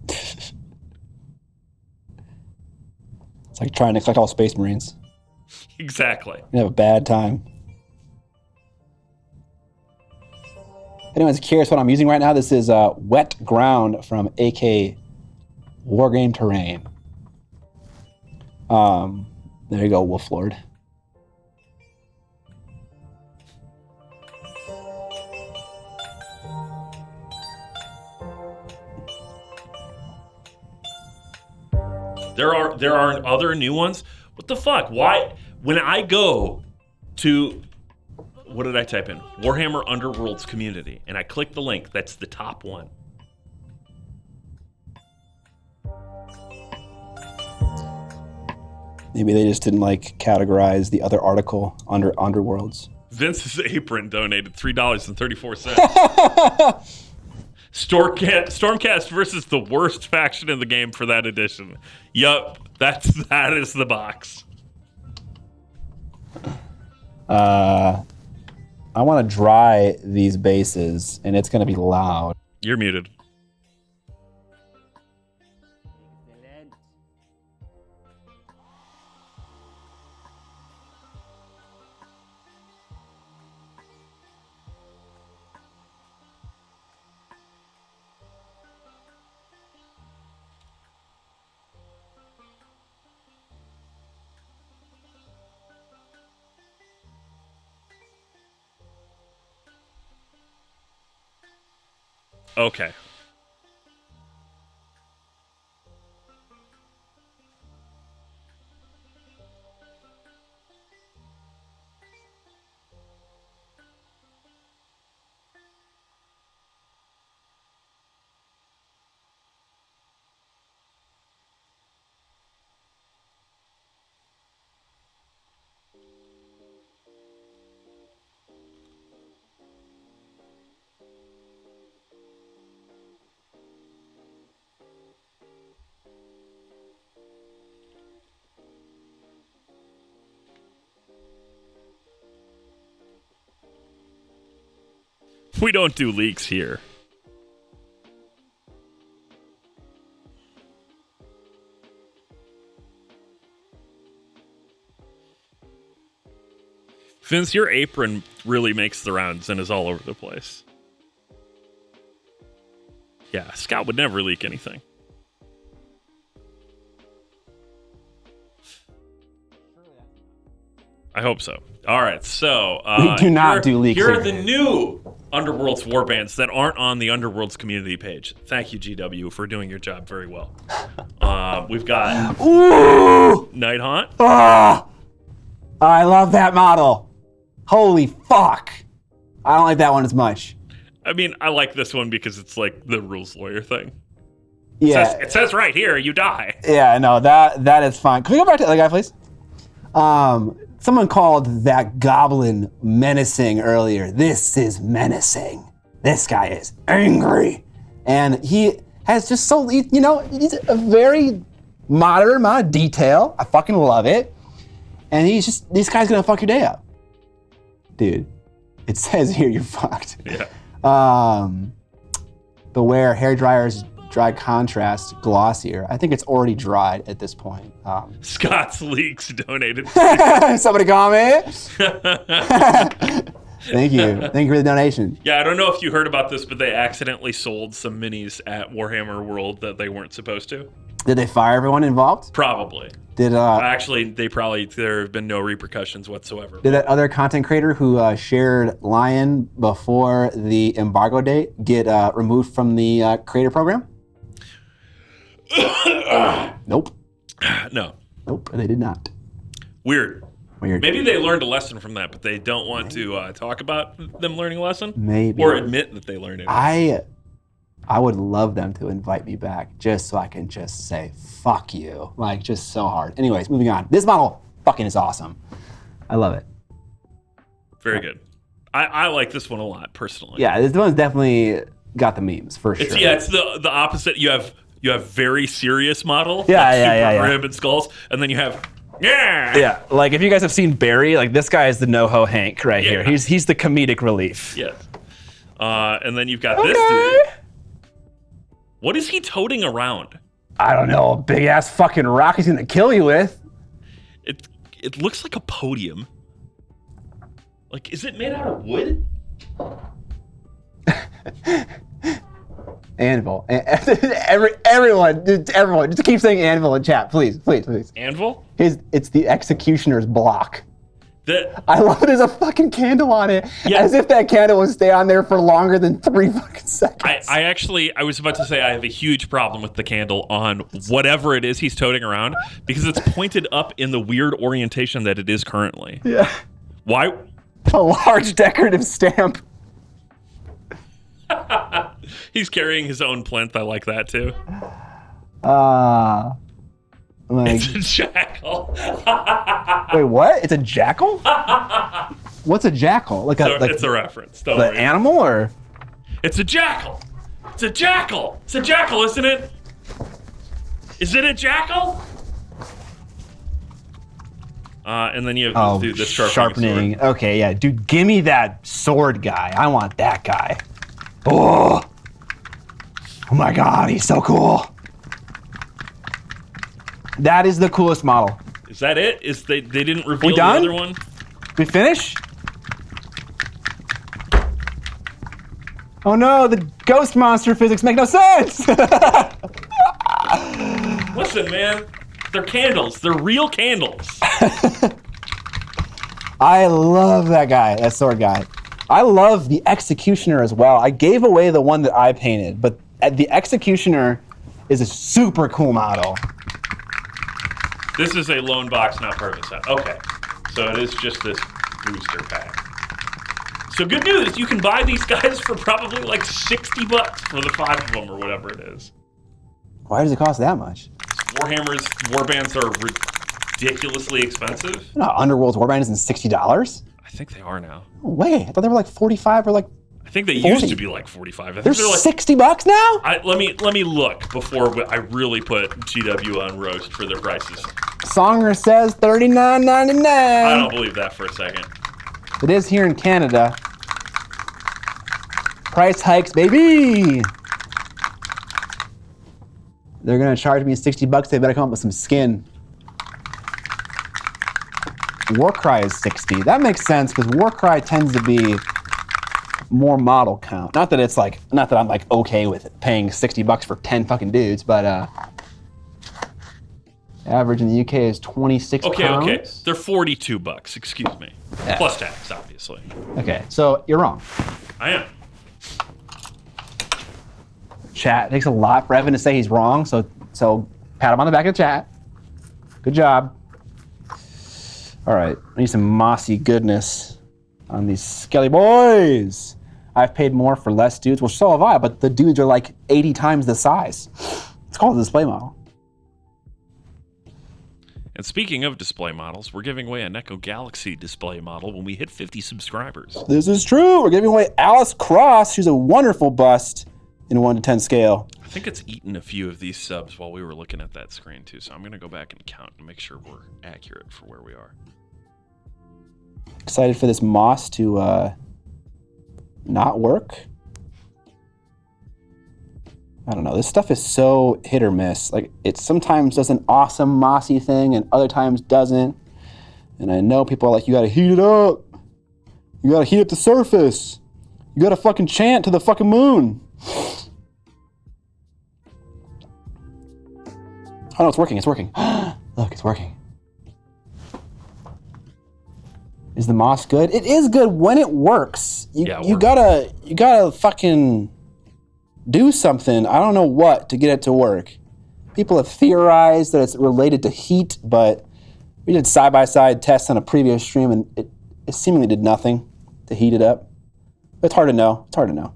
It's like trying to collect all Space Marines. Exactly. You have a bad time. If anyone's curious what I'm using right now, this is Wet Ground from AK Wargame Terrain. There you go, Wolflord. There are other new ones. What the fuck? Why? When I go to, what did I type in? Warhammer Underworlds community, and I click the link. That's the top one. Maybe they just didn't like categorize the other article under Underworlds. Vince's Apron donated $3.34. Stormcast versus the worst faction in the game for that edition. Yup, that is the box. I want to dry these bases, and it's going to be loud. You're muted. Okay. We don't do leaks here. Vince, your apron really makes the rounds and is all over the place. Yeah, Scott would never leak anything. I hope so. All right, so we do not do leaks. Here are the new Underworlds warbands that aren't on the Underworlds community page. Thank you, GW, for doing your job very well. We've got Night Haunt. Oh, I love that model. Holy fuck. I don't like that one as much. I mean, I like this one because it's like the rules lawyer thing. Yeah. It says right here, you die. Yeah, no, that is fine. Can we go back to the other guy, please? Someone called that goblin menacing earlier. This is menacing. This guy is angry. And he has just he's a very moderate amount of detail. I fucking love it. And this guy's gonna fuck your day up. Dude, it says here you're fucked. Yeah. Beware, hair dryers dry contrast glossier. I think it's already dried at this point. Scott's Leaks donated. Somebody call me. Thank you for the donation. Yeah, I don't know if you heard about this, but they accidentally sold some minis at Warhammer World that they weren't supposed to. Did they fire everyone involved? Probably. Actually, there have been no repercussions whatsoever. Did that other content creator who shared Lion before the embargo date get removed from the creator program? Nope. No. Nope, they did not. Weird. Maybe they learned a lesson from that, but they don't want to talk about them learning a lesson? Maybe. Or admit that they learned it. I would love them to invite me back just so I can just say, fuck you. Like, just so hard. Anyways, moving on. This model fucking is awesome. I love it. Very good. I like this one a lot, personally. Yeah, this one's definitely got the memes, for sure. It's the opposite. You have very serious model. Yeah. Rib and skulls. And then you have... Yeah, like if you guys have seen Barry, like this guy is the NoHo Hank here. He's the comedic relief. Yes. And then you've got this dude. What is he toting around? I don't know. A big ass fucking rock he's gonna kill you with. It looks like a podium. Like, is it made out of wood? Anvil. Everyone, just keep saying anvil in chat, please. Anvil? It's the executioner's block. That I love it. There's a fucking candle on it, as if that candle would stay on there for longer than 3 fucking seconds. I was about to say I have a huge problem with the candle on whatever it is he's toting around because it's pointed up in the weird orientation that it is currently. Yeah. Why? A large decorative stamp. He's carrying his own plinth. I like that too. It's a jackal. Wait, what? It's a jackal? What's a jackal? It's a reference. The animal, or? It's a jackal. It's a jackal. It's a jackal, isn't it? Is it a jackal? And then you have the sharpening. Sword. Okay, yeah, dude, give me that sword guy. I want that guy. Oh my God, he's so cool. That is the coolest model. Is that it? They didn't reveal the other one? We finish? Oh no, the ghost monster physics make no sense! Listen, man, they're candles. They're real candles. I love that guy, that sword guy. I love the Executioner as well. I gave away the one that I painted, but the Executioner is a super cool model. This is a lone box, not part of the set. Okay, so it is just this booster pack. So good news, you can buy these guys for probably like $60 for the 5 of them or whatever it is. Why does it cost that much? Warhammer's warbands are ridiculously expensive. No, Underworld's warband isn't $60? I think they are now. No way, I thought they were like 45 or like I think they 40. used to be like 45. I think they're like $60 now? Let me look before I really put GW on roast for their prices. Songer says $39.99. I don't believe that for a second. It is here in Canada. Price hikes, baby. They're gonna charge me $60. They better come up with some skin. Warcry is 60. That makes sense because Warcry tends to be more model count. Not that I'm like okay with it, paying $60 for 10 fucking dudes, but average in the UK is 26 pounds. Okay. They're $42. Excuse me. Yeah. Plus tax, obviously. Okay, so you're wrong. I am. Chat, it takes a lot for Evan to say he's wrong, so pat him on the back of the chat. Good job. All right, I need some mossy goodness on these skelly boys. I've paid more for less dudes. Well, so have I, but the dudes are like 80 times the size. It's called a display model. And speaking of display models, we're giving away a Neko Galaxy display model when we hit 50 subscribers. This is true. We're giving away Alice Cross. She's a wonderful bust in 1 to 10 scale. I think it's eaten a few of these subs while we were looking at that screen too, so I'm going to go back and count and make sure we're accurate for where we are. Excited for this moss to not work. I don't know. This stuff is so hit or miss. Like, it sometimes does an awesome mossy thing and other times doesn't. And I know people are like, you gotta heat it up. You gotta heat up the surface. You gotta fucking chant to the fucking moon. Oh no, it's working, it's working. Look, it's working. Is the moss good? It is good when it works. You gotta fucking do something. I don't know what to get it to work. People have theorized that it's related to heat, but we did side-by-side tests on a previous stream and it seemingly did nothing to heat it up. It's hard to know. It's hard to know.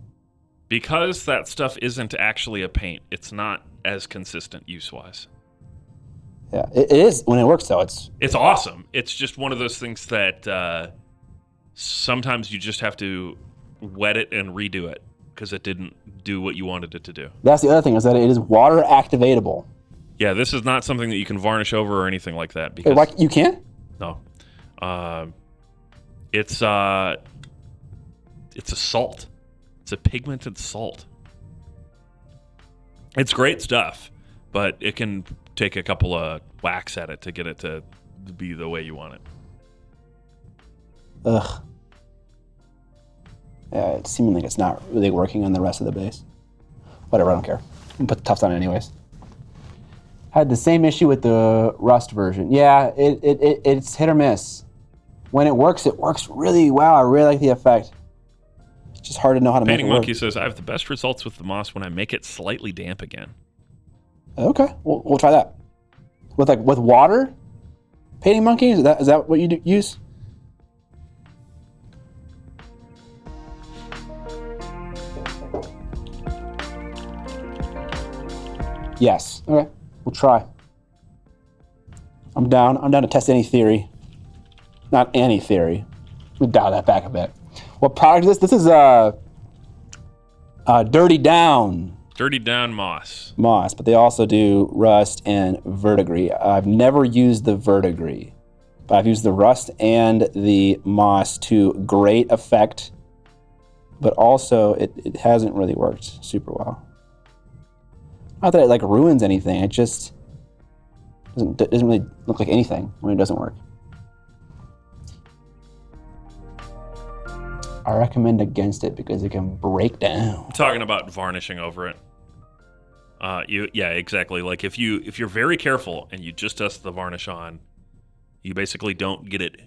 Because that stuff isn't actually a paint, it's not as consistent use-wise. Yeah, it is when it works though. It's awesome. It's just one of those things that sometimes you just have to wet it and redo it because it didn't do what you wanted it to do. That's the other thing, is that it is water activatable. Yeah, this is not something that you can varnish over or anything like that. Because like you can? No, it's a salt. It's a pigmented salt. It's great stuff, but it can take a couple of whacks at it to get it to be the way you want it. Ugh. Yeah, it's seeming like it's not really working on the rest of the base. Whatever, I don't care. I'm gonna put the tufts on it anyways. Had the same issue with the Rust version. Yeah, it's hit or miss. When it works really well. I really like the effect. It's just hard to know how to make it work. Painting Monkey says, I have the best results with the moss when I make it slightly damp again. Okay, we'll try that. With water? Painting Monkey? Is that what you use? Yes. Okay, we'll try. I'm down to test any theory. Not any theory. We'll dial that back a bit. What product is this? This is Dirty Down. Dirty Down Moss. Moss, but they also do Rust and Verdigris. I've never used the Verdigris, but I've used the Rust and the Moss to great effect, but also it hasn't really worked super well. Not that it ruins anything, it just doesn't really look like anything when it doesn't work. I recommend against it because it can break down. I'm talking about varnishing over it. Yeah, exactly. Like if you're very careful and you just dust the varnish on, you basically don't get it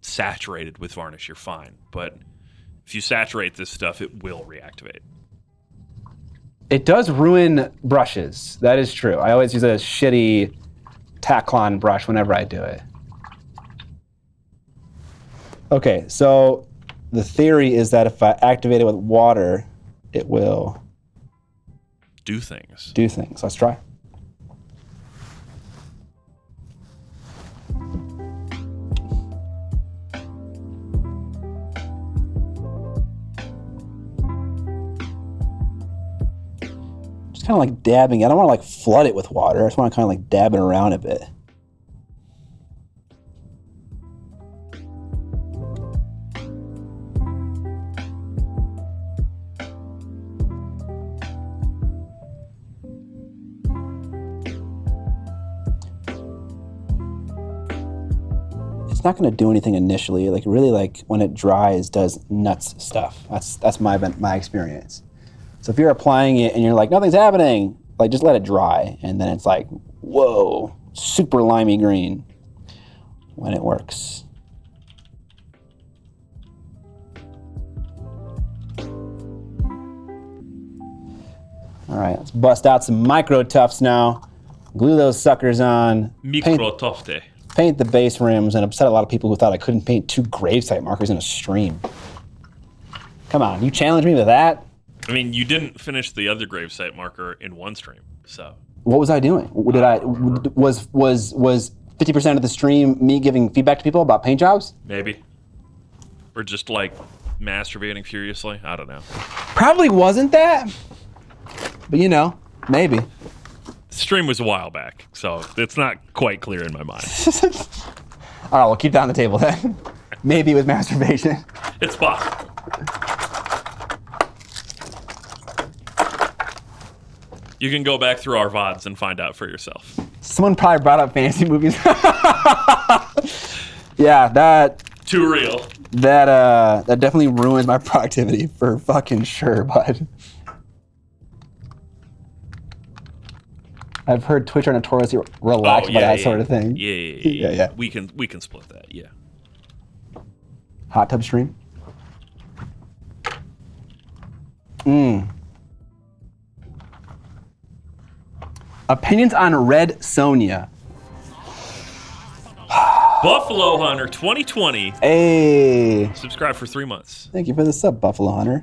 saturated with varnish. You're fine. But if you saturate this stuff, it will reactivate. It does ruin brushes. That is true. I always use a shitty Taklon brush whenever I do it. Okay, so the theory is that if I activate it with water, it will do things. Let's try. Just kind of like dabbing it. I don't want to flood it with water. I just want to kind of dab it around a bit. not going to do anything initially. Like really, like when it dries, does nuts stuff. That's my experience. So if you're applying it and you're like nothing's happening, like just let it dry, and then it's like whoa, super limey green when it works. All right, let's bust out some micro tufts now. Glue those suckers on. Micro tufte. Paint the base rims and upset a lot of people who thought I couldn't paint 2 gravesite markers in a stream. Come on, you challenge me with that? I mean, you didn't finish the other gravesite marker in one stream, so. What was I doing? Was 50% of the stream me giving feedback to people about paint jobs? Maybe. Or just like masturbating furiously. I don't know. Probably wasn't that. But you know, maybe. The stream was a while back, so it's not quite clear in my mind. All right, we'll keep that on the table then. Maybe it was masturbation. It's possible. You can go back through our VODs and find out for yourself. Someone probably brought up fantasy movies. Yeah, that... Too real. That definitely ruins my productivity for fucking sure, bud. I've heard Twitch are notoriously relaxed by that sort of thing. Yeah. We can split that, yeah. Hot tub stream? Opinions on Red Sonja. Buffalo Hunter 2020. Hey. Subscribe for 3 months. Thank you for the sub, Buffalo Hunter.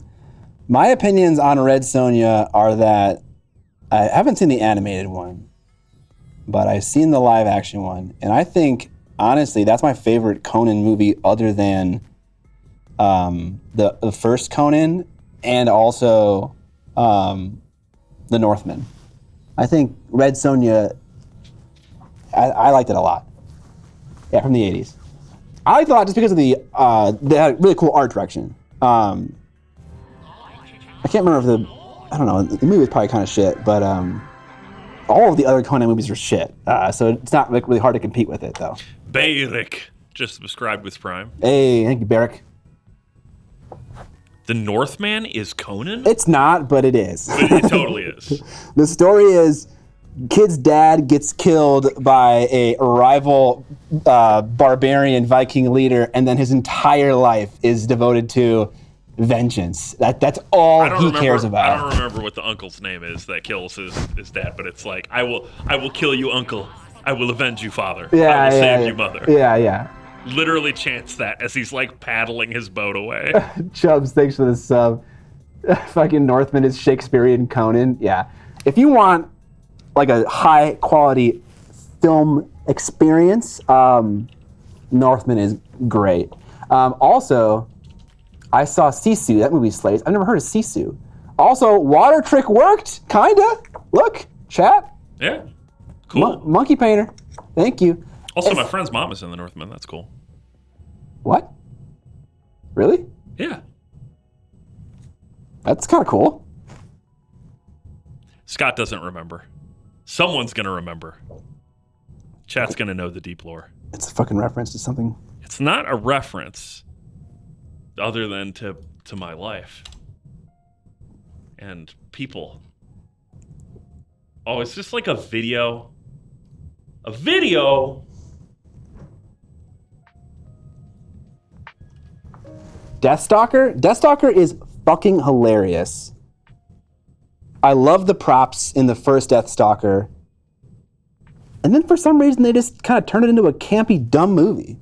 My opinions on Red Sonja are that I haven't seen the animated one, but I've seen the live action one. And I think, honestly, that's my favorite Conan movie other than the first Conan and also The Northman. I think Red Sonja, I liked it a lot. Yeah, from the 80s. I liked it a lot just because of they had really cool art direction. I can't remember if I don't know, the movie was probably kind of shit, but all of the other Conan movies are shit. So it's not like really hard to compete with it, though. Bayrick just subscribed with Prime. Hey, thank you, Barrick. The Northman is Conan? It's not, but it is. It totally is. The story is, kid's dad gets killed by a rival barbarian Viking leader, and then his entire life is devoted to vengeance. That's all he cares about. I don't remember what the uncle's name is that kills his dad, but it's like, I will kill you, uncle. I will avenge you, father. I will save you, mother. Yeah. Literally chants that as he's like paddling his boat away. Chubbs, thanks for the sub. Fucking Northman is Shakespearean Conan. Yeah. If you want like a high quality film experience, Northman is great. Also, I saw Sisu. That movie slays. I've never heard of Sisu. Also, Water Trick worked, kinda. Look, chat. Yeah, cool. Monkey Painter. Thank you. Also, my friend's mom is in the Northman. That's cool. What? Really? Yeah. That's kind of cool. Scott doesn't remember. Someone's gonna remember. Chat's gonna know the deep lore. It's a fucking reference to something. It's not a reference, other than to my life and people. Oh, it's just like a video. A video. Deathstalker is fucking hilarious. I love the props in the first Deathstalker. And then for some reason they just kind of turned it into a campy, dumb movie.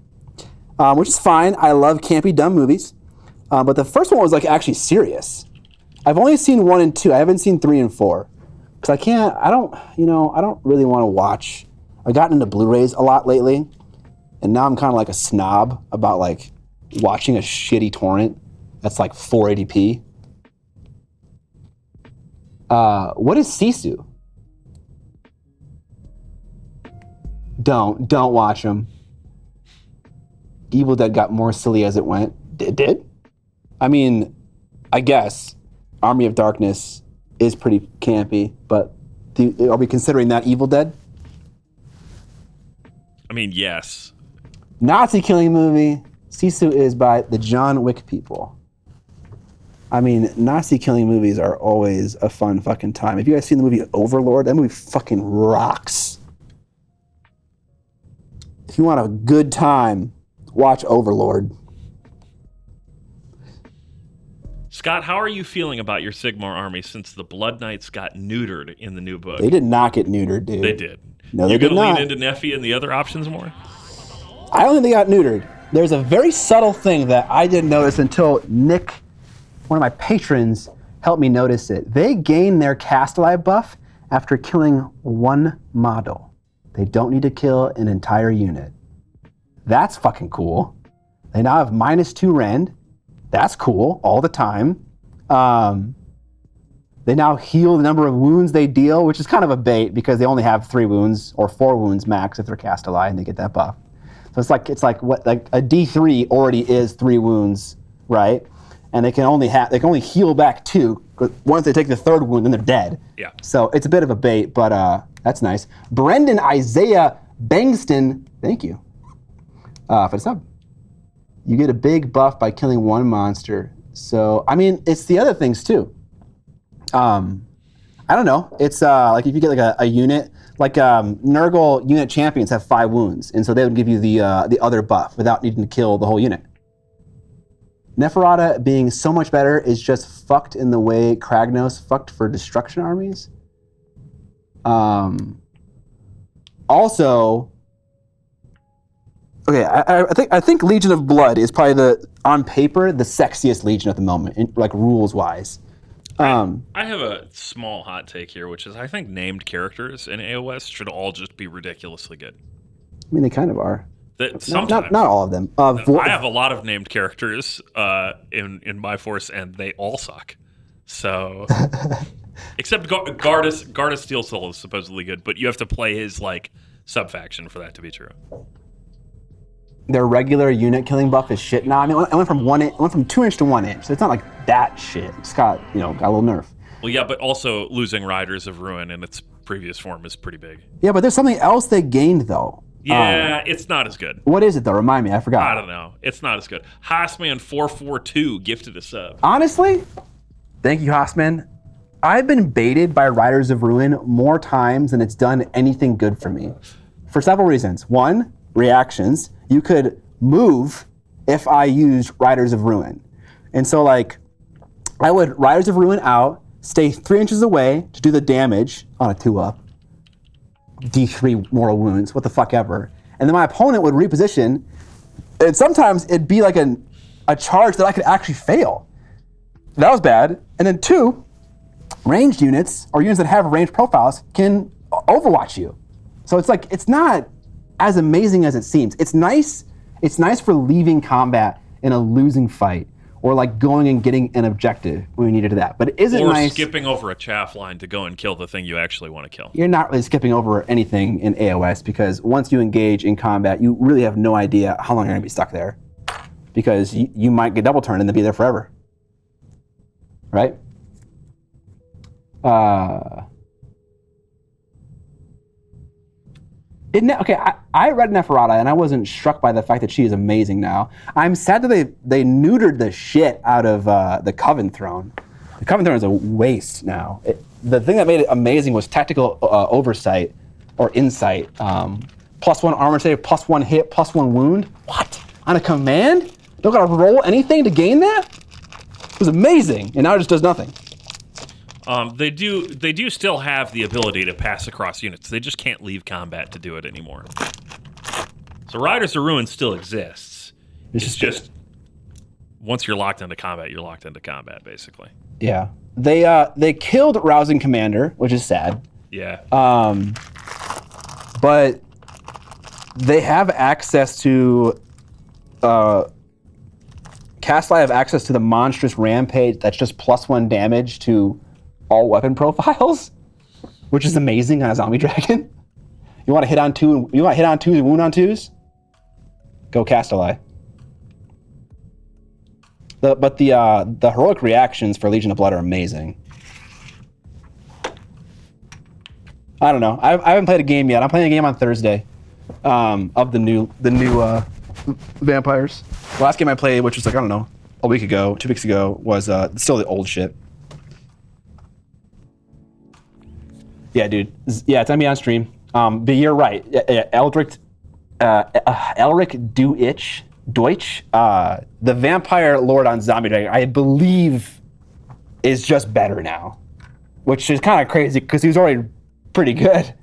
Which is fine. I love campy, dumb movies. But the first one was like actually serious. I've only seen 1 and 2. I haven't seen 3 and 4. Because I don't really want to watch. I've gotten into Blu-rays a lot lately. And now I'm kind of like a snob about like watching a shitty torrent that's like 480p. What is Sisu? Don't watch them. Evil Dead got more silly as it went. It did? I mean, I guess Army of Darkness is pretty campy, but are we considering that Evil Dead? I mean, yes. Nazi killing movie. Sisu is by the John Wick people. I mean, Nazi killing movies are always a fun fucking time. Have you guys seen the movie Overlord? That movie fucking rocks. If you want a good time, watch Overlord. Scott, how are you feeling about your Sigmar army since the Blood Knights got neutered in the new book? They did not get neutered, dude. They did. No, they did not. You gonna lean into Nephi and the other options more? I don't think they got neutered. There's a very subtle thing that I didn't notice until Nick, one of my patrons, helped me notice it. They gain their Castelli buff after killing one model. They don't need to kill an entire unit. That's fucking cool. They now have -2 rend. That's cool all the time. They now heal the number of wounds they deal, which is kind of a bait because they only have 3 wounds or 4 wounds max if they're Castelli and they get that buff. So it's like what like a D3 already is 3 wounds, right? And they can only heal back 2. Once they take the 3rd wound, then they're dead. Yeah. So it's a bit of a bait, but that's nice. Brendan Isaiah Bangston, thank you for the sub. You get a big buff by killing 1 monster. So I mean, it's the other things too. I don't know. It's like if you get like a unit, like Nurgle unit champions have 5 wounds, and so they would give you the other buff without needing to kill the whole unit. Neferata being so much better is just fucked in the way Kragnos fucked for destruction armies. Also, okay, I think Legion of Blood is probably on paper the sexiest Legion at the moment, like rules wise. I have a small hot take here, which is I think named characters in AOS should all just be ridiculously good. I mean, they kind of are. Sometimes. Not all of them. I have a lot of named characters in my force, and they all suck. So, except Garda Steel Soul is supposedly good, but you have to play his like sub-faction for that to be true. Their regular unit killing buff is shit now. I mean, it went from 2 inch to 1 inch, so it's not like that shit. It's got a little nerf. Well, yeah, but also losing Riders of Ruin in its previous form is pretty big. Yeah, but there's something else they gained though. Yeah, it's not as good. What is it though? Remind me, I forgot. I don't know. It's not as good. Haasman 442 gifted a sub. Honestly, thank you, Haasman. I've been baited by Riders of Ruin more times than it's done anything good for me. For several reasons. 1, reactions. You could move if I used Riders of Ruin. And so like, I would Riders of Ruin out, stay 3 inches away to do the damage on a 2-up. D3 mortal wounds, what the fuck ever. And then my opponent would reposition, and sometimes it'd be like a charge that I could actually fail. That was bad. And then 2, ranged units, or units that have ranged profiles, can overwatch you. So it's like, it's not as amazing as it seems. It's nice for leaving combat in a losing fight, or like going and getting an objective when we needed that. But it isn't nice. Or skipping over a chaff line to go and kill the thing you actually want to kill. You're not really skipping over anything in AOS because once you engage in combat, you really have no idea how long you're going to be stuck there. Because you might get double turned and then be there forever. Right? Okay, I read Neferata and I wasn't struck by the fact that she is amazing now. I'm sad that they neutered the shit out of the Coven Throne. The Coven Throne is a waste now. The thing that made it amazing was tactical oversight or insight. +1 armor save, +1 hit, +1 wound. What? On a command? Don't gotta roll anything to gain that? It was amazing, and now it just does nothing. They do still have the ability to pass across units. They just can't leave combat to do it anymore. So Riders of Ruin still exists. It's just once you're locked into combat, you're locked into combat, basically. Yeah. They killed Rousing Commander, which is sad. Yeah. But they have access to Castelli have access to the monstrous rampage that's just +1 damage to all weapon profiles, which is amazing on a zombie dragon. You want to hit on 2? You want to hit on 2s and wound on 2s? Go Castelli. But the heroic reactions for Legion of Blood are amazing. I don't know. I haven't played a game yet. I'm playing a game on Thursday of the new vampires. The last game I played, which was like, I don't know, a week ago, 2 weeks ago, was still the old shit. Yeah, dude. Yeah, it's gonna be on stream. But you're right. Elric Deutsch, the vampire lord on Zombie Dragon, I believe, is just better now, which is kind of crazy because he was already pretty good.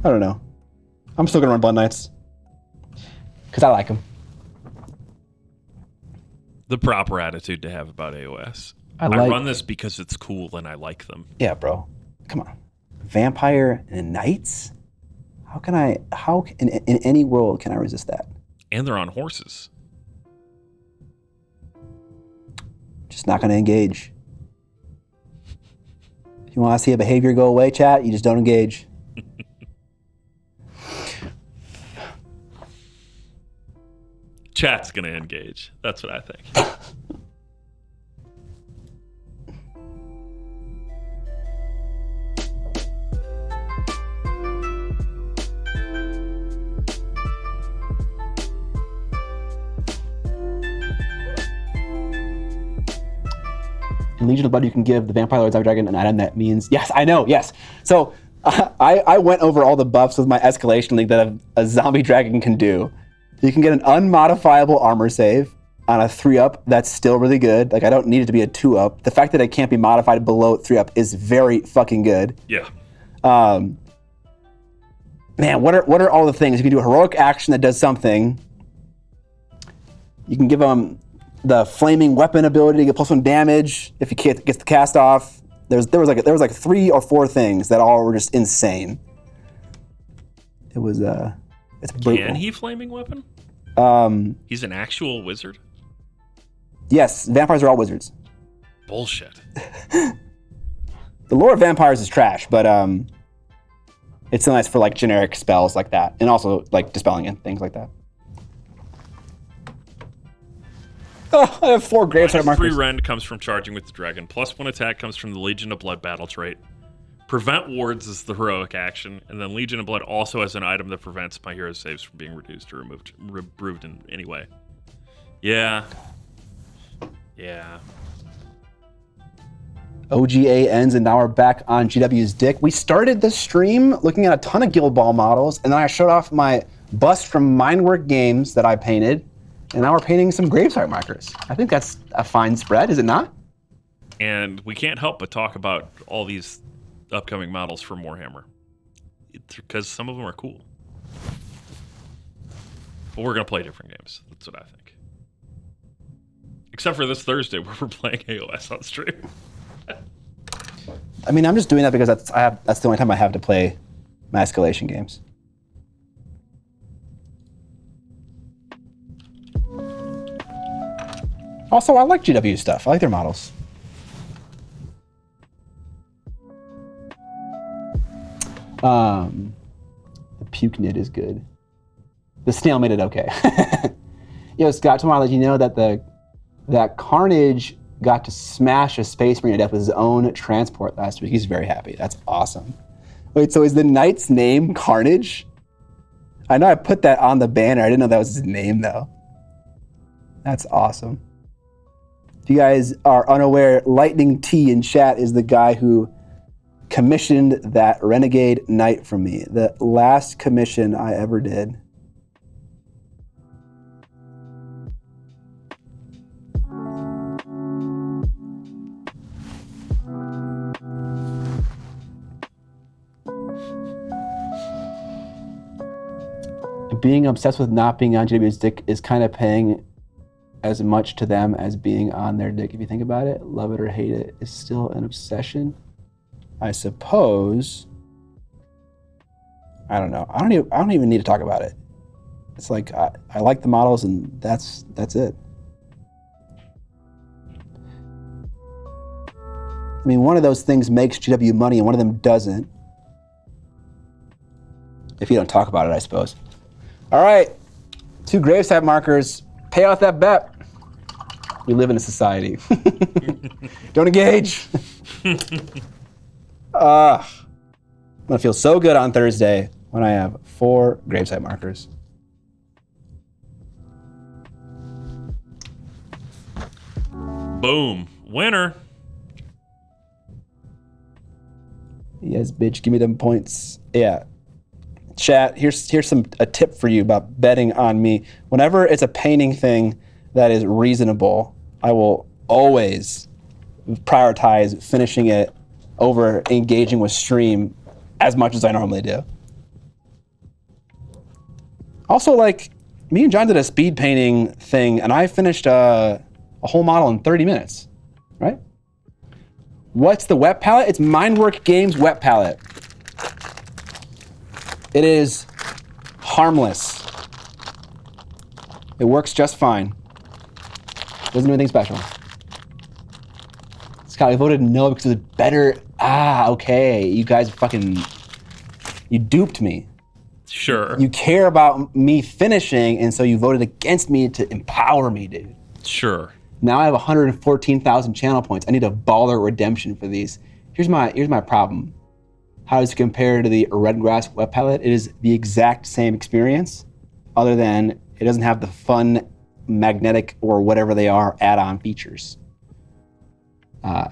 I don't know. I'm still gonna run Blood Knights because I like them. The proper attitude to have about AOS. I run this because it's cool and I like them. Yeah, bro. Come on. Vampire and Knights? How in any world can I resist that? And they're on horses. Just not gonna engage. If you want to see a behavior go away, chat, you just don't engage. Chat's gonna engage. That's what I think. In Legion of Blood, you can give the Vampire Lord Zombie Dragon an item that means... Yes, I know, yes. So I went over all the buffs with my Escalation League that a Zombie Dragon can do. You can get an unmodifiable armor save on a 3-up. That's still really good. Like, I don't need it to be a 2-up. The fact that it can't be modified below 3-up is very fucking good. Yeah. Man, what are all the things? You can do a heroic action that does something. You can give them the flaming weapon ability to get +1 damage if he gets the cast off. There was like 3 or 4 things that all were just insane. It was it's brutal. Can he flaming weapon? He's an actual wizard? Yes, vampires are all wizards. Bullshit. The lore of vampires is trash, but it's still nice for like generic spells like that, and also like dispelling and things like that. Oh, I have 4 gravesite markers. 3 rend comes from charging with the dragon. +1 attack comes from the Legion of Blood battle trait. Prevent wards is the heroic action, and then Legion of Blood also has an item that prevents my hero saves from being reduced or removed in any way. Yeah. Yeah. OGA ends, and now we're back on GW's dick. We started the stream looking at a ton of Guild Ball models, and then I showed off my bust from Mindwork Games that I painted, and now we're painting some gravesite markers. I think that's a fine spread, is it not? And we can't help but talk about all these upcoming models from Warhammer, because some of them are cool. But we're going to play different games. That's what I think. Except for this Thursday where we're playing AOS on stream. I mean, I'm just doing that because that's the only time I have to play my escalation games. Also, I like GW stuff. I like their models. The puke knit is good. The snail made it okay. Yo, Scott, tomorrow I'll let you know that that Carnage got to smash a Space Marine to death with his own transport last week. He's very happy. That's awesome. Wait, so is the knight's name Carnage? I know I put that on the banner. I didn't know that was his name, though. That's awesome. If you guys are unaware, Lightning T in chat is the guy who commissioned that Renegade Knight from me. The last commission I ever did. Being obsessed with not being on GW's dick is kind of paying as much to them as being on their dick. If you think about it, love it or hate it, is still an obsession. I suppose. I don't know. I don't even need to talk about it. It's like I like the models, and that's it. I mean, one of those things makes GW money, and one of them doesn't. If you don't talk about it, I suppose. All right, 2 gravesite markers. Pay out that bet. We live in a society. Don't engage. I'm gonna feel so good on Thursday when I have 4 gravesite markers. Boom. Winner. Yes, bitch, give me them points. Yeah. Chat, here's a tip for you about betting on me. Whenever it's a painting thing that is reasonable, I will always prioritize finishing it over engaging with stream as much as I normally do. Also, like, me and John did a speed painting thing, and I finished a whole model in 30 minutes, right? What's the wet palette? It's Mindwork Games wet palette. It is harmless. It works just fine. Doesn't do anything special. Scott, I voted no because it's better. Okay. You guys you duped me. Sure. You care about me finishing, and so you voted against me to empower me, dude. Sure. Now I have 114,000 channel points. I need a baller redemption for these. Here's my problem. How does it compare to the Red Grass web palette? It is the exact same experience, other than it doesn't have the fun magnetic or whatever they are add-on features.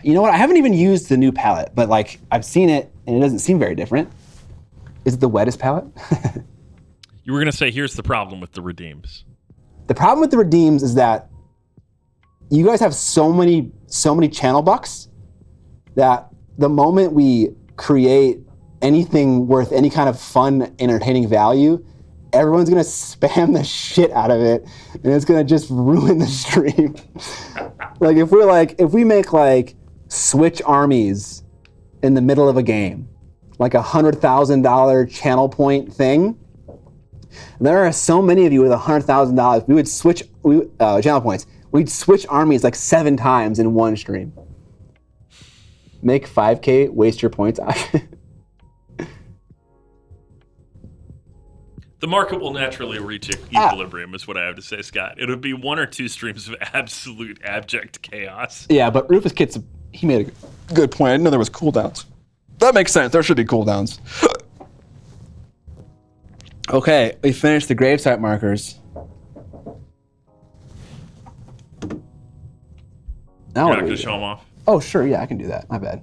You know what? I haven't even used the new palette, but like I've seen it and it doesn't seem very different. Is it the wettest palette? You were gonna say, here's the problem with the redeems. The problem with the redeems is that you guys have so many channel bucks that the moment we create anything worth any kind of fun, entertaining value, everyone's gonna spam the shit out of it, and it's gonna just ruin the stream. Like if we make like Switch armies in the middle of a game, like $100,000 channel point thing, there are so many of you with $100,000. We would switch channel points. We'd switch armies like 7 times in one stream. Make 5K, waste your points. The market will naturally reach equilibrium, is what I have to say, Scott. It'll be 1 or 2 streams of absolute abject chaos. Yeah, but Rufus Kitts, he made a good point. I didn't know there was cooldowns. That makes sense. There should be cooldowns. Okay, we finished the gravesite markers. Now You're what not do we going to do? show them off? Oh, sure. Yeah, I can do that. My bad.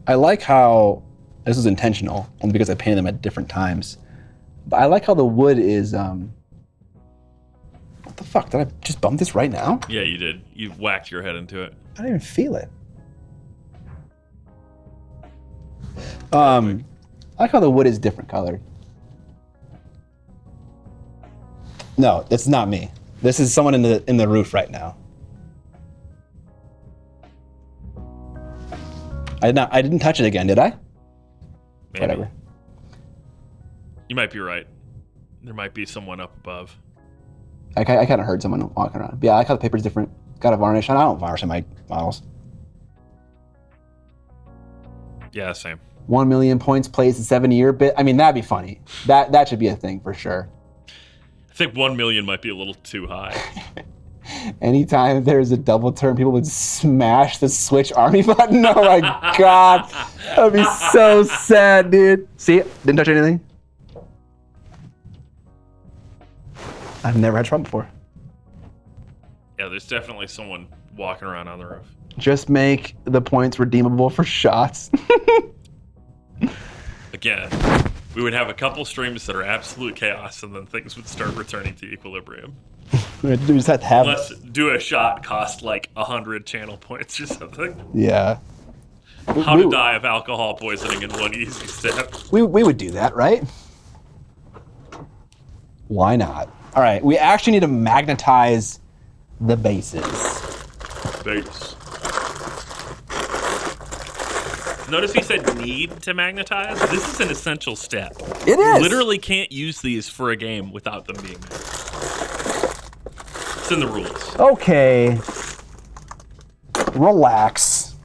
I like how this is intentional, only because I painted them at different times. But I like how the wood is. What the fuck? Did I just bump this right now? Yeah, you did. You whacked your head into it. I didn't even feel it. I like how the wood is different colored. No, it's not me. This is someone in the roof right now. I didn't touch it again, did I? Maybe. Whatever. You might be right. There might be someone up above. I kind of heard someone walking around. But yeah, I like how the paper's different. It's got a varnish on. I don't varnish in my models. Yeah, same. 1 million points plays the 7-year bit. I mean, that'd be funny. That should be a thing for sure. I think 1 million might be a little too high. Anytime there's a double turn, people would smash the switch army button. Oh my god. That'd be so sad, dude. See? Didn't touch anything. I've never had trouble before. Yeah, there's definitely someone walking around on the roof. Just make the points redeemable for shots. Again, we would have a couple streams that are absolute chaos, and then things would start returning to equilibrium. We just have to have. Unless do a shot cost like 100 channel points or something. Yeah. How to die of alcohol poisoning in one easy step. We would do that, right? Why not? All right, we actually need to magnetize the bases. Base. Notice he said need to magnetize. This is an essential step. It is. You literally can't use these for a game without them being there. It's in the rules. Okay. Relax.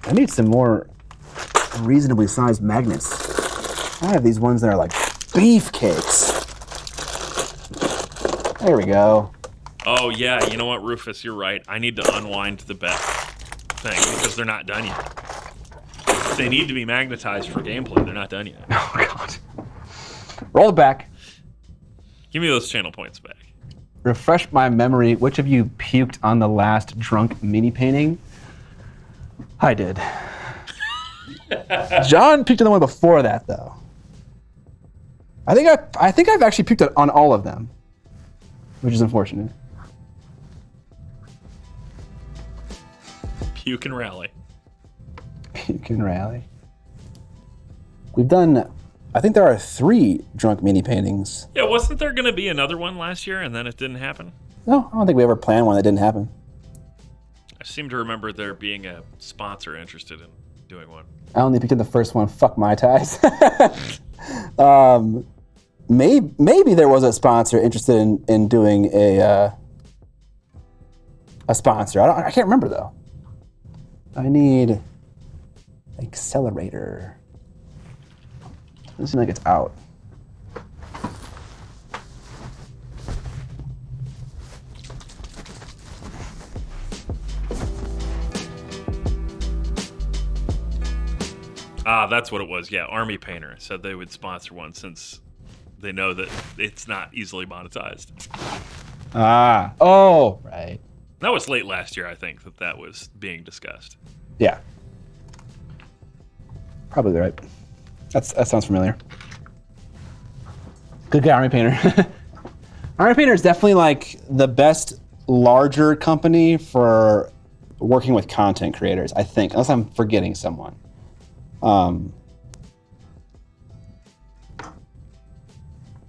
I need some more reasonably sized magnets. I have these ones that are like beefcakes. There we go. Oh, yeah. You know what, Rufus? You're right. I need to unwind the bet thing because they're not done yet. They need to be magnetized for gameplay. They're not done yet. Oh, God. Roll it back. Give me those channel points back. Refresh my memory. Which of you puked on the last drunk mini painting? I did. John puked on the one before that, though. I think I've actually puked on all of them, which is unfortunate. Puke and rally. Puke and rally. We've done, I think there are 3 drunk mini paintings. Yeah, wasn't there going to be another one last year and then it didn't happen? No, I don't think we ever planned one that didn't happen. I seem to remember there being a sponsor interested in doing one. I only picked in the first one. Fuck my ties. Maybe there was a sponsor interested in doing a sponsor. I can't remember though. I need accelerator. Doesn't seem like it's out. Ah, that's what it was. Yeah, Army Painter said they would sponsor one since they know that it's not easily monetized. Ah. Oh, right. That was late last year, I think, that was being discussed. Yeah. Probably right. That sounds familiar. Good guy, Army Painter. Army Painter is definitely like the best larger company for working with content creators, I think, unless I'm forgetting someone.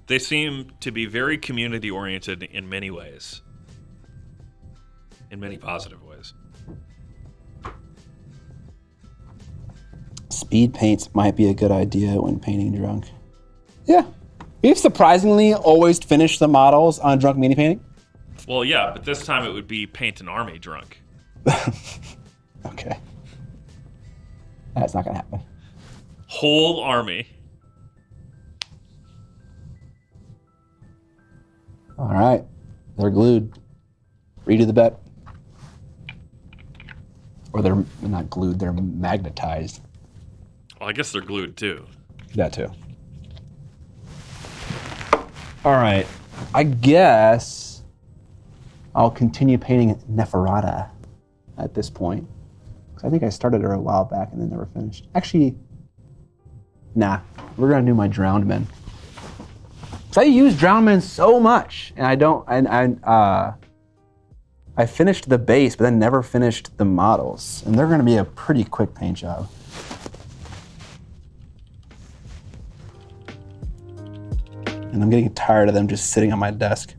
They seem to be very community-oriented in many ways. In many positive ways. Speed paints might be a good idea when painting drunk. Yeah. We've surprisingly always finished the models on drunk mini painting. Well, yeah, but this time it would be paint an army drunk. Okay. That's not going to happen. Whole army. All right. They're glued. Redo the bet. Or they're not glued, they're magnetized. Well, I guess they're glued too. That too. All right. I guess I'll continue painting Neferata at this point. Because I think I started her a while back and then never finished. Actually, nah. We're going to do my Drowned Men. So I use Drowned Men so much, and I finished the base, but then never finished the models. And they're going to be a pretty quick paint job. And I'm getting tired of them just sitting on my desk.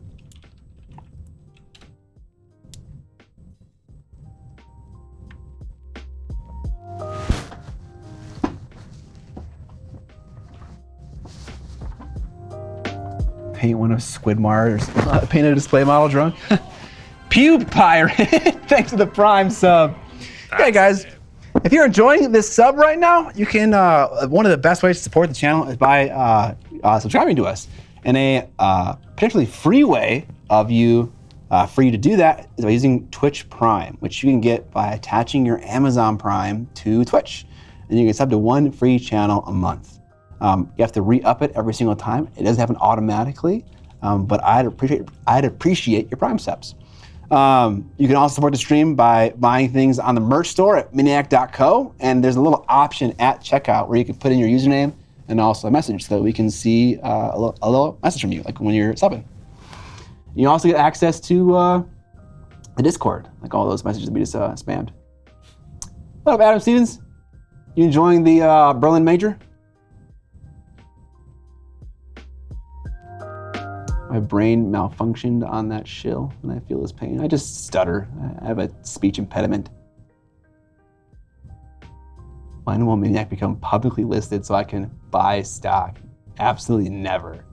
Paint one of Squidmar's, paint a display model drunk. Pew Pirate, thanks for the Prime sub. Hey guys, if you're enjoying this sub right now, you can, one of the best ways to support the channel is by subscribing to us. And a potentially free way for you to do that is by using Twitch Prime, which you can get by attaching your Amazon Prime to Twitch. And you can sub to one free channel a month. You have to re-up it every single time. It doesn't happen automatically, but I'd appreciate your Prime subs. You can also support the stream by buying things on the merch store at miniac.co, and there's a little option at checkout where you can put in your username and also a message so that we can see a little message from you, like when you're subbing. You also get access to the Discord, like all those messages that we just spammed. What up, Adam Stevens? You enjoying the Berlin Major? My brain malfunctioned on that shill and I feel his pain. I just stutter. I have a speech impediment. When will Miniac become publicly listed so I can buy stock? Absolutely never.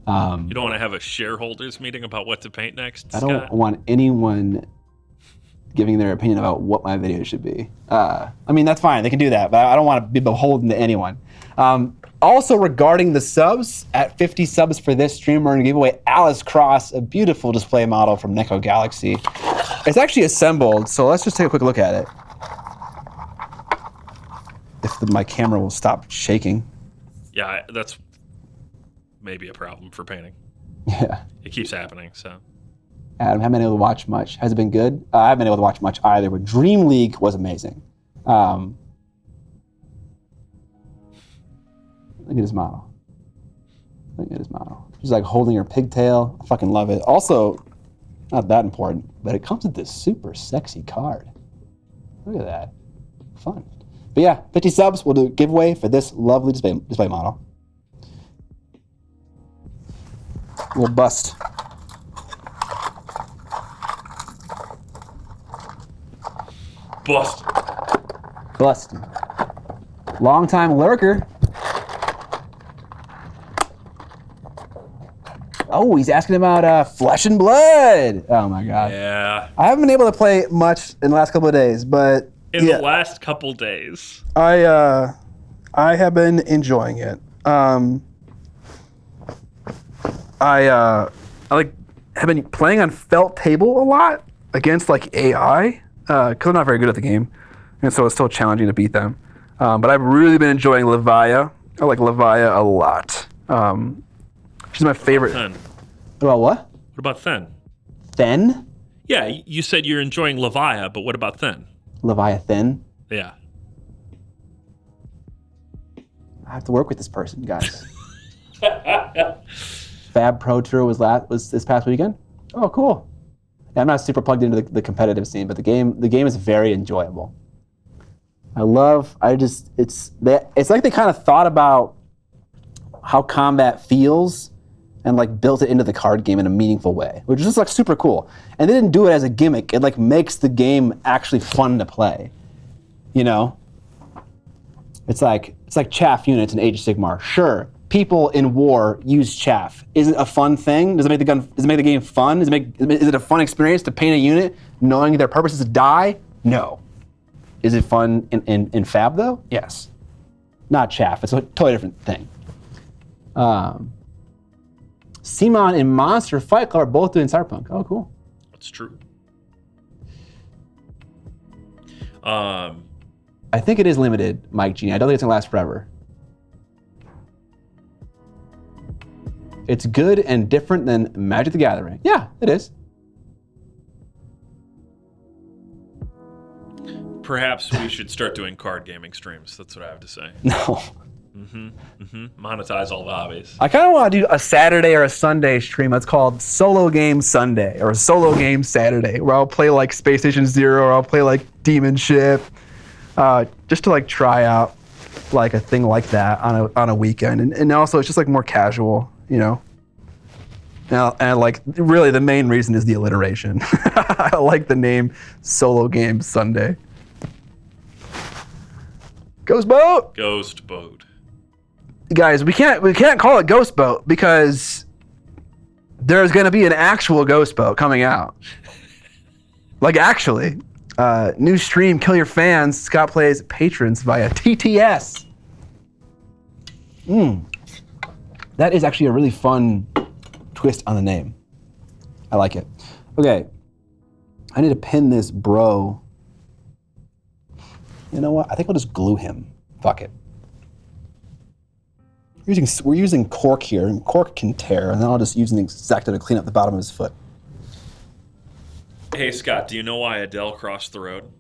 You don't want to have a shareholders meeting about what to paint next, I don't want anyone giving their opinion about what my video should be. I mean, that's fine. They can do that, but I don't want to be beholden to anyone. Also, regarding the subs, at 50 subs for this stream, we're going to give away Alice Cross, a beautiful display model from Neko Galaxy. It's actually assembled, so let's just take a quick look at it. If my camera will stop shaking. Yeah, that's maybe a problem for painting. Yeah. It keeps happening, so. Adam, haven't been able to watch much. Has it been good? I haven't been able to watch much either, but Dream League was amazing. Look at his model. Look at his model. She's like holding her pigtail. I fucking love it. Also, not that important, but it comes with this super sexy card. Look at that. Fun. But yeah, 50 subs, we'll do a giveaway for this lovely display model. We'll bust. Bust. Bust. Long time lurker. Oh, he's asking about Flesh and Blood. Oh my God. Yeah. I haven't been able to play much in the last couple of days, but In the last couple days. I have been enjoying it. I like have been playing on felt table a lot against like AI because I'm not very good at the game, and so it's still challenging to beat them. But I've really been enjoying Levia. I like Levia a lot. She's my favorite. Then. About what? What about Then? Then? Yeah, you said you're enjoying Levia, but what about Then? Leviathan. Yeah. I have to work with this person, guys. Fab Pro Tour was this past weekend. Oh, cool. Yeah, I'm not super plugged into the competitive scene, but the game is very enjoyable. It's like they kind of thought about how combat feels and like built it into the card game in a meaningful way, which is just like super cool. And they didn't do it as a gimmick. It like makes the game actually fun to play. You know? It's like chaff units in Age of Sigmar. Sure, people in war use chaff. Is it a fun thing? Does it make the game fun? Is it a fun experience to paint a unit knowing their purpose is to die? No. Is it fun in Fab though? Yes. Not chaff. It's a totally different thing. Simon and Monster Fight Club are both doing Cyberpunk. Oh, cool. That's true. I think it is limited, Mike Genie. I don't think it's gonna last forever. It's good and different than Magic the Gathering. Yeah, it is. Perhaps we should start doing card gaming streams. That's what I have to say. No. Monetize all the hobbies. I kind of want to do a Saturday or a Sunday stream that's called Solo Game Sunday or Solo Game Saturday, where I'll play like Space Station Zero or I'll play like Demon Ship, just to like try out like a thing like that on a weekend, and also it's just like more casual, you know. And like really the main reason is the alliteration. I like the name Solo Game Sunday. Ghost Boat. Ghost Boat. Guys, we can't call it Ghost Boat because there's going to be an actual Ghost Boat coming out. Like actually, new stream, Kill Your Fans. Scott plays patrons via TTS. That is actually a really fun twist on the name. I like it. Okay, I need to pin this bro. You know what? I think I'll just glue him. Fuck it. We're using cork here, and cork can tear, and then I'll just use an X-Acto to clean up the bottom of his foot. Hey, Scott, do you know why Adele crossed the road?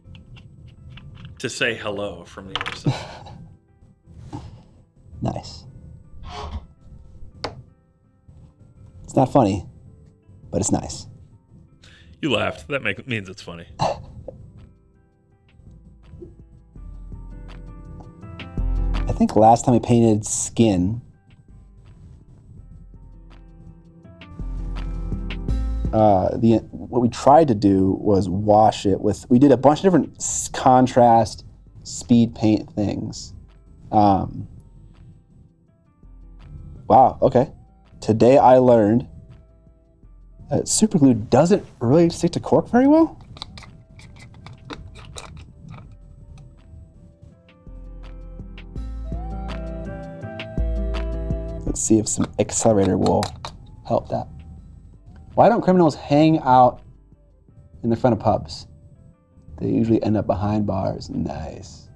To say hello from the other side. Nice. It's not funny, but it's nice. You laughed. That means it's funny. I think last time we painted skin, what we tried to do was wash it with, we did a bunch of different contrast speed paint things. Wow, okay. Today I learned that super glue doesn't really stick to cork very well. see if some accelerator will help that. Why don't criminals hang out in the front of pubs? They usually end up behind bars. Nice.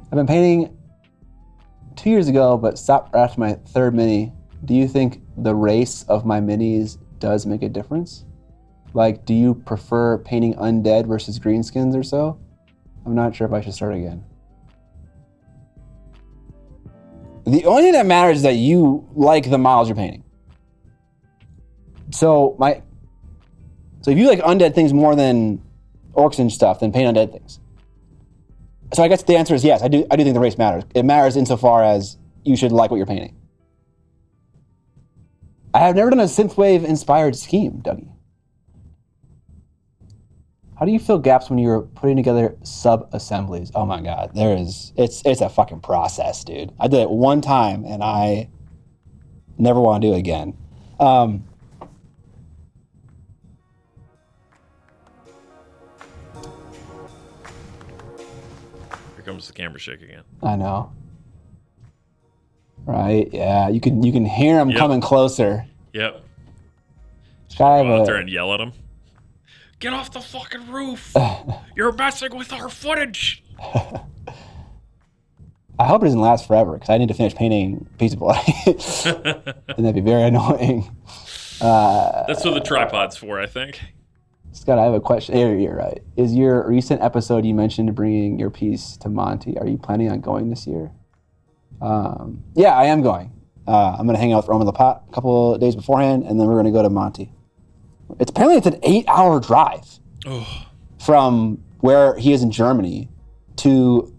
I've been painting 2 years ago, but stopped after my third mini. Do you think the race of my minis does make a difference? Like, do you prefer painting undead versus greenskins or so? I'm not sure if I should start again. The only thing that matters is that you like the models you're painting. So if you like undead things more than orcs and stuff, then paint undead things. So I guess the answer is yes. I do think the race matters. It matters insofar as you should like what you're painting. I have never done a synthwave inspired scheme, Dougie. How do you fill gaps when you're putting together sub-assemblies? Oh my God, it's a fucking process, dude. I did it one time and I never want to do it again. Here comes the camera shake again. I know. Right, yeah, you can hear them coming closer. Yep. Go out there and yell at them. Get off the fucking roof! You're messing with our footage! I hope it doesn't last forever, because I need to finish painting Pizza Boy. And that'd be very annoying. That's what the tripod's for, I think. Scott, I have a question. You're right. Is your recent episode you mentioned bringing your piece to Monty, are you planning on going this year? Yeah, I am going. I'm going to hang out with Roman Lapat a couple of days beforehand, and then we're going to go to Monty. Apparently it's an 8-hour drive from where he is in Germany to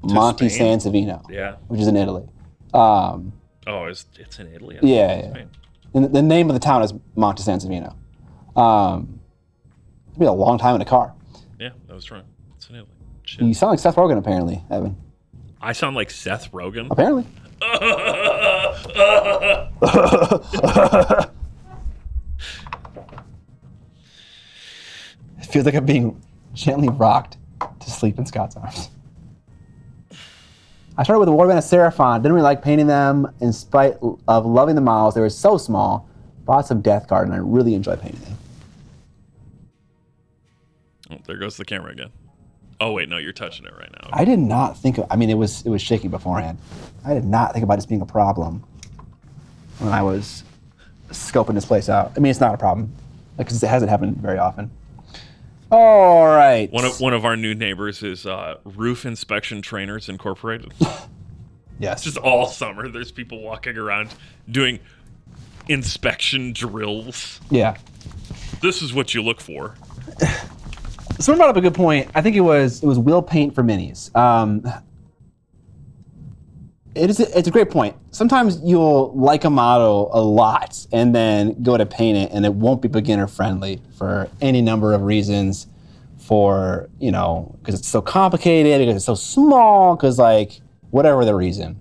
Monty San Savino, which is in Italy. It's in Italy? Yeah. And the name of the town is Monty San Savino. It'd be a long time in a car. Yeah, that was wrong. It's in Italy. Shit. You sound like Seth Rogen, apparently, Evan. I sound like Seth Rogen? Apparently. It feels like I'm being gently rocked to sleep in Scott's arms. I started with a warband of Seraphon. Didn't really like painting them in spite of loving the models. They were so small. Bought some Death Guard, and I really enjoy painting them. Oh, there goes the camera again. Oh, wait, no, you're touching it right now. I did not think of, it was shaky beforehand. I did not think about this being a problem when I was scoping this place out. I mean, it's not a problem, because it hasn't happened very often. All right. One of our new neighbors is Roof Inspection Trainers Incorporated. Yes. Just all summer, there's people walking around doing inspection drills. Yeah. This is what you look for. Someone brought up a good point. I think it was Will Paint for minis. It's a great point. Sometimes you'll like a model a lot and then go to paint it and it won't be beginner friendly for any number of reasons, because it's so complicated, because it's so small, because whatever the reason.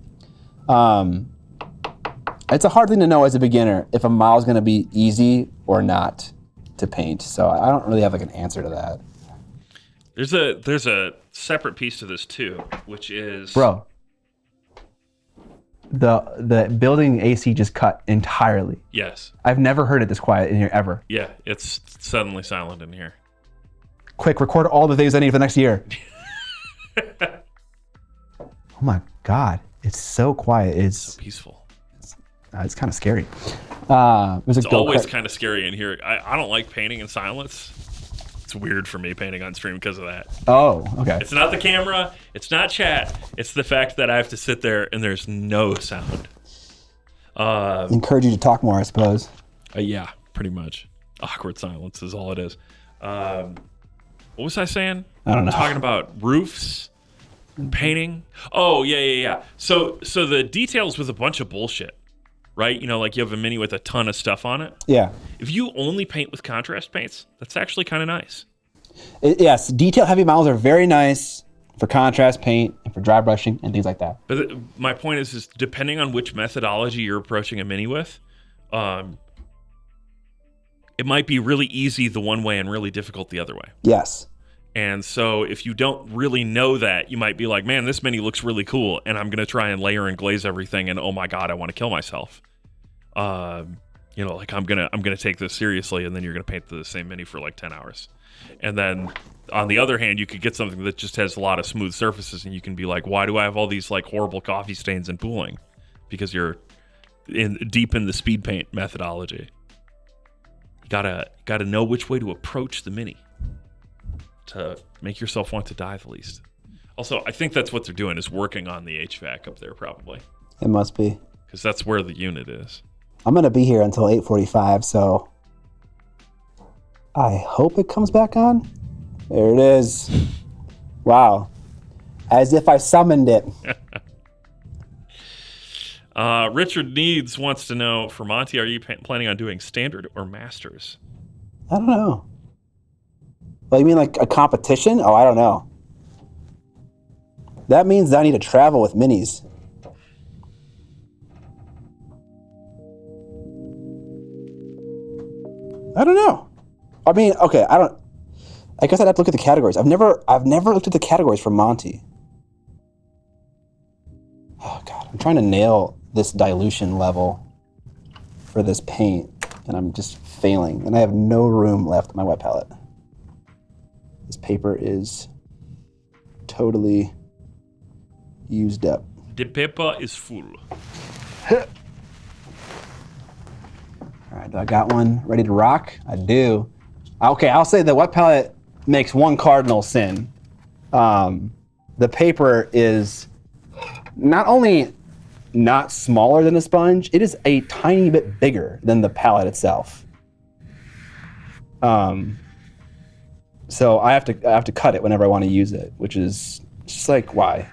It's a hard thing to know as a beginner if a model's going to be easy or not to paint. So I don't really have an answer to that. There's a separate piece to this too, which is bro. The building AC just cut entirely. Yes. I've never heard it this quiet in here ever. Yeah, it's suddenly silent in here. Quick, record all the things I need for the next year. Oh my God, it's so quiet. It's so peaceful. It's kind of scary. It's always kind of scary in here. I don't like painting in silence. It's weird for me painting on stream because of that. Oh, okay. It's not the camera. It's not chat. It's the fact that I have to sit there and there's no sound. Encourage you to talk more, I suppose. Yeah, pretty much. Awkward silence is all it is. What was I saying? I don't know. Talking about roofs, painting. Oh, yeah. So the details was a bunch of bullshit, right? You have a mini with a ton of stuff on it. Yeah. If you only paint with contrast paints, that's actually kind of nice. Yes, detail-heavy models are very nice for contrast paint and for dry brushing and things like that. But my point is depending on which methodology you're approaching a mini with, it might be really easy the one way and really difficult the other way. Yes. And so if you don't really know that, you might be like, man, this mini looks really cool, and I'm going to try and layer and glaze everything, and oh my God, I want to kill myself. Like I'm gonna take this seriously, and then you're going to paint the same mini for like 10 hours. And then on the other hand, you could get something that just has a lot of smooth surfaces, and you can be like, why do I have all these like horrible coffee stains and pooling? Because you're deep in the speed paint methodology. You gotta know which way to approach the mini to make yourself want to die the least. Also, I think that's what they're doing, is working on the HVAC up there probably. It must be. Because that's where the unit is. I'm going to be here until 8:45, so I hope it comes back on. There it is. Wow. As if I summoned it. Richard Needs wants to know, for Monty, are you planning on doing standard or masters? I don't know. Well, you mean like a competition? Oh, I don't know. That means I need to travel with minis. I don't know. I mean, okay, I guess I'd have to look at the categories. I've never looked at the categories for Monty. Oh God, I'm trying to nail this dilution level for this paint, and I'm just failing. And I have no room left in my wet palette. This paper is totally used up. The paper is full. All right, do I got one ready to rock? I do. Okay, I'll say the wet palette makes one cardinal sin. The paper is not only not smaller than a sponge, it is a tiny bit bigger than the palette itself. So I have to cut it whenever I want to use it, which is just like, why?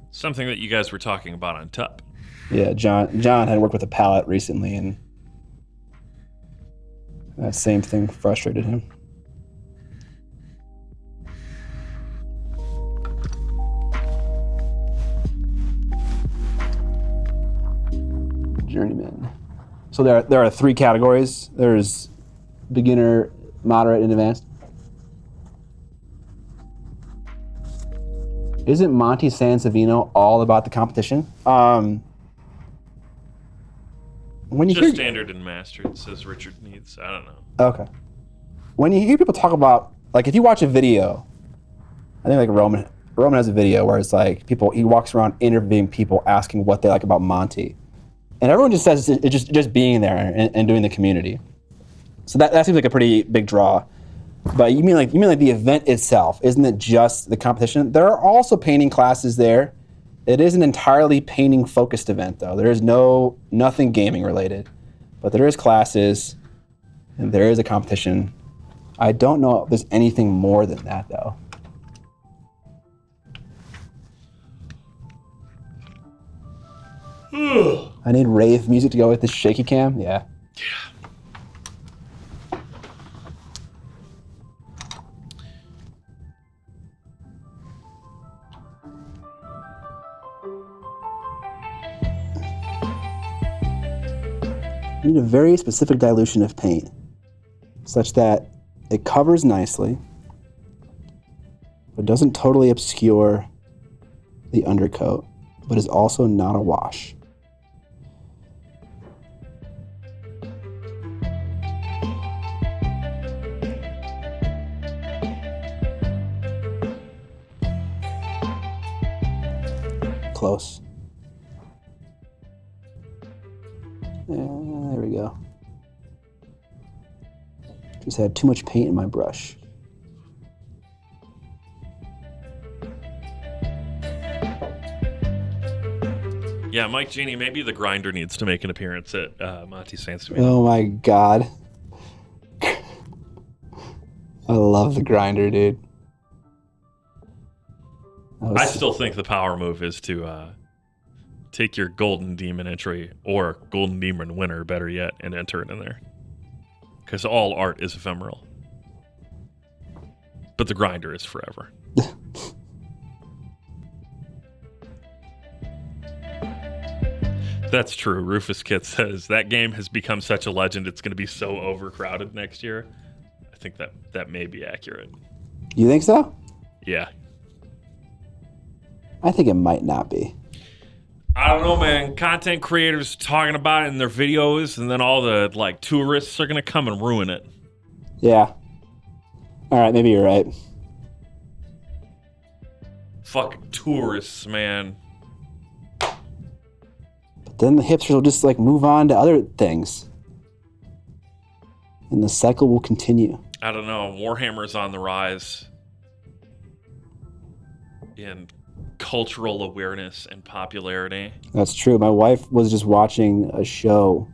Something that you guys were talking about on TUP. Yeah, John had worked with a palette recently, and that same thing frustrated him. Journeyman. So there are 3 categories. There's beginner, moderate, and advanced. Isn't Monty San Savino all about the competition? When you Just hear standard and mastered, says Richard Needs. I don't know. Okay. When you hear people talk about, like, if you watch a video, I think like Roman has a video where it's like he walks around interviewing people, asking what they like about Monty, and everyone just says it's just being there and doing the community. So that seems like a pretty big draw. But you mean like the event itself? Isn't it just the competition? There are also painting classes there. It is an entirely painting focused event though. There is nothing gaming related, but there is classes and there is a competition. I don't know if there's anything more than that though. I need rave music to go with this shaky cam. Yeah. You need a very specific dilution of paint, such that it covers nicely, but doesn't totally obscure the undercoat, but is also not a wash. Close. There we go. Just had too much paint in my brush. Yeah, Mike Genie, maybe the grinder needs to make an appearance at Monty San Savino. Oh my God. I love the grinder, dude. I still think the power move is to take your Golden Demon entry, or Golden Demon winner, better yet, and enter it in there. Because all art is ephemeral. But the grinder is forever. That's true. Rufus Kit says, that game has become such a legend, it's going to be so overcrowded next year. I I think that may be accurate. You think so? Yeah. I think it might not be. I don't know, man. Content creators talking about it in their videos, and then all the like tourists are gonna come and ruin it. Yeah. All right, maybe you're right. Fucking tourists, man. But then the hipsters will just like move on to other things. And the cycle will continue. I don't know. Warhammer's on the rise in cultural awareness and popularity. That's true. My wife was just watching a show.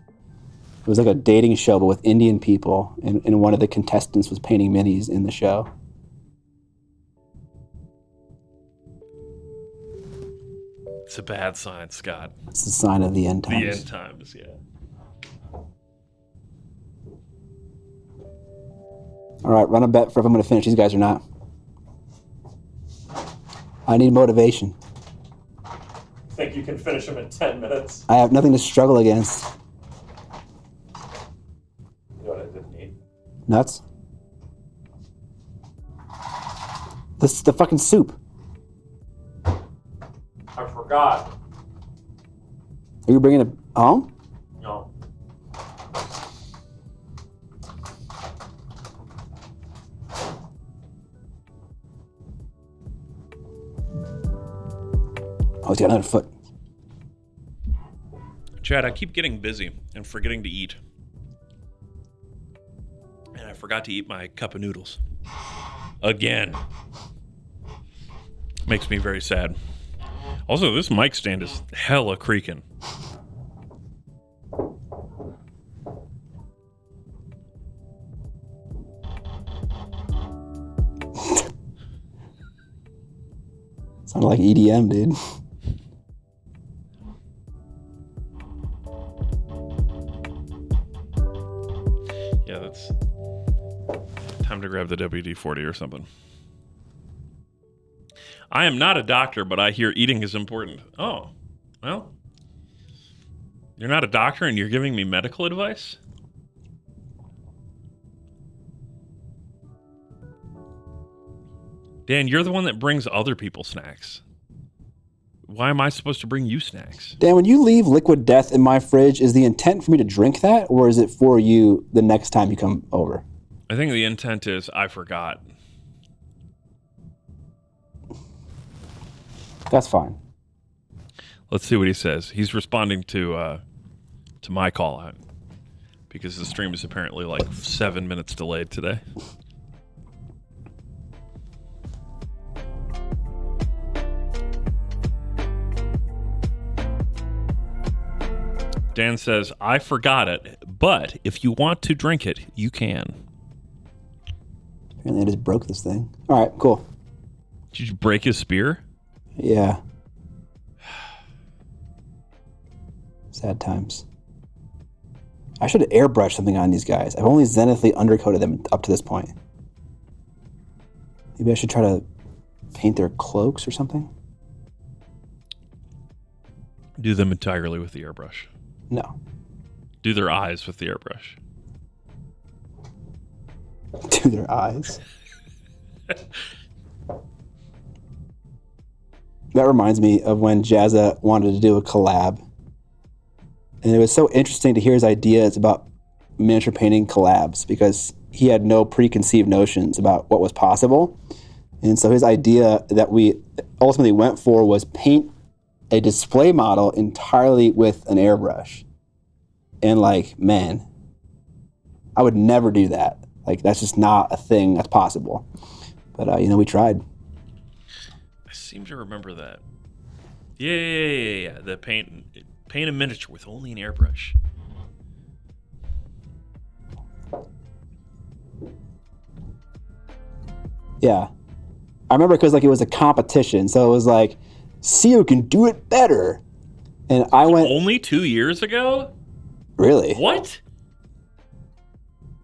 It was like a dating show, but with Indian people. And one of the contestants was painting minis in the show. It's a bad sign, Scott. It's the sign of the end times. The end times, yeah. All right, run a bet for if I'm going to finish these guys or not. I need motivation. Think you can finish them in 10 minutes? I have nothing to struggle against. You know what I didn't need? Nuts? This is the fucking soup. I forgot. Are you bringing it home? No. Oh, he's got another foot. Chad, I keep getting busy and forgetting to eat. And I forgot to eat my cup of noodles. Again. Makes me very sad. Also, this mic stand is hella creaking. Sounded like EDM, dude. Yeah, that's time to grab the WD-40 or something. I am not a doctor, but I hear eating is important. Oh, well. You're not a doctor and you're giving me medical advice? Dan, you're the one that brings other people snacks. Why am I supposed to bring you snacks? Dan, when you leave liquid death in my fridge, is the intent for me to drink that, or is it for you the next time you come over? I think the intent is I forgot. That's fine. Let's see what he says. He's responding to my call out because the stream is apparently like 7 minutes delayed today. Dan says, I forgot it, but if you want to drink it, you can. Apparently I just broke this thing. All right, cool. Did you break his spear? Yeah. Sad times. I should have airbrushed something on these guys. I've only zenithly undercoated them up to this point. Maybe I should try to paint their cloaks or something? Do them entirely with the airbrush. No. Do their eyes with the airbrush. To their eyes. That reminds me of when Jazza wanted to do a collab. And it was so interesting to hear his ideas about miniature painting collabs because he had no preconceived notions about what was possible. And so his idea that we ultimately went for was paint a display model entirely with an airbrush. And like, man, I would never do that. Like, that's just not a thing that's possible. But, we tried. I seem to remember that. Yeah. The paint a miniature with only an airbrush. Yeah. I remember because like it was a competition. So it was like, see who can do it better. And I went... Only 2 years ago? Really? What?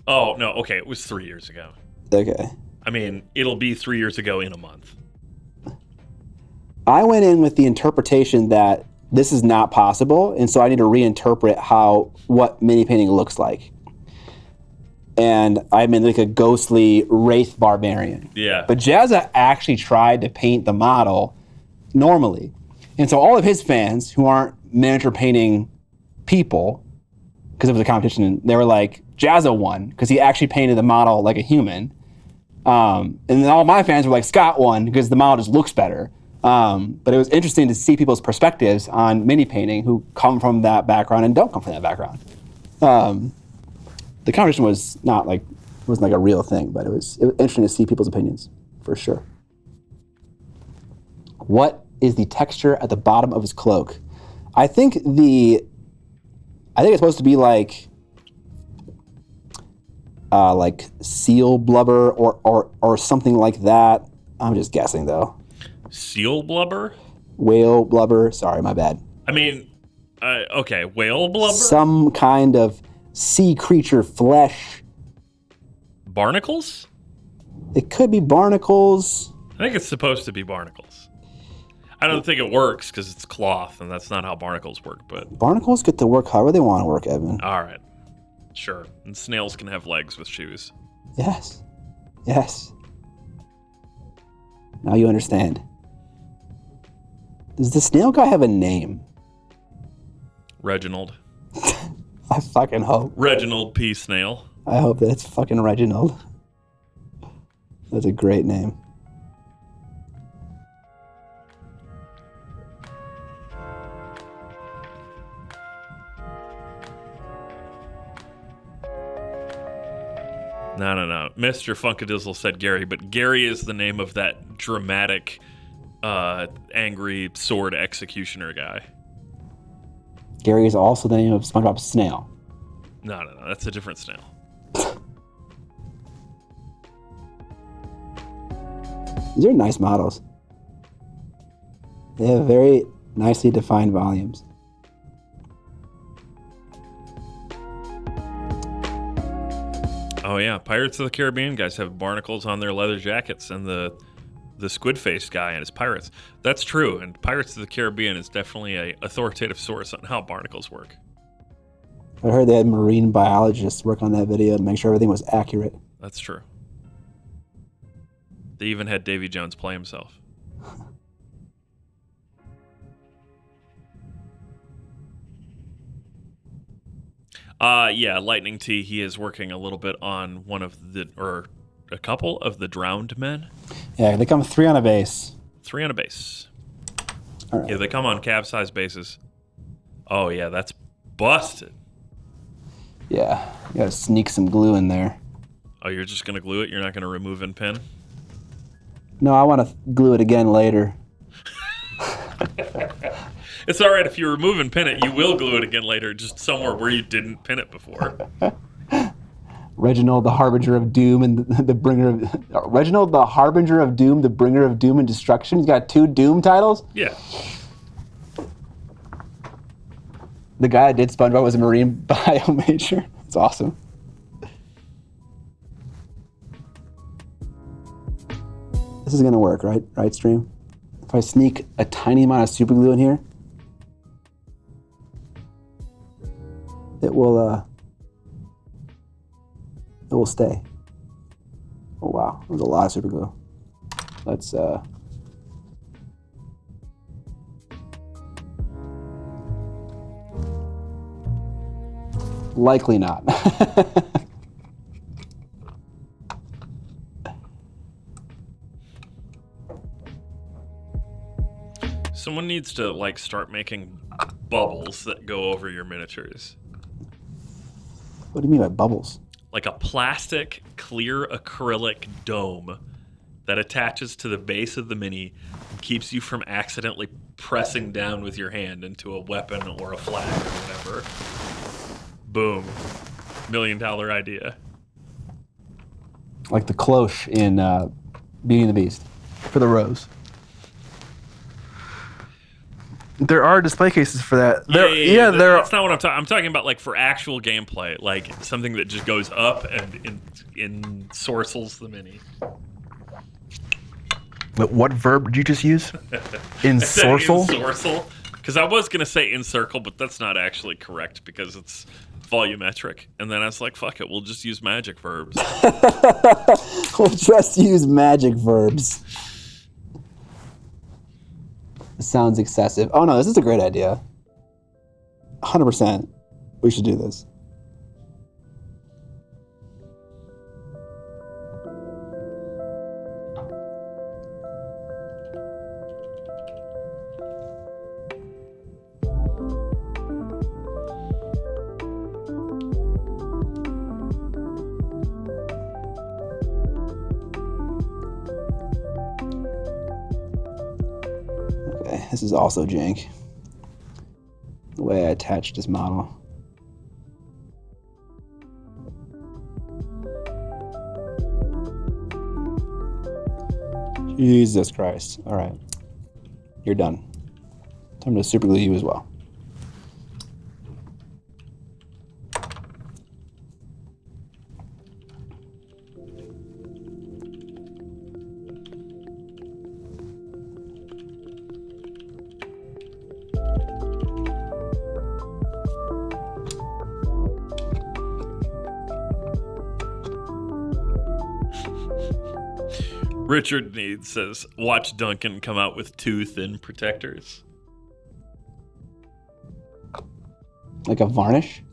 Oh, no. Okay, it was 3 years ago. Okay. I mean, it'll be 3 years ago in a month. I went in with the interpretation that this is not possible, and so I need to reinterpret what mini painting looks like. and I'm in like a ghostly wraith barbarian. Yeah. But Jazza actually tried to paint the model normally. And so all of his fans who aren't miniature painting people, because it was a competition, they were like, Jazza won, because he actually painted the model like a human. And then all my fans were like, Scott won, because the model just looks better. But it was interesting to see people's perspectives on mini painting who come from that background and don't come from that background. The competition wasn't like a real thing, but it was interesting to see people's opinions, for sure. What is the texture at the bottom of his cloak? I think it's supposed to be like seal blubber or something like that. I'm just guessing though. Seal blubber? Whale blubber. Sorry, my bad. I mean, okay, whale blubber? Some kind of sea creature flesh. Barnacles? It could be barnacles. I think it's supposed to be barnacles. I don't think it works because it's cloth, and that's not how barnacles work, but... Barnacles get to work however they want to work, Evan. All right. Sure. And snails can have legs with shoes. Yes. Yes. Now you understand. Does the snail guy have a name? Reginald. I fucking hope. Reginald P. Snail. I hope that it's fucking Reginald. That's a great name. No. Mr. Funkadizzle said Gary, but Gary is the name of that dramatic, angry sword executioner guy. Gary is also the name of SpongeBob's snail. No. That's a different snail. These are nice models. They have very nicely defined volumes. Oh yeah, Pirates of the Caribbean guys have barnacles on their leather jackets, and the squid-faced guy and his pirates. That's true, and Pirates of the Caribbean is definitely an authoritative source on how barnacles work. I heard they had marine biologists work on that video to make sure everything was accurate. That's true. They even had Davy Jones play himself. Yeah, Lightning T, he is working a little bit on a couple of the drowned men. Yeah, they come 3 on a base. 3 on a base. All right. Yeah, they come on cab-size bases. Oh, yeah, that's busted. Yeah, you gotta sneak some glue in there. Oh, you're just going to glue it? You're not going to remove and pin? No, I want to glue it again later. It's all right if you remove and pin it. You will glue it again later, just somewhere where you didn't pin it before. Reginald, the Harbinger of Doom and the Bringer of... Reginald, the Harbinger of Doom, the Bringer of Doom and Destruction. He's got 2 Doom titles? Yeah. The guy that did SpongeBob was a marine bio major. It's awesome. This is going to work, right? Right, stream? If I sneak a tiny amount of super glue in here, it will stay. Oh wow, there's a lot of super glue. Let's likely not. Someone needs to start making bubbles that go over your miniatures. What do you mean by bubbles? Like a plastic, clear acrylic dome that attaches to the base of the mini and keeps you from accidentally pressing down with your hand into a weapon or a flag or whatever. Boom. $1 million idea. Like the cloche in Beauty and the Beast for the rose. There are display cases for that. Yeah, that's not what I'm talking. I'm talking about for actual gameplay, like something that just goes up and ensorcels the mini. What verb did you just use? Ensorcel? Ensorcel? Because I was going to say encircle, but that's not actually correct because it's volumetric. And then I was like, fuck it, we'll just use magic verbs. We'll just use magic verbs. It sounds excessive. Oh no, this is a great idea. 100%. We should do this. Okay, this is also jank. The way I attached this model. Jesus Christ. All right. You're done. Time to super glue you as well. Richard Need says, watch Duncan come out with 2 thin protectors. Like a varnish?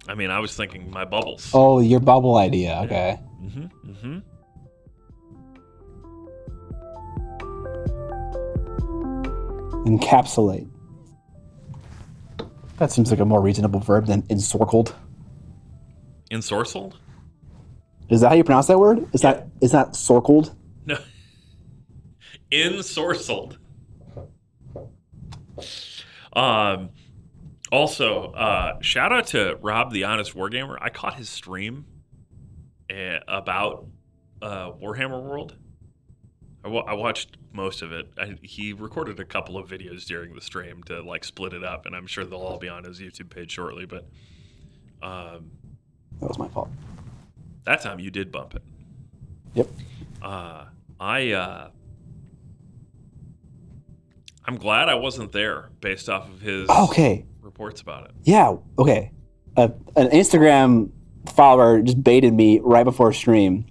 I mean, I was thinking my bubbles. Oh, your bubble idea. Okay. Encapsulate. That seems like a more reasonable verb than ensorcled. Ensorcelled? Is that how you pronounce that word? Is that sorcled? No. Ensorcelled. Also, shout out to Rob, the Honest Wargamer. I caught his stream about Warhammer World. I watched most of it. He recorded a couple of videos during the stream to like split it up, and I'm sure they'll all be on his YouTube page shortly. But that was my fault. That time you did bump it. Yep. I'm glad I wasn't there based off of his reports about it. Yeah. Okay. An Instagram follower just baited me right before stream,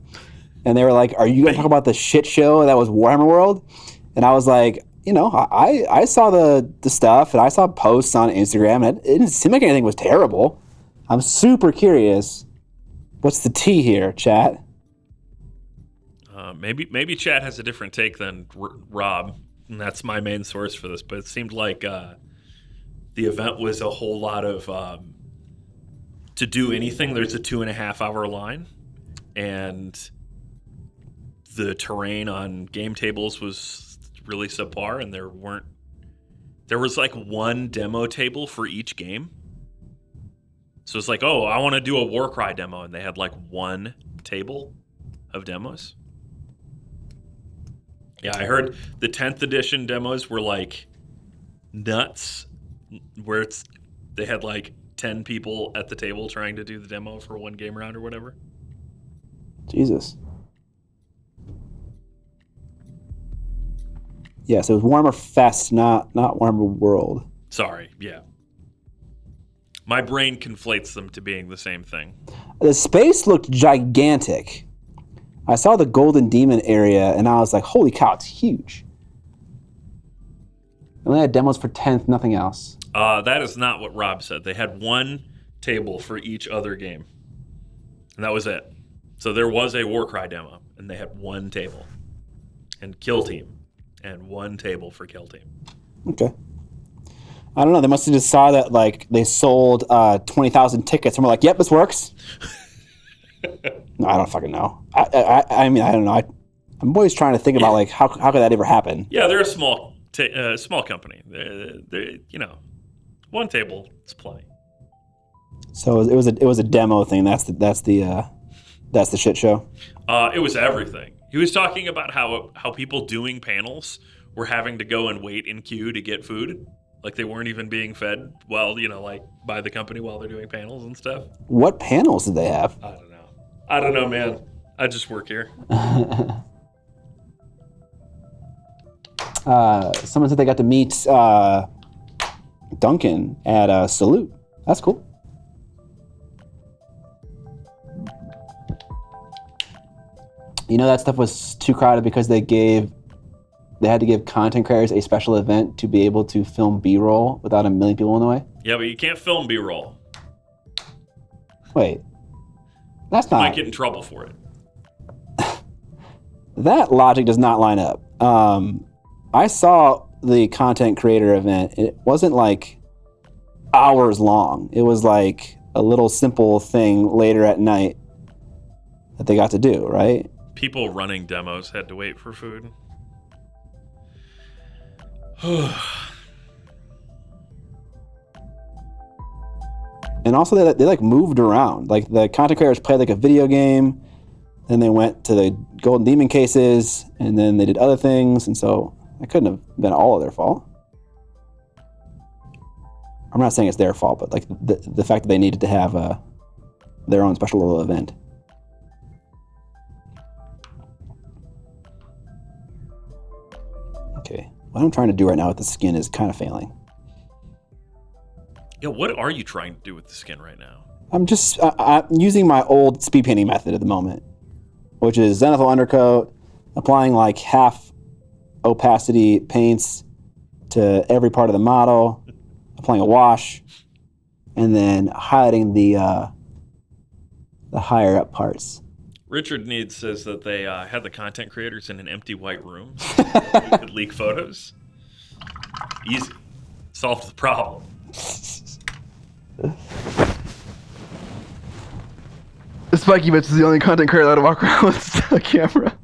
and they were like, "Are you going to talk about the shit show that was Warhammer World?" And I was like, I saw the stuff, and I saw posts on Instagram, and it didn't seem like anything was terrible. I'm super curious. What's the tea here, chat? Maybe chat has a different take than Rob, and that's my main source for this. But it seemed like the event was a whole lot of to do anything. There's a 2.5 hour line, and the terrain on game tables was really subpar, and there was like one demo table for each game. So it's like, oh, I want to do a Warcry demo, and they had like one table of demos. Yeah, I heard the 10th edition demos were like nuts, where they had like 10 people at the table trying to do the demo for one game round or whatever. Jesus. Yes, it was Warhammer Fest, not Warhammer World. Sorry, yeah. My brain conflates them to being the same thing. The space looked gigantic. I saw the Golden Demon area, and I was like, holy cow, it's huge. And they had demos for 10th, nothing else. That is not what Rob said. They had one table for each other game. And that was it. So there was a Warcry demo, and they had one table. And Kill Team. And one table for Kill Team. Okay. I don't know. They must have just saw that like they sold 20,000 tickets and were like, "Yep, this works." No, I don't fucking know. I mean, I don't know. I'm always trying to think about like how could that ever happen? Yeah, they're a small company. They're one table is plenty. So it was a demo thing. That's the shit show. It was everything. He was talking about how people doing panels were having to go and wait in queue to get food. Like they weren't even being fed like by the company while they're doing panels and stuff. What panels did they have? I don't know, man. I just work here. Someone said they got to meet Duncan at Salute. That's cool. You know that stuff was too crowded because they had to give content creators a special event to be able to film B-roll without a million people in the way? Yeah, but you can't film B-roll. Wait. That's not... You might get in trouble for it. That logic does not line up. I saw the content creator event. It wasn't like hours long. It was like a little simple thing later at night that they got to do, right? People running demos had to wait for food. And also they like moved around. Like the content creators played like a video game, then they went to the Golden Demon cases, and then they did other things, and so that couldn't have been all of their fault. I'm not saying it's their fault, but like the fact that they needed to have their own special little event. Okay, what I'm trying to do right now with the skin is kind of failing. Yeah, what are you trying to do with the skin right now? I'm just I'm using my old speed painting method at the moment, which is zenithal undercoat, applying like half opacity paints to every part of the model, applying a wash, and then highlighting the higher up parts. Richard Need says that they had the content creators in an empty white room so they could leak photos. Easy. Solved the problem. Spiky Bitch is the only content creator that walk around with a camera.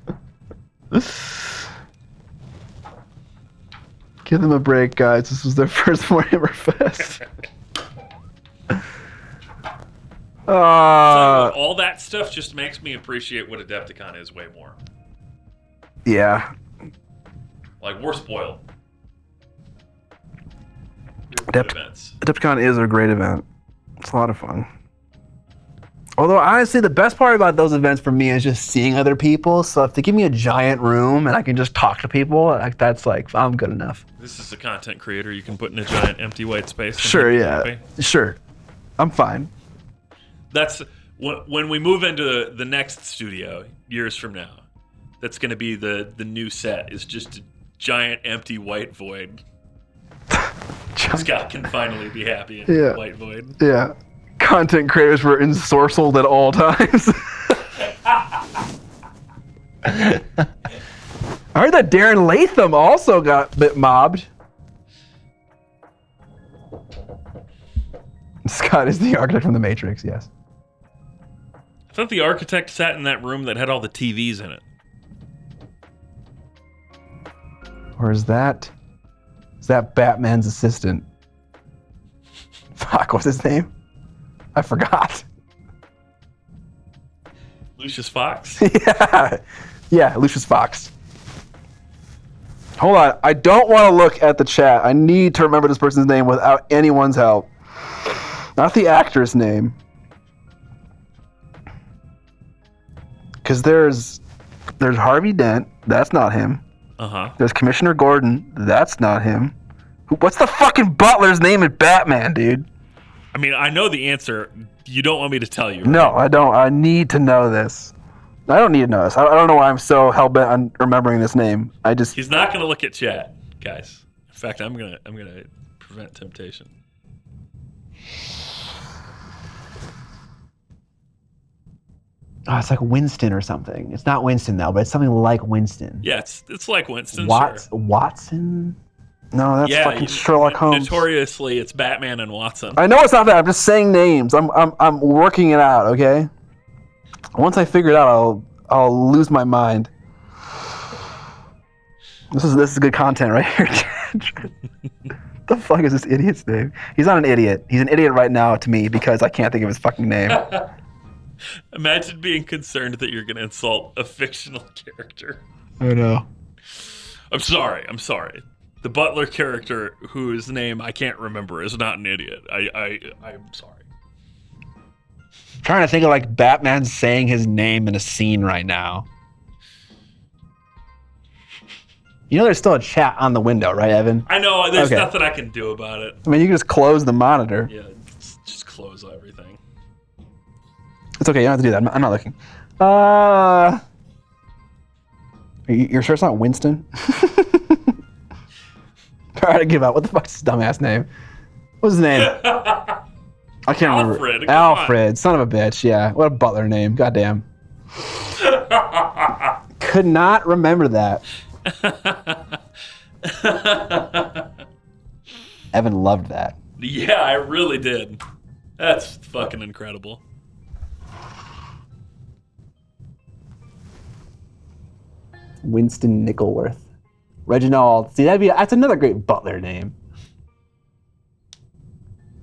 Give them a break, guys. This was their first Warhammer Fest. So all that stuff just makes me appreciate what Adepticon is way more. Yeah. Like, we're spoiled. Events. Adepticon is a great event. It's a lot of fun. Although, honestly, the best part about those events for me is just seeing other people. So if they give me a giant room and I can just talk to people, that's like, I'm good enough. This is a content creator you can put in a giant empty white space. Sure, yeah. Sure. I'm fine. That's when we move into the next studio years from now. That's going to be the new set. Is just a giant empty white void. Scott can finally be happy in the white void. Yeah. Content creators were ensorcelled at all times. I heard that Darren Latham also got a bit mobbed. Scott is the architect from The Matrix, yes. I thought the architect sat in that room that had all the TVs in it. Or is that Batman's assistant? Fuck, what's his name? I forgot. Lucius Fox? Yeah, Lucius Fox. Hold on, I don't want to look at the chat. I need to remember this person's name without anyone's help. Not the actor's name. Because there's Harvey Dent. That's not him. Uh-huh. There's Commissioner Gordon. That's not him. What's the fucking butler's name in Batman, dude? I mean, I know the answer. You don't want me to tell you, right? No, I don't. I need to know this. I don't need to know this. I don't know why I'm so hell-bent on remembering this name. He's not going to look at chat, guys. In fact, I'm gonna prevent temptation. Oh, it's like Winston or something. It's not Winston, though, but it's something like Winston. Yeah, it's like Winston, sure. Watson? No, that's fucking Sherlock Holmes. Notoriously, it's Batman and Watson. I know it's not that. I'm just saying names. I'm working it out, okay? Once I figure it out, I'll lose my mind. This is good content right here. The fuck is this idiot's name? He's not an idiot. He's an idiot right now to me because I can't think of his fucking name. Imagine being concerned that you're going to insult a fictional character. I know. I'm sorry. The butler character whose name I can't remember is not an idiot. I'm sorry. I'm trying to think of like Batman saying his name in a scene right now. You know there's still a chat on the window, right, Evan? I know. There's nothing I can do about it. I mean, you can just close the monitor. Yeah, just close everything. It's okay. You don't have to do that. I'm not looking. You're sure it's not Winston? All right, I give up. What the fuck's his dumbass name? What's his name? I can't remember. Alfred, son of a bitch. Yeah, what a butler name. Goddamn. Could not remember that. Evan loved that. Yeah, I really did. That's fucking incredible. Winston Nickleworth. Reginald. See, that's another great butler name.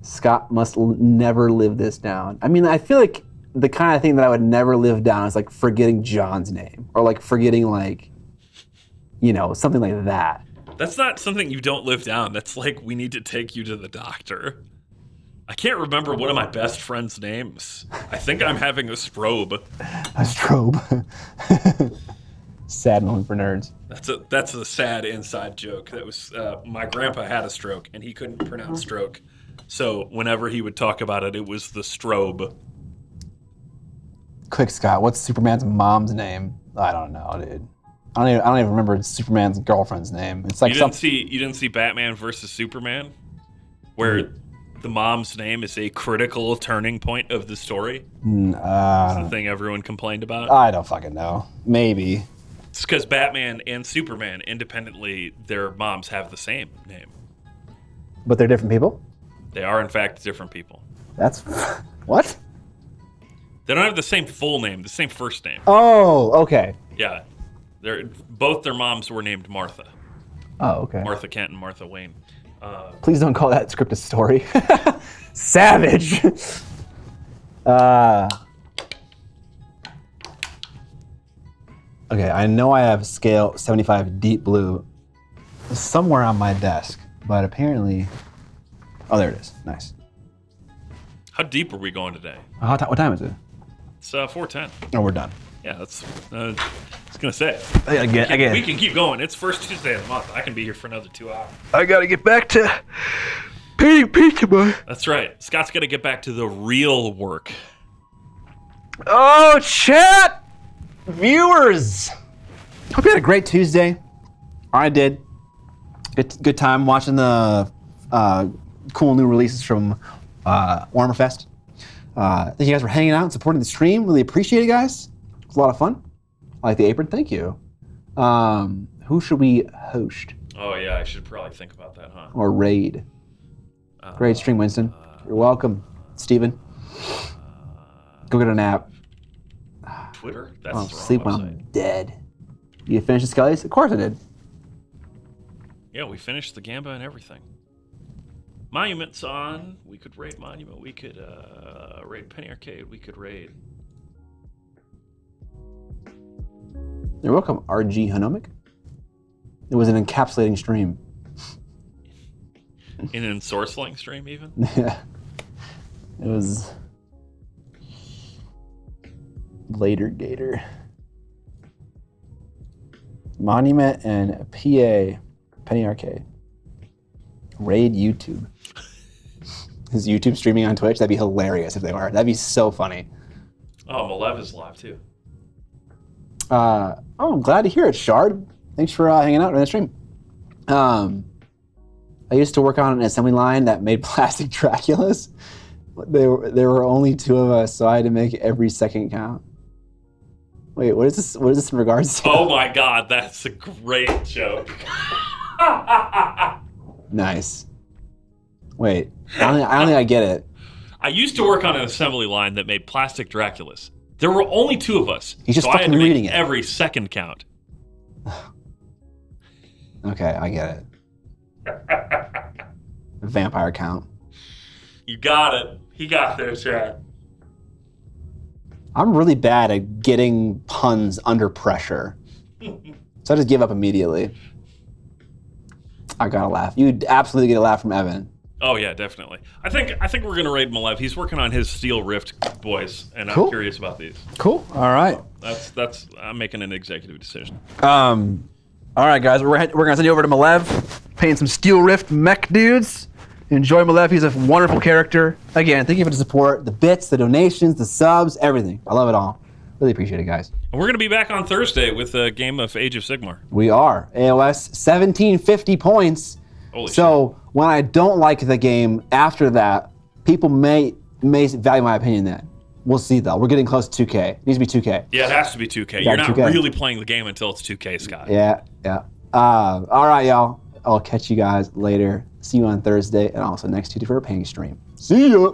Scott must never live this down. I mean, I feel like the kind of thing that I would never live down is like forgetting John's name or like forgetting something like that. That's not something you don't live down. That's like, we need to take you to the doctor. I can't remember one of my best friend's names. I think I'm having a strobe. A strobe. Sad moment for nerds. That's a sad inside joke. That was my grandpa had a stroke and he couldn't pronounce stroke. So whenever he would talk about it, it was the strobe. Quick, Scott, what's Superman's mom's name? I don't know, dude. I don't even remember Superman's girlfriend's name. It's like you didn't see Batman versus Superman, where the mom's name is a critical turning point of the story. It's the thing everyone complained about. I don't fucking know. Maybe. It's because Batman and Superman independently, their moms have the same name. But they're different people? They are in fact different people. That's what? They don't have the same full name, the same first name. Oh, okay. Yeah. Both their moms were named Martha. Oh, okay. Martha Kent and Martha Wayne. Please don't call that script a story. Savage. Okay, I know I have scale 75 deep blue somewhere on my desk, but apparently... Oh, there it is. Nice. How deep are we going today? What time is it? It's 4:10. Oh, we're done. Yeah, that's... I was going to say. We can keep going. It's first Tuesday of the month. I can be here for another 2 hours. I gotta get back to painting pizza, boy. That's right. Scott's got to get back to the real work. Oh, chat! Viewers! Hope you had a great Tuesday. I did. Good time watching the cool new releases from Warhammer Fest. Thank you guys for hanging out and supporting the stream. Really appreciate it, guys. It was a lot of fun. I like the apron. Thank you. Who should we host? Oh, yeah. I should probably think about that, huh? Or raid? Great stream, Winston. You're welcome, Steven. Go get a nap. Twitter? That's I'll the wrong sleep when website. I'm dead. You finished the Scullies? Of course I did. Yeah, we finished the Gamba and everything. Monument's on. We could raid Monument. We could raid Penny Arcade. We could raid... You're welcome, RG Hanomic. It was an encapsulating stream. In an ensorceling stream, even? Yeah. It was... Later Gator. Monument and PA Penny Arcade. Raid YouTube. Is YouTube streaming on Twitch? That'd be hilarious if they were. That'd be so funny. Oh, Malev is live too. I'm glad to hear it, Shard. Thanks for hanging out on the stream. I used to work on an assembly line that made plastic Draculas. There were only 2 of us, so I had to make every second count. Wait, what is this? What is this in regards to? Oh my God, that's a great joke. Nice. Wait, I don't think I get it. I used to work on an assembly line that made plastic Draculas. There were only 2 of us. He's just so fucking I had to reading make it. every second count. Okay, I get it. Vampire count. You got it. He got there, Chad. I'm really bad at getting puns under pressure. So I just give up immediately. I gotta laugh. You'd absolutely get a laugh from Evan. Oh yeah, definitely. I think we're gonna raid Malev. He's working on his Steel Rift boys, and Cool. I'm curious about these. Cool. All right. That's I'm making an executive decision. All right, guys. We're gonna send you over to Malev, painting some Steel Rift mech dudes. Enjoy Malev. He's a wonderful character. Again, thank you for the support, the bits, the donations, the subs, everything. I love it all. Really appreciate it, guys. And we're going to be back on Thursday with a game of Age of Sigmar. We are. AOS 1750 points. Holy so when I don't like the game after that, people may value my opinion then. We'll see, though. We're getting close to 2K. It needs to be 2K. Yeah, it has to be 2K. You're not 2K. really playing the game until it's 2K, Scott. Yeah. All right, y'all. I'll catch you guys later. See you on Thursday and also next Tuesday for a painting stream. See ya.